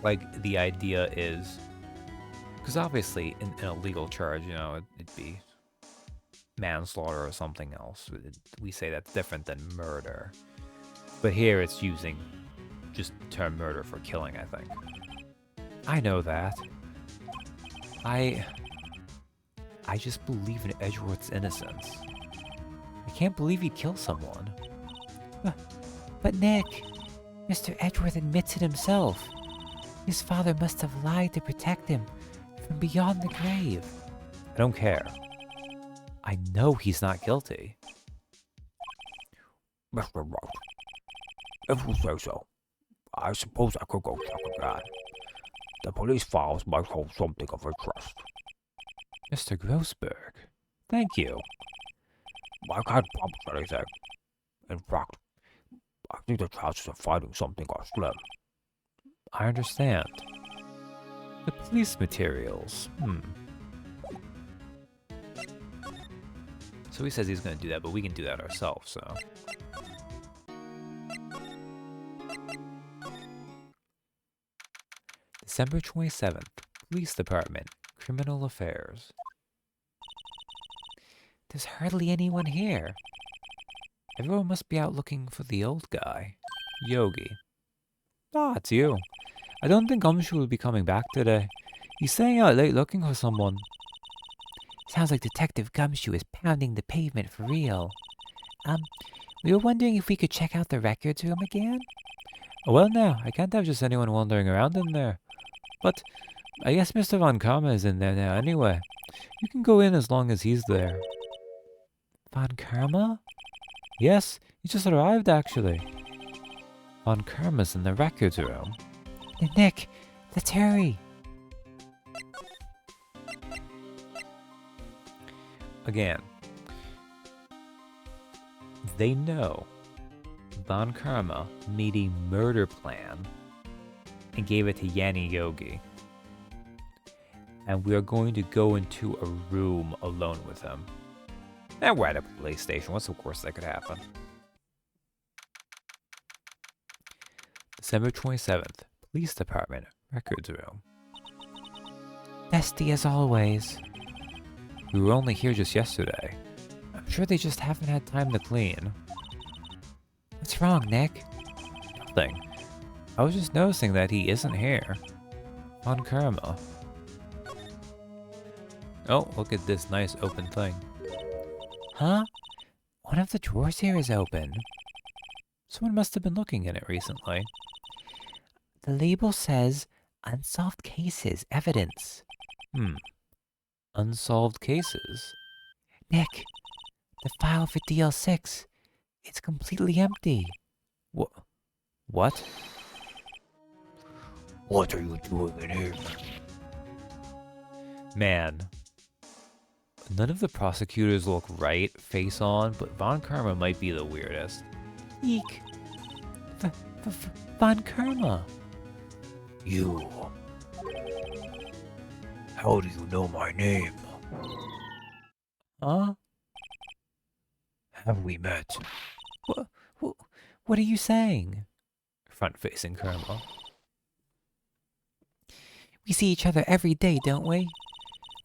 Like, the idea is, because obviously, in a legal charge, you know, it'd be manslaughter or something else. We say that's different than murder. But here it's using just the term murder for killing, I think. I know that. I just believe in Edgeworth's innocence. I can't believe he'd kill someone. But Nick, Mr. Edgeworth admits it himself. His father must have lied to protect him from beyond the grave. I don't care. I know he's not guilty. Mr. Wright, if you say so, I suppose I could go check again. The police files might hold something of interest. Mr. Grossberg, thank you. I can't promise anything. In fact, I think the chances of finding something are slim. I understand. The police materials. So he says he's going to do that, but we can do that ourselves, so. December 27th, Police Department, Criminal Affairs. There's hardly anyone here. Everyone must be out looking for the old guy, Yogi. Ah, it's you. I don't think Gumshoe will be coming back today. He's staying out late looking for someone. Sounds like Detective Gumshoe is pounding the pavement for real. We were wondering if we could check out the records room again? Well, now, I can't have just anyone wandering around in there. But I guess Mr. Von Karma is in there now anyway. You can go in as long as he's there. Von Karma? Yes, he just arrived actually. Von Karma's in the records room. Nick, let's hurry. Again, they know Von Karma made a murder plan and gave it to Yanni Yogi. And we are going to go into a room alone with him. And we're at a police station. What's the worst that could happen? December 27th, Police Department, Records Room. Bestie as always. We were only here just yesterday. I'm sure they just haven't had time to clean. What's wrong, Nick? Nothing. I was just noticing that he isn't here. Von Karma. Oh, look at this nice open thing. Huh? One of the drawers here is open. Someone must have been looking in it recently. The label says, Unsolved Cases, Evidence. Unsolved cases? Nick, the file for DL6, it's completely empty. What? What are you doing in here? Man. None of the prosecutors look right, face on, but Von Karma might be the weirdest. Eek. Von Karma. You. How do you know my name? Huh? Have we met? What are you saying? Front-facing Karma. We see each other every day, don't we?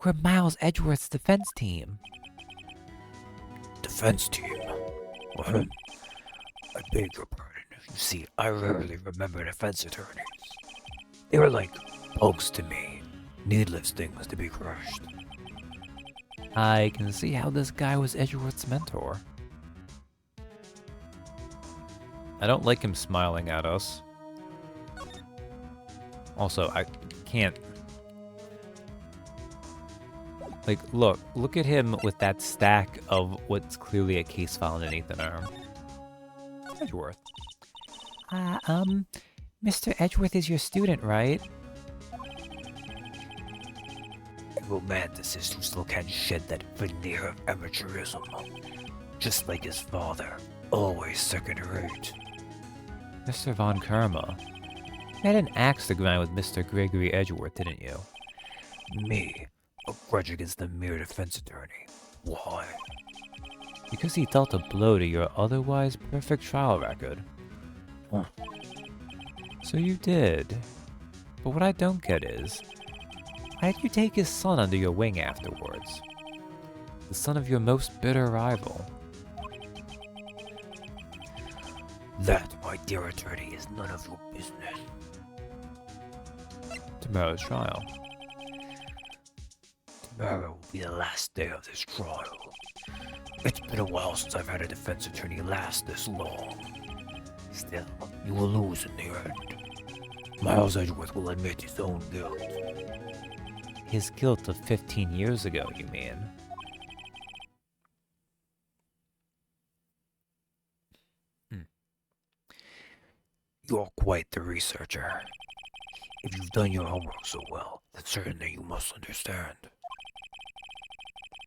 We're Miles Edgeworth's defense team. Defense team? Well, I beg your pardon. You see, I rarely remember defense attorneys. They were like bugs to me, needless things to be crushed. I can see how this guy was Edgeworth's mentor. I don't like him smiling at us. Also, I can't... Like, look at him with that stack of what's clearly a case file underneath an arm. Edgeworth. Mr. Edgeworth is your student, right? A romanticist who still can't shed that veneer of amateurism. Just like his father, always second rate. Mr. Von Kerma. You had an axe to grind with Mr. Gregory Edgeworth, didn't you? Me, a grudge against the mere defense attorney. Why? Because he dealt a blow to your otherwise perfect trial record. Huh. So you did. But what I don't get is, why did you take his son under your wing afterwards? The son of your most bitter rival. That, my dear attorney, is none of your business. Tomorrow's trial. Tomorrow will be the last day of this trial. It's been a while since I've had a defense attorney last this long. Still, you will lose in the end. Miles Edgeworth will admit his own guilt. His guilt of 15 years ago, you mean? You're quite the researcher. If you've done your homework so well, then certainly you must understand.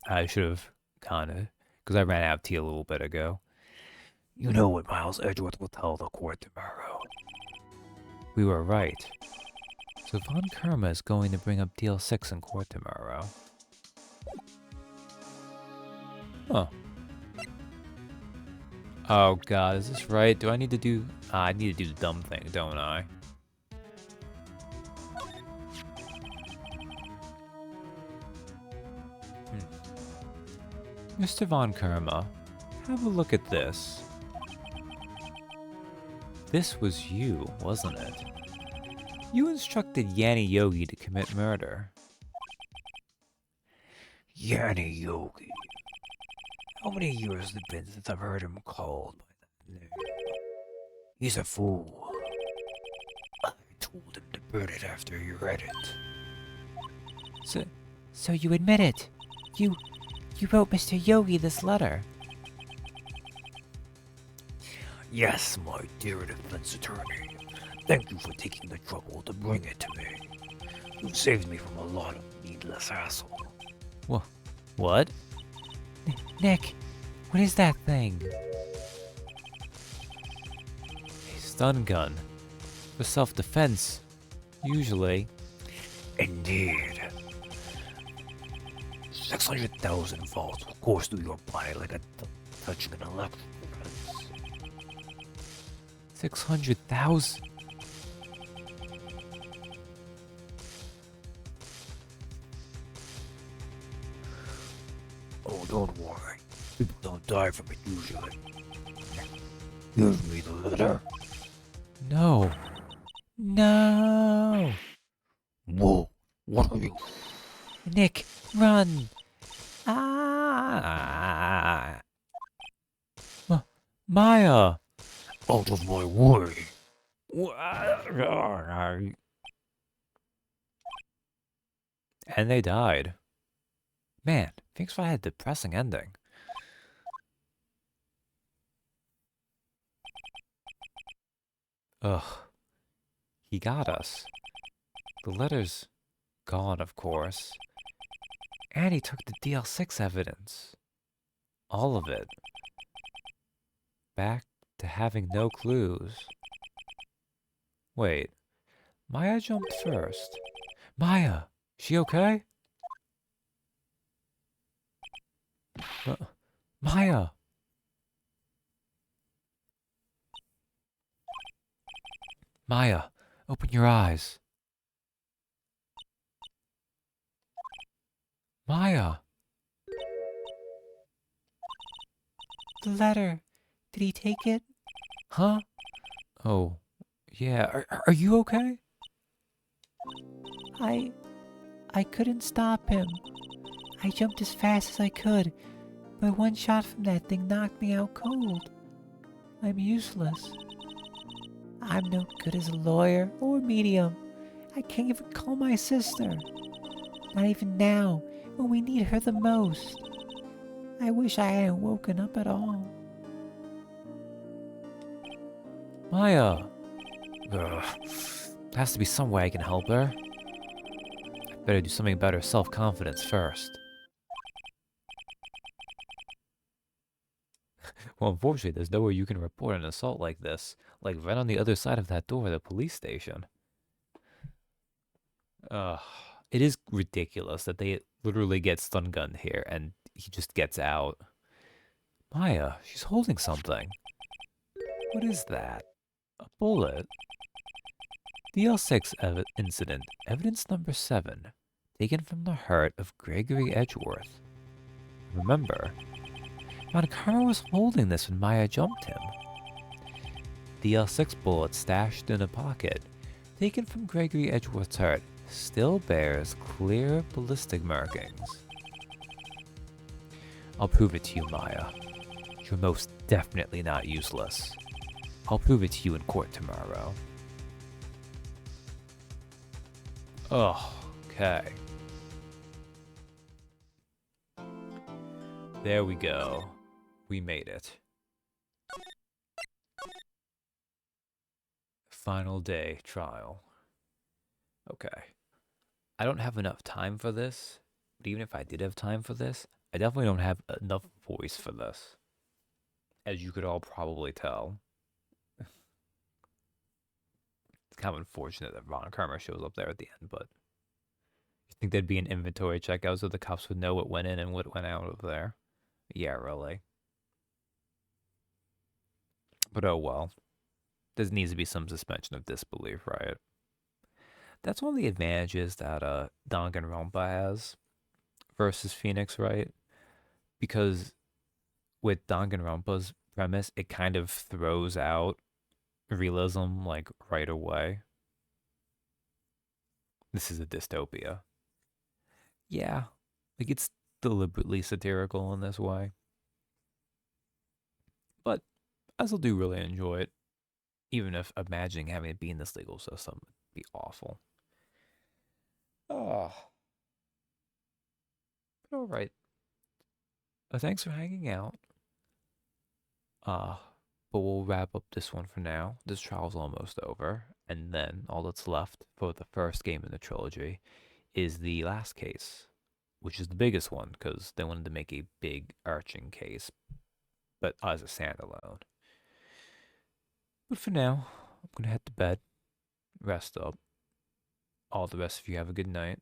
I should have, kinda, because I ran out of tea a little bit ago. You know what Miles Edgeworth will tell the court tomorrow. We were right. So Von Kerma is going to bring up Deal 6 in court tomorrow. Huh. Oh god, is this right? Do I need to do... I need to do the dumb thing, don't I? Mr. Von Kerma, have a look at this. This was you, wasn't it? You instructed Yanni Yogi to commit murder. Yanni Yogi. How many years has it been since I've heard him called by that name? He's a fool. I told him to burn it after he read it. So you admit it? You wrote Mr. Yogi this letter? Yes, my dear defense attorney. Thank you for taking the trouble to bring it to me. You've saved me from a lot of needless hassle. What? Nick, what is that thing? A stun gun. For self-defense. Usually. Indeed. 600,000 volts will course through your body like a touching an electric fence. 600,000? Oh, don't worry. People don't die from it usually. Give me the letter. No. No! Whoa, what are you? Nick, run! Ah! Maya! Out of my way. And they died. Man, Phoenix Wright had a depressing ending. Ugh. He got us. The letter's gone, of course. And he took the DL6 evidence. All of it. Back to having no clues. Wait. Maya jumped first. Maya! She okay? Maya! Maya, open your eyes. Maya! The letter. Did he take it? Huh? Oh, yeah. Are you okay? I I couldn't stop him. I jumped as fast as I could, but one shot from that thing knocked me out cold. I'm useless. I'm no good as a lawyer or medium. I can't even call my sister. Not even now, when we need her the most. I wish I hadn't woken up at all. Maya. Ugh. There has to be some way I can help her. I better do something about her self-confidence first. Well, unfortunately, there's nowhere you can report an assault like this. Like, right on the other side of that door, the police station. Ugh. It is ridiculous that they literally get stun gunned here, and he just gets out. Maya, she's holding something. What is that? A bullet? The L6 incident, evidence number 7, taken from the heart of Gregory Edgeworth. Remember, Montgomery was holding this when Maya jumped him. The L6 bullet stashed in a pocket, taken from Gregory Edgeworth's heart, still bears clear ballistic markings. I'll prove it to you, Maya. You're most definitely not useless. I'll prove it to you in court tomorrow. Oh, okay. There we go. We made it. Final day trial. Okay. I don't have enough time for this, but even if I did have time for this, I definitely don't have enough voice for this. As you could all probably tell. It's kind of unfortunate that Ron Karma shows up there at the end, but you think there'd be an inventory checkout so the cops would know what went in and what went out of there? Yeah, really. But oh well. There needs to be some suspension of disbelief, right? That's one of the advantages that Danganronpa has versus Phoenix, right? Because with Danganronpa's premise, it kind of throws out realism like right away. This is a dystopia. Yeah, like it's deliberately satirical in this way. But I still do really enjoy it, even if imagining having it be in this legal system would be awful. Oh, but all right. Thanks for hanging out. Uh, but we'll wrap up this one for now. This trial's almost over, and then all that's left for the first game in the trilogy is the last case, which is the biggest one because they wanted to make a big arching case, but as a standalone. But for now, I'm gonna head to bed, rest up. All the rest of you have a good night.